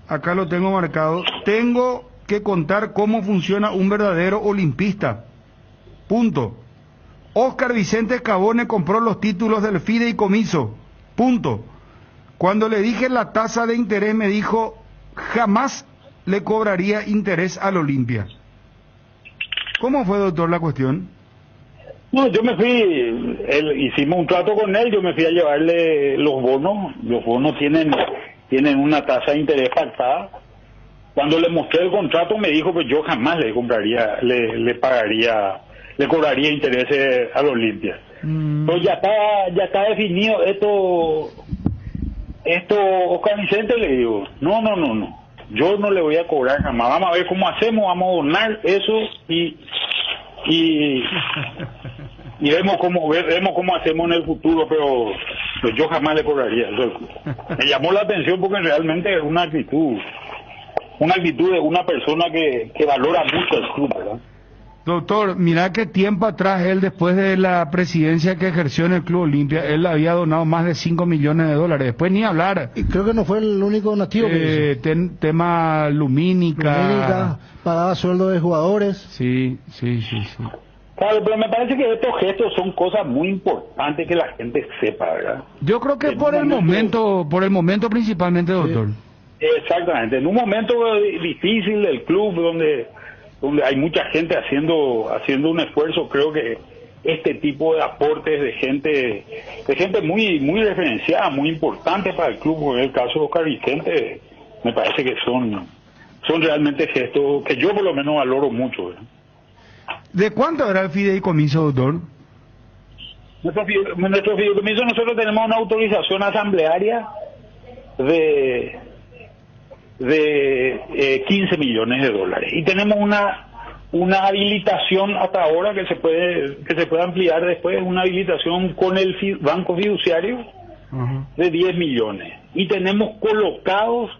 Speaker 2: acá lo tengo marcado: tengo que contar cómo funciona un verdadero olimpista. Punto. Óscar Vicente Escabone compró los títulos del fideicomiso. Punto. Cuando le dije la tasa de interés me dijo jamás le cobraría interés al Olimpia. ¿Cómo fue, doctor, la cuestión?
Speaker 7: No, yo me fui, hicimos un trato con él, yo me fui a llevarle los bonos. Los bonos tienen una tasa de interés pactada. Cuando le mostré el contrato me dijo que yo jamás le compraría, le cobraría intereses al Olimpia. Pues ya está definido esto, Oscar Vicente, le digo, no, yo no le voy a cobrar jamás, vamos a ver cómo hacemos, vamos a donar eso y vemos cómo hacemos en el futuro, pero yo jamás le cobraría. Me llamó la atención porque realmente es una actitud de una persona que valora mucho el club, ¿verdad?
Speaker 2: Doctor, mira qué tiempo atrás él, después de la presidencia que ejerció en el Club Olimpia, él había donado más de 5 millones de dólares. Después ni hablar.
Speaker 8: Y creo que no fue el único donativo que hizo.
Speaker 2: Tema lumínica.
Speaker 8: Pagaba sueldo de jugadores.
Speaker 2: Sí.
Speaker 7: Claro, pero me parece que estos gestos son cosas muy importantes que la gente sepa, ¿verdad?
Speaker 2: Yo creo que por el momento principalmente, doctor.
Speaker 7: Exactamente, en un momento difícil del club donde hay mucha gente haciendo un esfuerzo, creo que este tipo de aportes de gente muy referenciada, muy importante para el club, como en el caso de Oscar Vicente, me parece que son realmente gestos que yo por lo menos valoro mucho, ¿verdad?
Speaker 2: ¿De cuánto era el fideicomiso, doctor?
Speaker 7: Nuestro fideicomiso, nosotros tenemos una autorización asamblearia de 15 millones de dólares y tenemos una habilitación hasta ahora que se puede ampliar después, una habilitación con el banco fiduciario de 10 millones y tenemos colocados,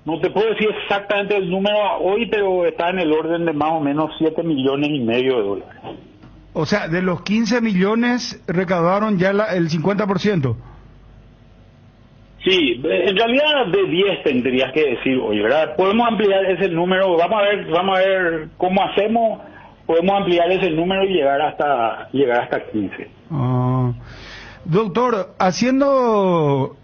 Speaker 7: no te puedo decir exactamente el número hoy, pero está en el orden de más o menos 7 millones y medio de dólares.
Speaker 2: O sea, de los 15 millones recaudaron ya el 50%.
Speaker 7: Sí, en realidad de 10 tendrías que decir, oye, ¿verdad? Podemos ampliar ese número, vamos a ver cómo hacemos, podemos ampliar ese número y llegar hasta 15.
Speaker 2: Doctor, haciendo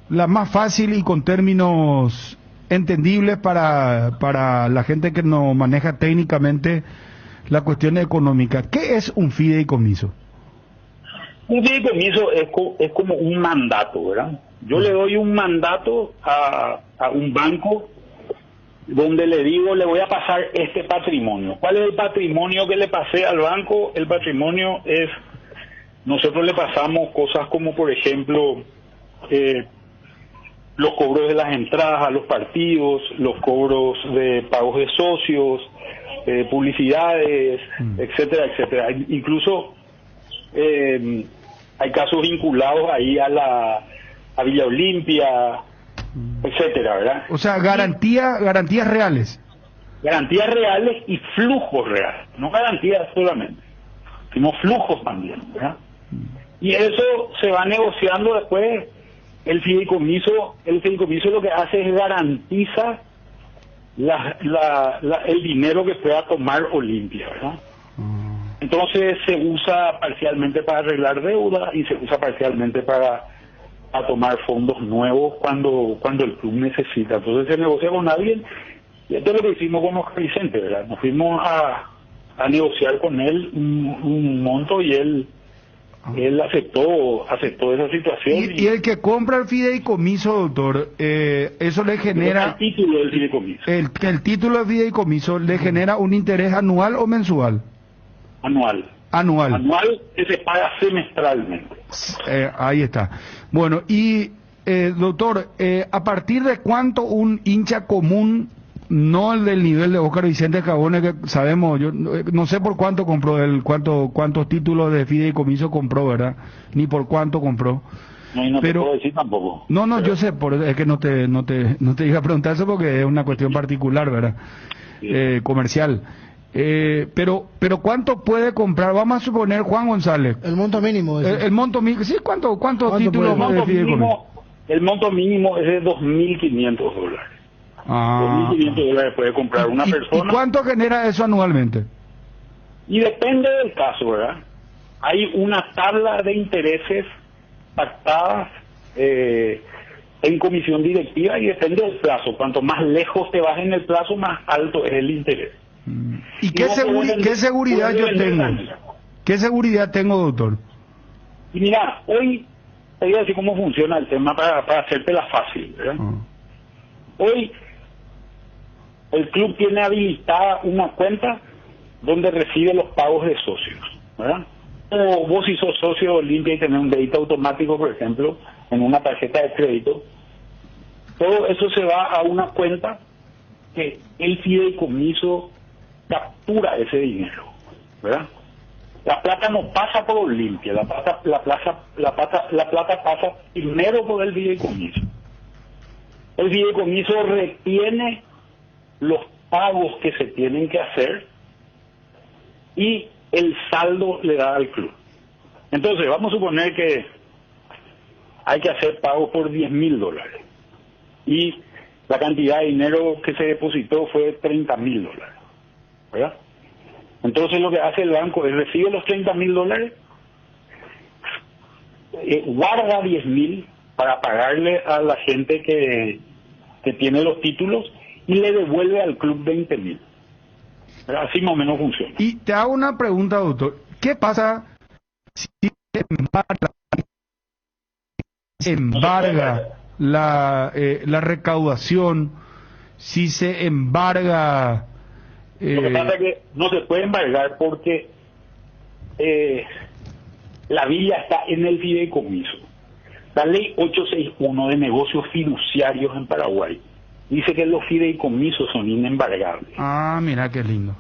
Speaker 2: la más fácil y con términos entendibles para la gente que no maneja técnicamente la cuestión económica, ¿qué es un fideicomiso?
Speaker 7: Un fideicomiso es como un mandato, ¿verdad? Yo le doy un mandato a un banco donde le digo, le voy a pasar este patrimonio. ¿Cuál es el patrimonio que le pasé al banco? El patrimonio es, nosotros le pasamos cosas como, por ejemplo, los cobros de las entradas a los partidos, los cobros de pagos de socios, publicidades, etcétera, etcétera. Incluso hay casos vinculados ahí a Villa Olimpia, etcétera, ¿verdad?
Speaker 2: O sea, garantías reales.
Speaker 7: Garantías reales y flujos reales, no garantías solamente, sino flujos también, ¿verdad? Y eso se va negociando después. El fideicomiso lo que hace es garantiza el dinero que pueda tomar Olimpia, ¿verdad? Entonces se usa parcialmente para arreglar deuda y se usa parcialmente para tomar fondos nuevos cuando el club necesita. Entonces se negocia con alguien, y esto es lo que hicimos con Oscar Vicente, ¿verdad? Nos fuimos a negociar con él un monto y él aceptó esa situación.
Speaker 2: Y el que compra el fideicomiso, doctor, eso le genera...
Speaker 7: El título del fideicomiso.
Speaker 2: El título del fideicomiso le genera un interés anual o mensual. Anual
Speaker 7: que se paga semestralmente.
Speaker 2: Ahí está. Bueno, y doctor, ¿a partir de cuánto un hincha común, no el del nivel de Oscar Vicente Cabone, que sabemos, yo no sé por cuánto compró él, cuántos títulos de fideicomiso compró, ¿verdad? Ni por cuánto compró.
Speaker 7: No te puedo decir tampoco.
Speaker 2: No, yo sé, es que no te iba a preguntar eso porque es una cuestión particular, ¿verdad? Sí. Comercial. Pero ¿cuánto puede comprar? Vamos a suponer, Juan González.
Speaker 8: El monto mínimo.
Speaker 2: El monto mínimo, sí, ¿cuántos títulos de fideicomiso?
Speaker 7: El monto mínimo es de $2.500. $2.500 puede comprar una persona.
Speaker 2: ¿Y cuánto genera eso anualmente?
Speaker 7: Y depende del caso, ¿verdad? Hay una tabla de intereses pactadas en comisión directiva y depende del plazo. Cuanto más lejos te vas en el plazo, más alto es el interés.
Speaker 2: ¿Y qué seguridad yo tengo? ¿Qué seguridad tengo, doctor?
Speaker 7: Y mira, hoy te voy a decir cómo funciona el tema para hacértela fácil, ¿verdad? Hoy el club tiene habilitada una cuenta donde recibe los pagos de socios, ¿verdad? O vos si sos socio de Olimpia y tenés un débito automático, por ejemplo, en una tarjeta de crédito, todo eso se va a una cuenta que el fideicomiso captura ese dinero, ¿verdad? La plata no pasa por Olimpia, la plata pasa primero por el fideicomiso. El fideicomiso retiene los pagos que se tienen que hacer y el saldo le da al club. Entonces, vamos a suponer que hay que hacer pagos por $10.000 y la cantidad de dinero que se depositó fue $30.000, ¿verdad? Entonces lo que hace el banco es recibe los $30.000, guarda 10.000 para pagarle a la gente que tiene los títulos y le devuelve al club 20.000. Así más o menos funciona.
Speaker 2: Y te hago una pregunta, doctor. ¿Qué pasa si se embarga la recaudación, si se embarga?
Speaker 7: Lo que pasa es que no se puede embargar porque la villa está en el fideicomiso. La ley 861 de negocios fiduciarios en Paraguay dice que los fideicomisos son inembargables.
Speaker 2: Ah, mira qué lindo.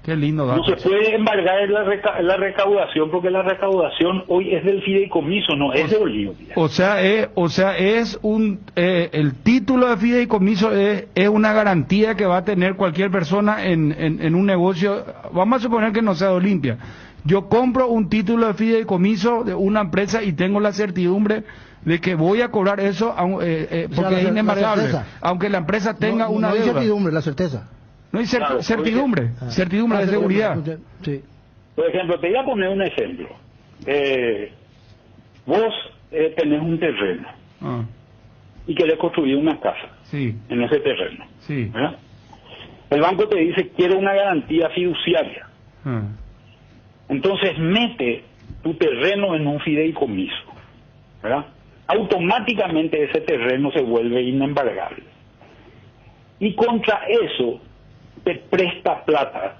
Speaker 2: Qué lindo dato.
Speaker 7: No se puede embargar la recaudación porque la recaudación hoy es del fideicomiso, no es de Olimpia.
Speaker 2: O sea, es el título de fideicomiso es una garantía que va a tener cualquier persona en un negocio. Vamos a suponer que no sea de Olimpia. Yo compro un título de fideicomiso de una empresa y tengo la certidumbre de que voy a cobrar eso porque es inembargable, aunque la empresa tenga una deuda.
Speaker 8: No hay certidumbre, la certeza.
Speaker 2: No hay certidumbre, certidumbre de seguridad.
Speaker 8: Sí.
Speaker 7: Por ejemplo, te voy a poner un ejemplo. Vos tenés un terreno y querés construir una casa en ese terreno. ¿Verdad? El banco te dice, quiero una garantía fiduciaria. Entonces mete tu terreno en un fideicomiso, ¿verdad? Automáticamente ese terreno se vuelve inembargable. Y contra eso te presta plata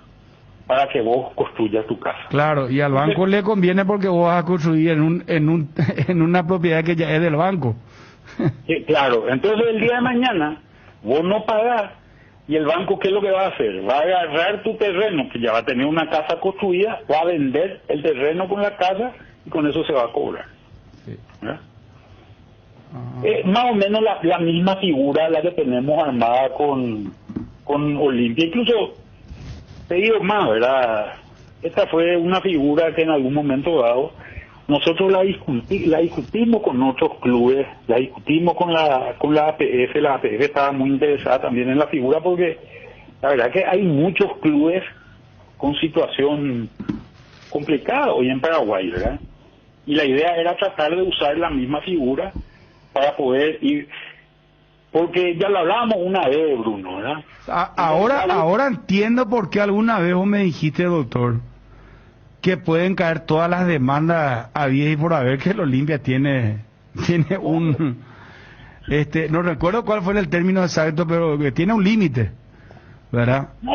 Speaker 7: para que vos construyas tu casa.
Speaker 2: Claro, y al banco le conviene porque vos vas a construir en una propiedad que ya es del banco.
Speaker 7: Sí, claro, entonces el día de mañana vos no pagás y el banco, ¿qué es lo que va a hacer? Va a agarrar tu terreno, que ya va a tener una casa construida, va a vender el terreno con la casa y con eso se va a cobrar. Sí. Más o menos la misma figura la que tenemos armada con Olimpia. Incluso, te digo más, ¿verdad? Esta fue una figura que en algún momento dado nosotros la discutimos con otros clubes, la discutimos con la APF. La APF estaba muy interesada también en la figura porque la verdad que hay muchos clubes con situación complicada hoy en Paraguay, ¿verdad? Y la idea era tratar de usar la misma figura para poder ir, porque ya lo hablábamos una vez, Bruno, ¿verdad?
Speaker 2: Ahora entiendo por qué alguna vez vos me dijiste, doctor, que pueden caer todas las demandas habidas y por haber, que el Olimpia tiene un no recuerdo cuál fue el término exacto, pero que tiene un límite, ¿verdad?
Speaker 7: No,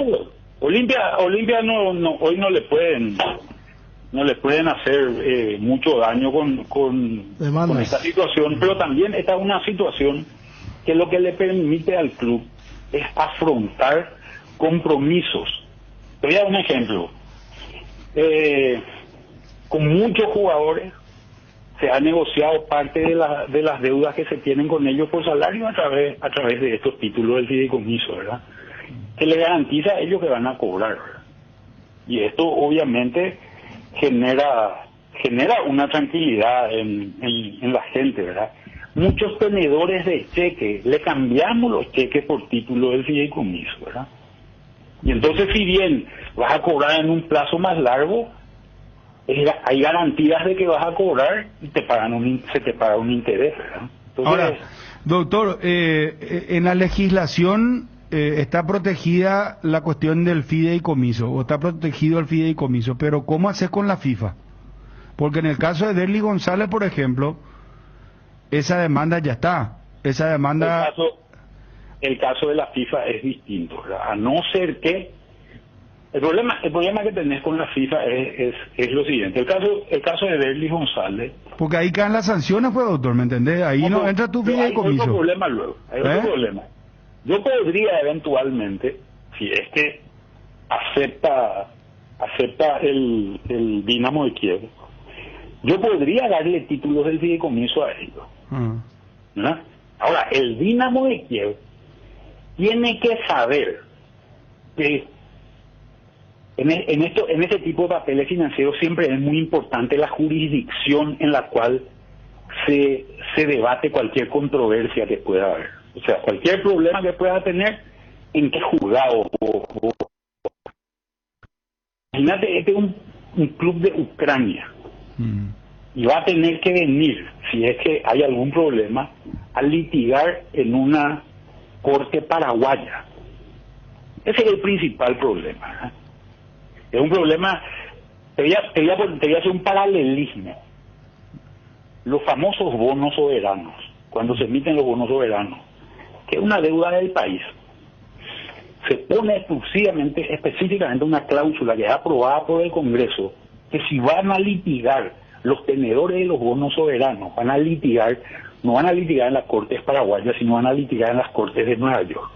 Speaker 7: Olimpia no hoy no le pueden hacer mucho daño con esta situación, pero también esta es una situación que lo que le permite al club es afrontar compromisos. Te voy a dar un ejemplo. Con muchos jugadores se ha negociado parte de las deudas que se tienen con ellos por salario a través de estos títulos del fideicomiso, ¿verdad? Que le garantiza a ellos que van a cobrar, ¿verdad? Y esto obviamente genera una tranquilidad en la gente, ¿verdad? Muchos tenedores de cheques, le cambiamos los cheques por título del fideicomiso, ¿verdad? Y entonces, si bien vas a cobrar en un plazo más largo, hay garantías de que vas a cobrar y se te paga un interés, ¿verdad? Entonces,
Speaker 2: ahora, doctor, en la legislación está protegida la cuestión del fideicomiso, o está protegido el fideicomiso, pero ¿cómo haces con la FIFA? Porque en el caso de Derly González, por ejemplo, esa demanda ya está. Esa demanda...
Speaker 7: El caso de la FIFA es distinto, ¿verdad? A no ser que... El problema que tenés con la FIFA es lo siguiente. El caso de Derly González...
Speaker 2: Porque ahí caen las sanciones, pues, doctor, ¿me entendés? Ahí no entra tu fideicomiso.
Speaker 7: Hay otro problema luego. Hay otro problema. Yo podría eventualmente, si es que acepta el Dinamo de Kiev, yo podría darle títulos del fideicomiso a ellos. ¿No? Ahora, el Dinamo de Kiev tiene que saber que en este tipo de papeles financieros siempre es muy importante la jurisdicción en la cual se debate cualquier controversia que pueda haber. O sea, cualquier problema que pueda tener, en qué juzgado. Imagínate, este es un club de Ucrania. Y va a tener que venir, si es que hay algún problema, a litigar en una corte paraguaya. Ese es el principal problema. Es un problema, te voy a hacer un paralelismo. Los famosos bonos soberanos, cuando se emiten los bonos soberanos, que es una deuda del país, se pone exclusivamente, específicamente una cláusula que es aprobada por el Congreso, que si van a litigar los tenedores de los bonos soberanos, van a litigar, no van a litigar en las cortes paraguayas, sino van a litigar en las cortes de Nueva York.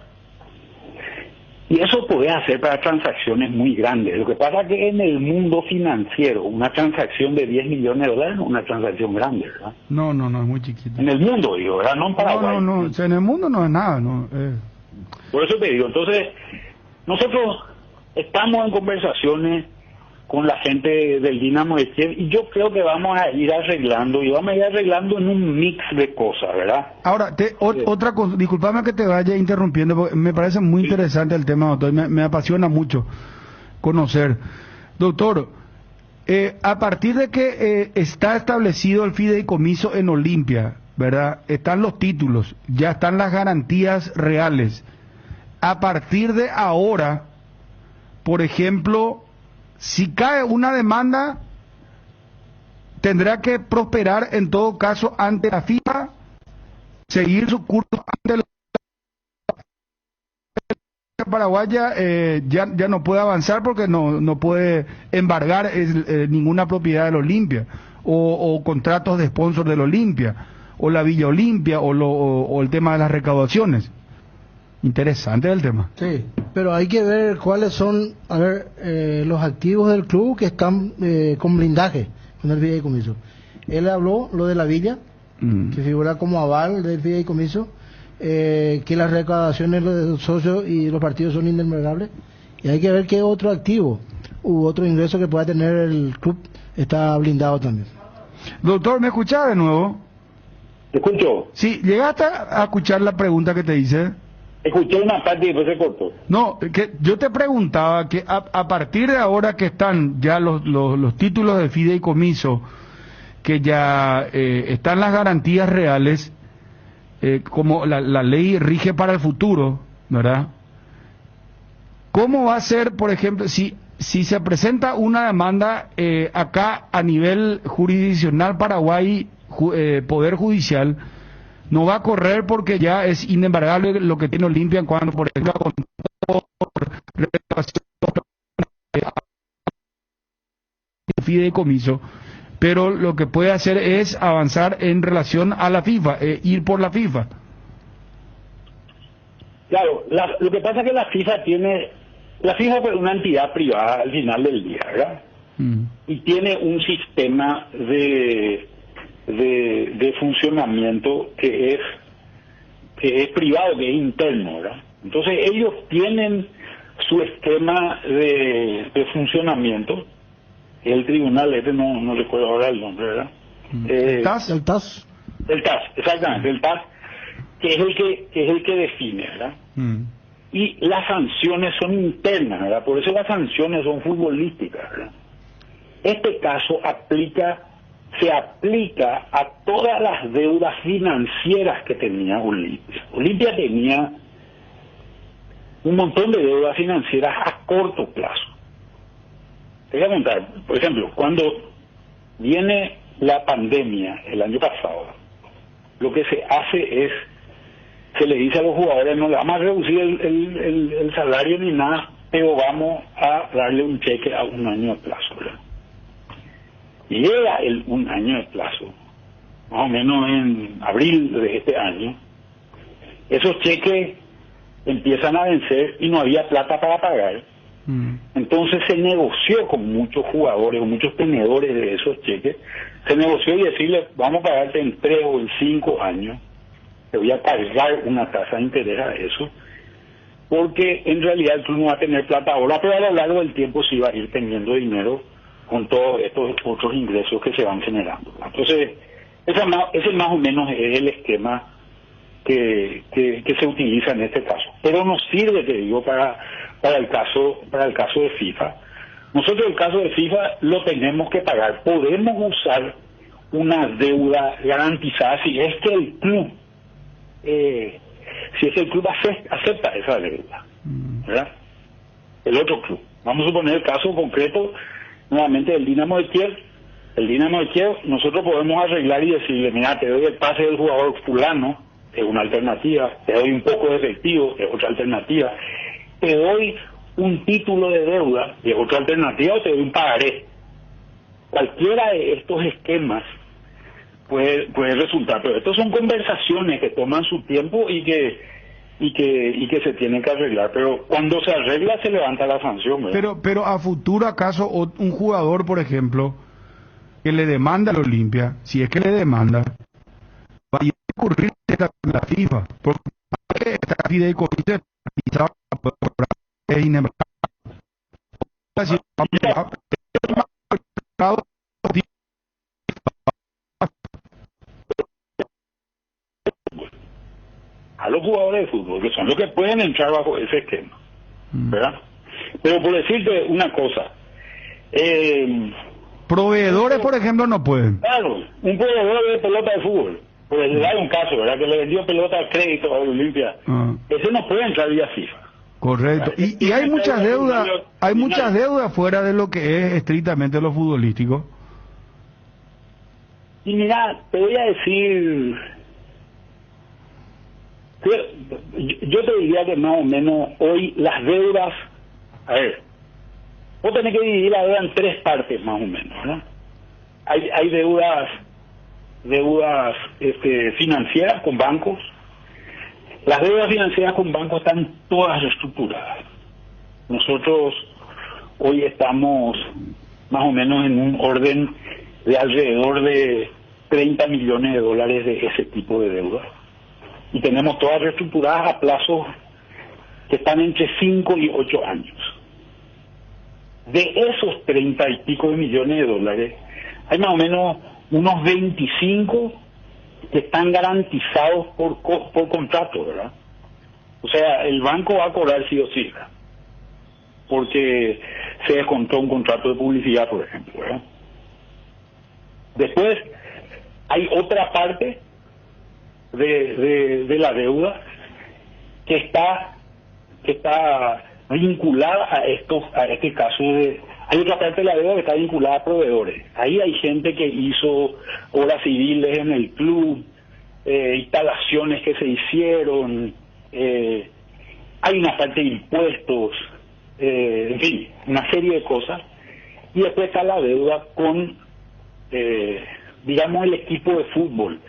Speaker 7: Y eso puede hacer para transacciones muy grandes. Lo que pasa es que en el mundo financiero, una transacción de 10 millones de dólares no es una transacción grande, ¿verdad?
Speaker 2: No, es muy chiquito.
Speaker 7: En el mundo, digo, ¿verdad? No en Paraguay.
Speaker 2: No, o sea, en el mundo no es nada, no.
Speaker 7: Por eso te digo, entonces, nosotros estamos en conversaciones con la gente del Dinamo de Kiev y yo creo que vamos a ir arreglando, y vamos a ir arreglando en un mix de cosas, ¿verdad?
Speaker 2: Ahora, otra cosa, discúlpame que te vaya interrumpiendo, porque me parece muy interesante el tema, doctor, me apasiona mucho conocer. Doctor, a partir de que está establecido el fideicomiso en Olimpia, ¿verdad? Están los títulos, ya están las garantías reales. A partir de ahora, por ejemplo, si cae una demanda, tendrá que prosperar en todo caso ante la FIFA, seguir su curso ante la paraguaya, ya no puede avanzar porque no puede embargar ninguna propiedad del Olimpia, o contratos de sponsor del Olimpia, o la Villa Olimpia, o el tema de las recaudaciones. Interesante el tema.
Speaker 8: Sí, pero hay que ver cuáles son, los activos del club que están con blindaje con el fideicomiso. Él habló lo de la Villa, que figura como aval del fideicomiso, que las recaudaciones de los socios y los partidos son indemnizables, y hay que ver qué otro activo u otro ingreso que pueda tener el club está blindado también.
Speaker 2: Doctor, ¿me escuchás de nuevo?
Speaker 7: ¿Te escucho?
Speaker 2: Sí, ¿llegaste a escuchar la pregunta que te hice?
Speaker 7: Escuché una parte y después se cortó.
Speaker 2: No, que yo te preguntaba que a partir de ahora que están ya los títulos de fideicomiso, que ya están las garantías reales, como la ley rige para el futuro, ¿verdad? ¿Cómo va a ser, por ejemplo, si se presenta una demanda acá a nivel jurisdiccional Paraguay, Poder Judicial, no va a correr porque ya es inembargable lo que tiene Olimpia en cuanto, por ejemplo, a fideicomiso, pero lo que puede hacer es avanzar en relación a la FIFA, ir por la FIFA.
Speaker 7: Claro, lo que pasa es que la FIFA es una entidad privada al final del día, ¿verdad? Y tiene un sistema de funcionamiento que es privado, que es interno, ¿verdad? Entonces ellos tienen su esquema de funcionamiento. El tribunal, no recuerdo ahora el nombre, ¿verdad?
Speaker 8: El TAS,
Speaker 7: exactamente, el TAS, que es el que define, ¿verdad? Y las sanciones son internas, ¿verdad? Por eso las sanciones son futbolísticas, ¿verdad? Este caso se aplica a todas las deudas financieras que tenía Olimpia. Olimpia tenía un montón de deudas financieras a corto plazo. Te voy a contar, por ejemplo, cuando viene la pandemia el año pasado, lo que se hace es, se le dice a los jugadores, no le vamos a reducir el salario ni nada, pero vamos a darle un cheque a un año de plazo, ¿verdad? Llega un año de plazo, más o menos en abril de este año, esos cheques empiezan a vencer y no había plata para pagar. Entonces se negoció con muchos jugadores, con muchos tenedores de esos cheques, se negoció y decirle, vamos a pagarte en 3 o en 5 años, te voy a cargar una tasa de interés a eso, porque en realidad el club no va a tener plata ahora, pero a lo largo del tiempo sí va a ir teniendo dinero con todos estos otros ingresos que se van generando. Entonces, ese más o menos es el esquema que se utiliza en este caso. Pero nos sirve, te digo, para el caso de FIFA. Nosotros el caso de FIFA lo tenemos que pagar. Podemos usar una deuda garantizada si es que el club acepta esa deuda, ¿verdad? El otro club. Vamos a suponer el caso concreto nuevamente del Dinamo de Kiev. El Dinamo de Kiev, nosotros podemos arreglar y decirle, mira, te doy el pase del jugador fulano, es una alternativa, te doy un poco de efectivo, es otra alternativa, te doy un título de deuda, es otra alternativa, o te doy un pagaré. Cualquiera de estos esquemas puede resultar, pero estas son conversaciones que toman su tiempo y que se tienen que arreglar, pero cuando se arregla se levanta la sanción, ¿verdad?
Speaker 2: Pero a futuro, ¿acaso un jugador, por ejemplo, que le demanda a la Olimpia, si es que le demanda, va a recurrir a la FIFA, porque esta fideicomiso es inevitable.
Speaker 7: A los jugadores de fútbol, que son los que pueden entrar bajo ese esquema, ¿verdad? Pero por decirte una cosa,
Speaker 2: proveedores, por ejemplo, no pueden.
Speaker 7: Claro, un proveedor de pelota de fútbol, por hay un caso, ¿verdad? Que le vendió pelota a crédito a Olimpia, ese no puede entrar vía FIFA.
Speaker 2: Correcto. Y hay muchas deudas fuera de lo que es estrictamente lo futbolístico.
Speaker 7: Y mira, te voy a decir, yo te diría que más o menos hoy las deudas, a ver, vos tenés que dividir la deuda en tres partes más o menos, ¿no? Hay deudas financieras con bancos. Las deudas financieras con bancos están todas reestructuradas. Nosotros hoy estamos más o menos en un orden de alrededor de 30 millones de dólares de ese tipo de deuda. Y tenemos todas reestructuradas a plazos que están entre 5 y 8 años. De esos 30 y pico de millones de dólares, hay más o menos unos 25 que están garantizados por contrato, ¿verdad? O sea, el banco va a cobrar sí o sí, ¿verdad? Porque se descontó un contrato de publicidad, por ejemplo, ¿verdad? Después, hay otra parte de la deuda que está vinculada a este caso de... Hay otra parte de la deuda que está vinculada a proveedores. Ahí hay gente que hizo obras civiles en el club, instalaciones que se hicieron, hay una parte de impuestos, en fin, una serie de cosas. Y después está la deuda con, digamos, el equipo de fútbol,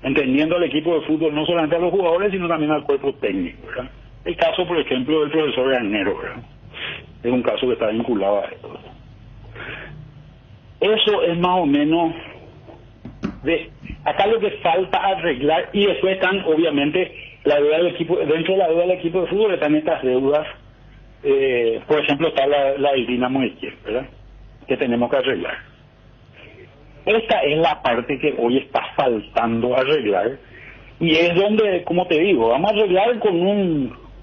Speaker 7: entendiendo al equipo de fútbol no solamente a los jugadores, sino también al cuerpo técnico, ¿verdad? El caso, por ejemplo, del profesor Garnero, ¿verdad? Es un caso que está vinculado a esto. Eso es más o menos acá lo que falta arreglar, y después están obviamente la deuda del equipo, dentro de la deuda del equipo de fútbol están estas deudas, por ejemplo está la del Dinamo de Kiev, ¿verdad? Que tenemos que arreglar. Esta es la parte que hoy está faltando arreglar, y es donde, como te digo, vamos a arreglar con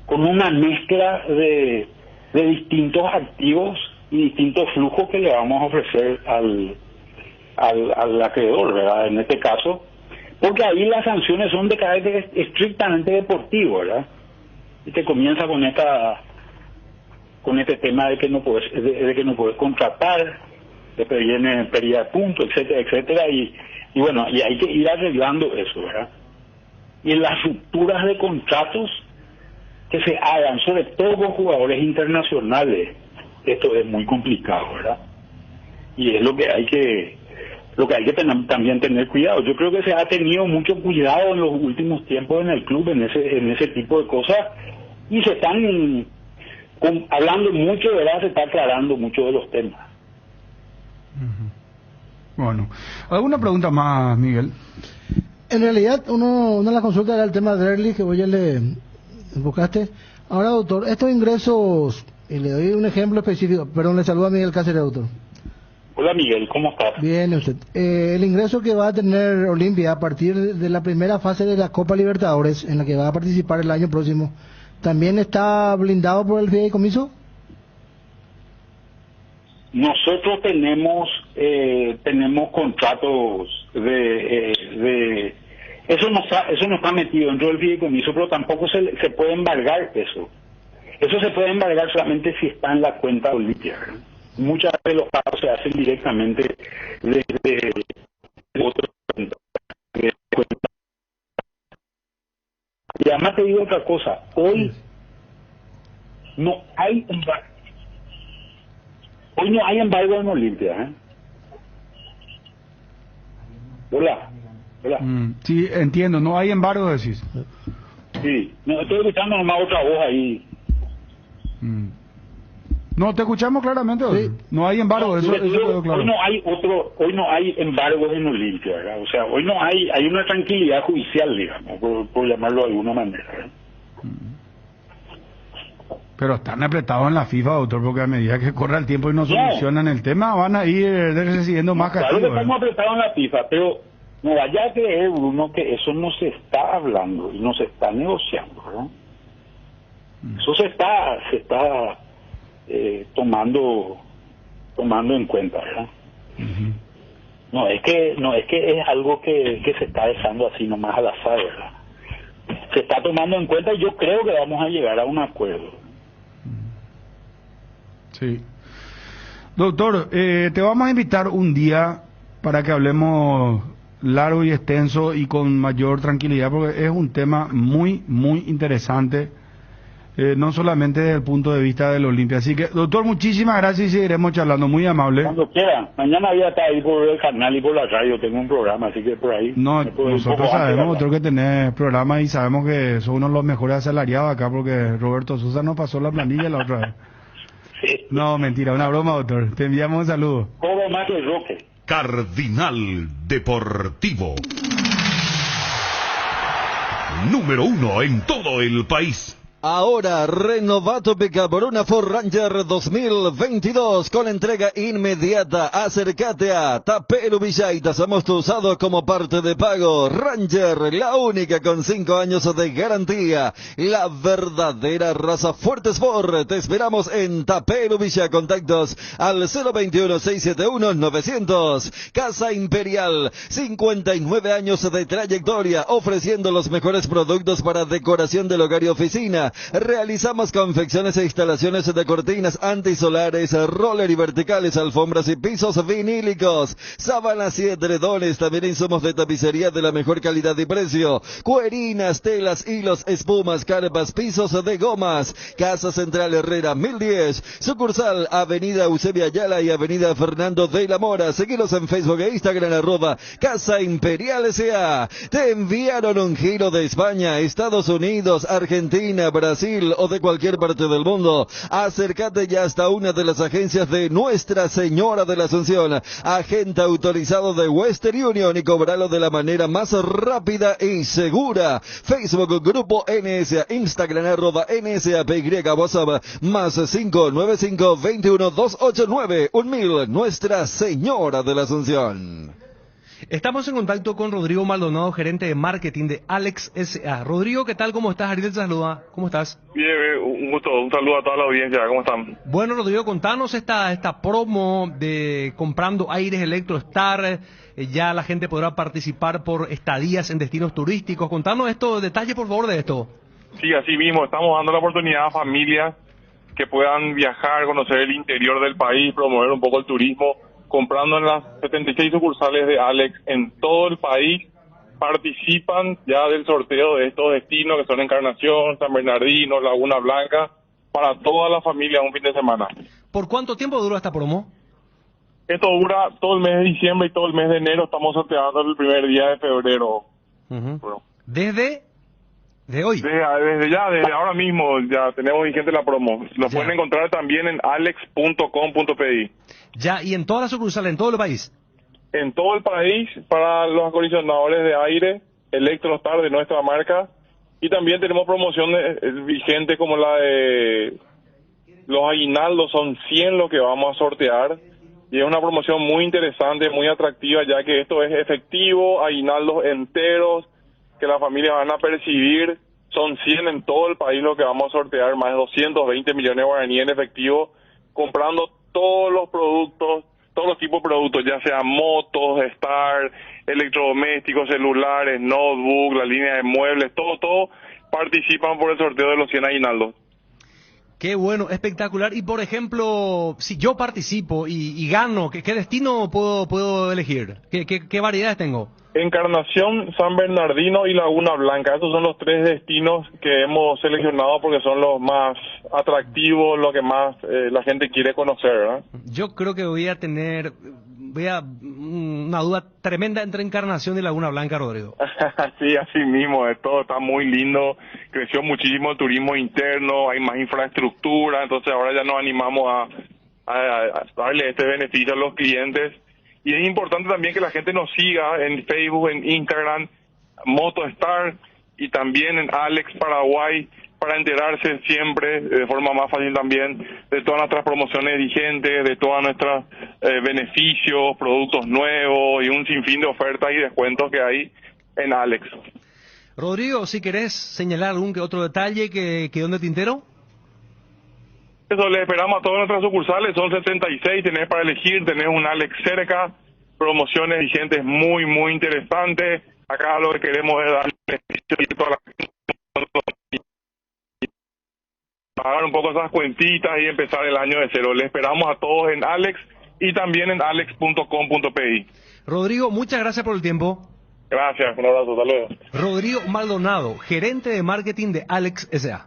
Speaker 7: una mezcla de distintos activos y distintos flujos que le vamos a ofrecer al acreedor, ¿verdad? En este caso, porque ahí las sanciones son de carácter estrictamente deportivo, ¿verdad? Y te comienza con este tema de que no puedes contratar, después viene pérdida de puntos, etcétera, etcétera, y bueno, y hay que ir arreglando eso, ¿verdad? Y en las rupturas de contratos que se hagan, sobre todo con jugadores internacionales, esto es muy complicado, ¿verdad? Y es lo que hay que también tener cuidado. Yo creo que se ha tenido mucho cuidado en los últimos tiempos en el club en ese tipo de cosas, y se están hablando mucho, ¿verdad? Se está aclarando mucho de los temas.
Speaker 2: Bueno, ¿alguna pregunta más, Miguel?
Speaker 8: En realidad, una de las consultas era el tema de Derli, que vos ya le enfocaste. Ahora, doctor, estos ingresos, y le doy un ejemplo específico, perdón, le saludo a Miguel Cáceres, doctor.
Speaker 7: Hola Miguel, ¿cómo estás?
Speaker 8: Bien, usted. El ingreso que va a tener Olimpia a partir de la primera fase de la Copa Libertadores, en la que va a participar el año próximo, ¿también está blindado por el fideicomiso?
Speaker 7: Nosotros tenemos contratos de eso no está metido dentro del fideicomiso, pero tampoco se puede embargar eso. Eso se puede embargar solamente si está en la cuenta Olimpia. Muchas veces los pagos se hacen directamente desde otro cuenta. Y además te digo otra cosa, hoy no hay embargo en Olimpia. Hola.
Speaker 2: Sí, entiendo, no hay embargo, decís.
Speaker 7: Sí, no, estoy escuchando nomás otra voz ahí.
Speaker 2: No, te escuchamos claramente. Sí. No hay embargo, eso quedó claro.
Speaker 7: Hoy no hay embargos en Olimpia, ¿verdad? O sea, hoy no hay una tranquilidad judicial, digamos, por llamarlo de alguna manera, ¿verdad?
Speaker 2: Pero están apretados en la FIFA, doctor, porque a medida que corra el tiempo y no solucionan el tema, van a ir recibiendo más castigos.
Speaker 7: Claro que estamos apretados en la FIFA, pero no vaya a creer, Bruno, que eso no se está hablando y no se está negociando, ¿verdad? Eso se está tomando en cuenta, ¿verdad? No es que es algo que se está dejando así nomás al azar, ¿verdad? Se está tomando en cuenta y yo creo que vamos a llegar a un acuerdo.
Speaker 2: Sí. Doctor, te vamos a invitar un día para que hablemos largo y extenso y con mayor tranquilidad, porque es un tema muy, muy interesante. No solamente desde el punto de vista del Olimpia. Así que, doctor, muchísimas gracias y seguiremos charlando. Muy amable.
Speaker 7: Cuando quieran. Mañana voy a estar ahí por el canal y por la radio. Tengo un programa, así que por ahí.
Speaker 2: No, nosotros sabemos, doctor, que tenés programa y sabemos que sos uno de los mejores asalariados acá, porque Roberto Sosa nos pasó la planilla la otra vez. Sí. No, mentira, una broma, doctor. Te enviamos un saludo.
Speaker 7: Todo más que Roque.
Speaker 16: Cardinal Deportivo. Número 1 en todo el país.
Speaker 10: Ahora, renova tu pick-up por una Ford Ranger 2022 con entrega inmediata. Acércate a Tapero Villa y tasamos tu usado como parte de pago. Ranger, la única con 5 años de garantía. La verdadera raza Fuerte Sport. Te esperamos en Tapero Villa. Contactos al 021-671-900. Casa Imperial, 59 años de trayectoria, ofreciendo los mejores productos para decoración del hogar y oficina. Realizamos confecciones e instalaciones de cortinas antisolares, roller y verticales, alfombras y pisos vinílicos, sábanas y edredones. También insumos de tapicería de la mejor calidad y precio, cuerinas, telas, hilos, espumas, carpas, pisos de gomas. Casa Central Herrera 1010, sucursal Avenida Eusebia Ayala y Avenida Fernando de la Mora. Seguilos en Facebook e Instagram @Casa Imperial S.A. Te enviaron un giro de España, Estados Unidos, Argentina, Brasil o de cualquier parte del mundo. Acércate ya hasta una de las agencias de Nuestra Señora de la Asunción, agente autorizado de Western Union, y cobralo de la manera más rápida y segura. Facebook Grupo NSA, Instagram @NSAPY, WhatsApp más 595-21-289-1000. Nuestra Señora de la Asunción.
Speaker 3: Estamos en contacto con Rodrigo Maldonado, gerente de marketing de Alex S.A. Rodrigo, ¿qué tal? ¿Cómo estás? Ariel te saluda. ¿Cómo estás?
Speaker 4: Bien, un gusto. Un saludo a toda la audiencia. ¿Cómo están?
Speaker 3: Bueno, Rodrigo, contanos esta promo de comprando aires Electrostar. Ya la gente podrá participar por estadías en destinos turísticos. Contanos detalles, por favor, de esto.
Speaker 4: Sí, así mismo. Estamos dando la oportunidad a familias que puedan viajar, conocer el interior del país, promover un poco el turismo, comprando en las 76 sucursales de Alex en todo el país. Participan ya del sorteo de estos destinos que son Encarnación, San Bernardino, Laguna Blanca, para toda la familia un fin de semana.
Speaker 3: ¿Por cuánto tiempo dura esta promo?
Speaker 4: Esto dura todo el mes de diciembre y todo el mes de enero. Estamos sorteando el primer día de febrero. Bueno.
Speaker 3: ¿Desde hoy?
Speaker 4: Desde ahora mismo ya tenemos vigente la promo. Lo pueden encontrar también en alex.com.pi.
Speaker 3: Ya, ¿y en todas las sucursales, en todo el país?
Speaker 4: En todo el país, para los acondicionadores de aire Electrostar de nuestra marca, Y también tenemos promociones vigentes como la de los aguinaldos, son 100 lo que vamos a sortear. Y es una promoción muy interesante, muy atractiva, ya que esto es efectivo, aguinaldos enteros, que las familias van a percibir. Son 100 en todo el país lo que vamos a sortear, más de 220 millones de guaraníes en efectivo, comprando todos los productos, todos los tipos de productos, ya sea motos, Star, electrodomésticos, celulares, notebook, la línea de muebles, todo participan por el sorteo de los 100 aguinaldos.
Speaker 3: Qué bueno, espectacular. Y por ejemplo, si yo participo y gano, ¿qué destino puedo elegir? ¿Qué variedades tengo?
Speaker 4: Encarnación, San Bernardino y Laguna Blanca. Estos son los 3 destinos que hemos seleccionado porque son los más atractivos, lo que más la gente quiere conocer, ¿verdad?
Speaker 3: Yo creo que voy a una duda tremenda entre Encarnación y Laguna Blanca, Rodrigo.
Speaker 4: Sí, así mismo, todo está muy lindo, creció muchísimo el turismo interno, hay más infraestructura, entonces ahora ya nos animamos a darle este beneficio a los clientes. Y es importante también que la gente nos siga en Facebook, en Instagram, MotoStar y también en Alex Paraguay para enterarse siempre de forma más fácil también de todas nuestras promociones vigentes, de todos nuestros beneficios, productos nuevos y un sinfín de ofertas y descuentos que hay en Alex.
Speaker 3: Rodrigo, si querés señalar algún que otro detalle que donde tintero.
Speaker 4: Eso, les esperamos a todas nuestras sucursales, son 76, tenés para elegir, tenés un Alex cerca, promociones vigentes muy, muy interesantes. Acá lo que queremos es darle beneficio a toda la gente, pagar un poco esas cuentitas y empezar el año de cero. Les esperamos a todos en Alex y también en alex.com.pi.
Speaker 3: Rodrigo, muchas gracias por el tiempo.
Speaker 4: Gracias, un abrazo, hasta luego.
Speaker 3: Rodrigo Maldonado, gerente de marketing de Alex S.A.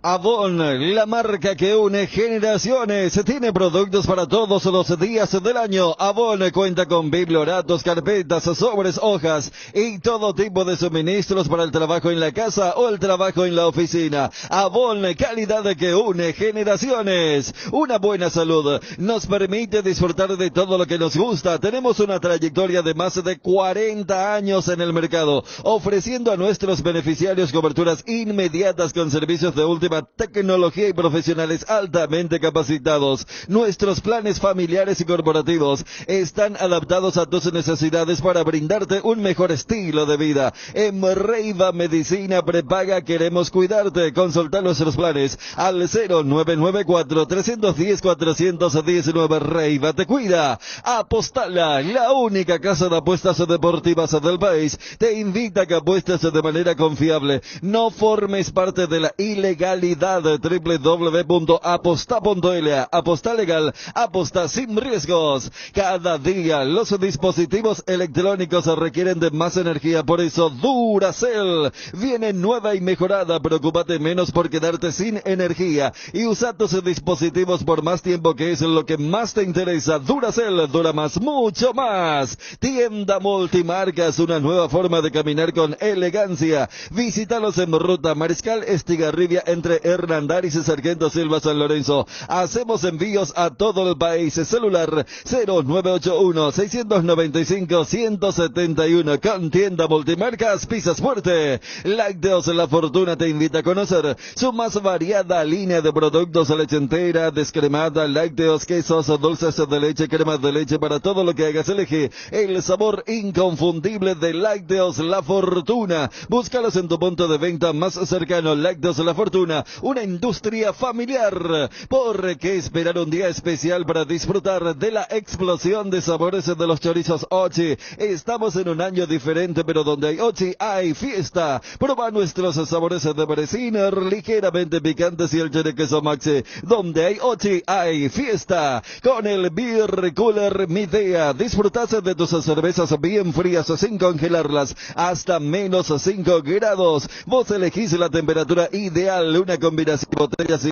Speaker 10: Avon, la marca que une generaciones, tiene productos para todos los días del año. Avon cuenta con biblioratos, carpetas, sobres, hojas y todo tipo de suministros para el trabajo en la casa o el trabajo en la oficina. Avon, calidad que une generaciones. Una buena salud nos permite disfrutar de todo lo que nos gusta. Tenemos una trayectoria de más de 40 años en el mercado, ofreciendo a nuestros beneficiarios coberturas inmediatas con servicios de última tecnología y profesionales altamente capacitados. Nuestros planes familiares y corporativos están adaptados a tus necesidades para brindarte un mejor estilo de vida. En Reiva Medicina Prepaga queremos cuidarte. Consulta nuestros planes al 0994-310-419. Reiva te cuida. Apostala, la única casa de apuestas deportivas del país, te invita a que apuestes de manera confiable. No formes parte de la ilegalidad. www.aposta.la. Aposta legal, aposta sin riesgos. Cada día los dispositivos electrónicos requieren de más energía, por eso Duracell viene nueva y mejorada. Preocúpate menos por quedarte sin energía y usa tus dispositivos por más tiempo, que es lo que más te interesa. Duracell dura más, mucho más. Tienda Multimarcas, una nueva forma de caminar con elegancia. Visítalos en Ruta Mariscal Estigarribia entre Hernandariz y Sargento Silva, San Lorenzo. Hacemos envíos a todo el país. Celular 0981-695-171. Con Tienda Multimarcas, pisas fuerte. Lácteos La Fortuna te invita a conocer su más variada línea de productos: leche entera, descremada, lácteos, quesos, dulces de leche, cremas de leche. Para todo lo que hagas, elige el sabor inconfundible de Lácteos La Fortuna. Búscalos en tu punto de venta más cercano. Lácteos La Fortuna, una industria familiar. ¿Por qué esperar un día especial para disfrutar de la explosión de sabores de los chorizos Ochi? Estamos en un año diferente, pero donde hay Ochi hay fiesta. Proba nuestros sabores de Bereciner, ligeramente picantes, y el chile queso Maxi. Donde hay Ochi hay fiesta. Con el Beer Cooler Midea disfrutas de tus cervezas bien frías sin congelarlas hasta menos 5 grados. Vos elegís la temperatura ideal, una combinación de botellas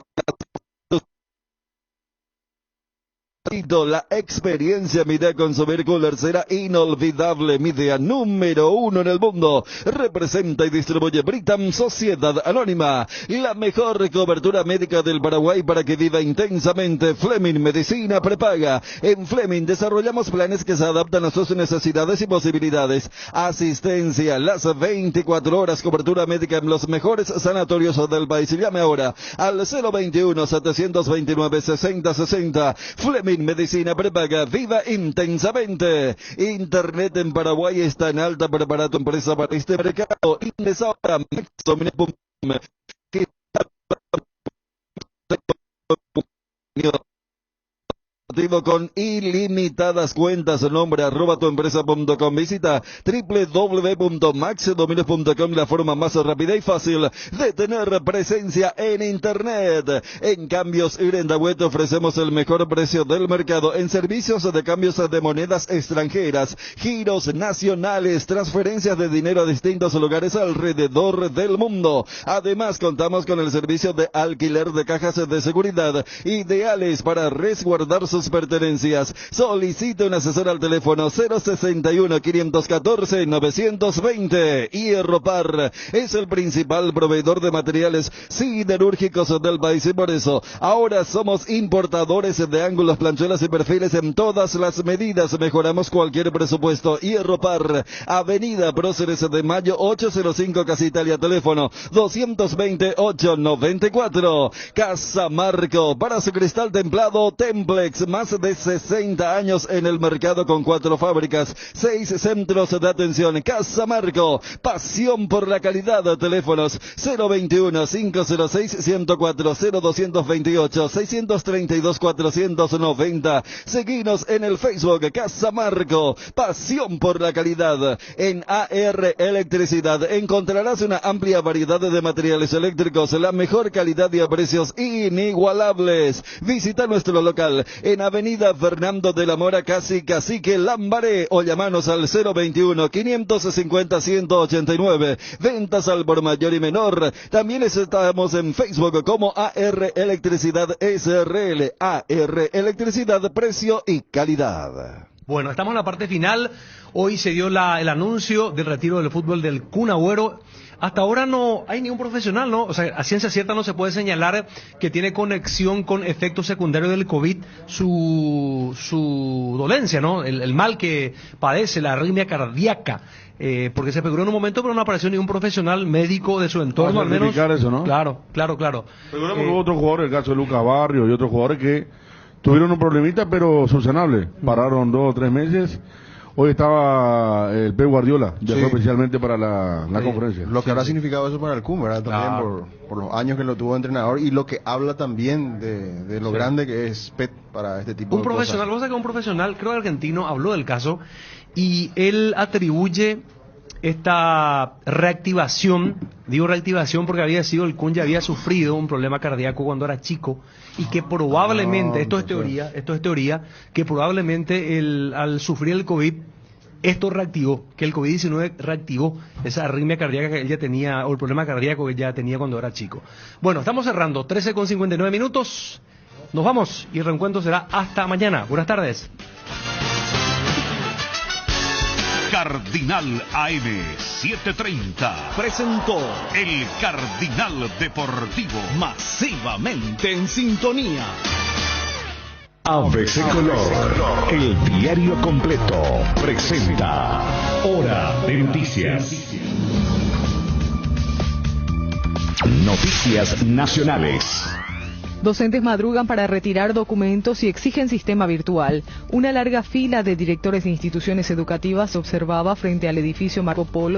Speaker 10: y La experiencia Midea Consumir Cooler será inolvidable. Midea número 1 en el mundo. Representa y distribuye Britam Sociedad Anónima. La mejor cobertura médica del Paraguay para que viva intensamente. Fleming Medicina Prepaga. En Fleming desarrollamos planes que se adaptan a sus necesidades y posibilidades. Asistencia las 24 horas. Cobertura médica en los mejores sanatorios del país. Llame ahora al 021-729-6060. Fleming Medicina Prepaga. Viva intensamente. Internet en Paraguay está en alta. Prepara tu empresa para este mercado. Ingresa ahora a maxdomine.com. Con ilimitadas cuentas, nombre @tuempresa.com. Visita www.maxdominios.com, la forma más rápida y fácil de tener presencia en internet. En Cambios Irendahuet ofrecemos el mejor precio del mercado en servicios de cambios de monedas extranjeras, giros nacionales, transferencias de dinero a distintos lugares alrededor del mundo. Además, contamos con el servicio de alquiler de cajas de seguridad, ideales para resguardar sus pertenencias. Solicite un asesor al teléfono 061-514-920. Hierropar es el principal proveedor de materiales siderúrgicos del país y por eso ahora somos importadores de ángulos, planchuelas y perfiles en todas las medidas. Mejoramos cualquier presupuesto. Hierropar, Avenida Próceres de Mayo 805, Casa Italia, teléfono 228-94. Casa Marco, para su cristal templado Templex, más de 60 años en el mercado con 4 fábricas, 6 centros de atención. Casa Marco, pasión por la calidad. Teléfonos 021-506-104, 0228-632-490. Seguinos en el Facebook. Casa Marco, pasión por la calidad. En AR Electricidad encontrarás una amplia variedad de materiales eléctricos, la mejor calidad y a precios inigualables. Visita nuestro local en Avenida Fernando de la Mora, casi Cacique Lambaré, o llamanos al 021-550-189. Ventas al por mayor y menor. También estamos en Facebook como AR Electricidad SRL. AR Electricidad, precio y calidad.
Speaker 3: Bueno, estamos en la parte final. Hoy se dio el anuncio del retiro del fútbol del Kun Agüero. Hasta ahora no hay ningún profesional, ¿no? O sea, a ciencia cierta no se puede señalar que tiene conexión con efectos secundarios del COVID su dolencia, ¿no? El mal que padece, la arritmia cardíaca. Porque se pegó en un momento, pero no apareció ningún profesional médico de su entorno, al menos.
Speaker 2: Eso, ¿no?
Speaker 3: Claro.
Speaker 2: Recordemos que hubo otros jugadores, el caso de Lucas Barrio y otros jugadores que tuvieron un problemita, pero solucionable. Pararon 2 o 3 meses. Hoy estaba el Pep Guardiola, ya fue especialmente para la conferencia.
Speaker 5: Lo que habrá significado eso para el Kun, ¿verdad? También por los años que lo tuvo entrenador y lo que habla también de lo grande que es Pep para este tipo de cosas.
Speaker 3: Un profesional, creo argentino, habló del caso y él atribuye esta reactivación, digo reactivación porque el Kun ya había sufrido un problema cardíaco cuando era chico y que probablemente, esto es teoría, que probablemente al sufrir el COVID, esto reactivó, que el COVID-19 reactivó esa arritmia cardíaca que él ya tenía, o el problema cardíaco que ya tenía cuando era chico. Bueno, estamos cerrando, 13:59, nos vamos y el reencuentro será hasta mañana. Buenas tardes.
Speaker 16: Cardinal AM 730 presentó el Cardinal Deportivo, masivamente en sintonía.
Speaker 9: ABC Color, el diario completo, presenta Hora de Noticias. Noticias nacionales.
Speaker 11: Docentes madrugan para retirar documentos y exigen sistema virtual. Una larga fila de directores de instituciones educativas se observaba frente al edificio Marco Polo.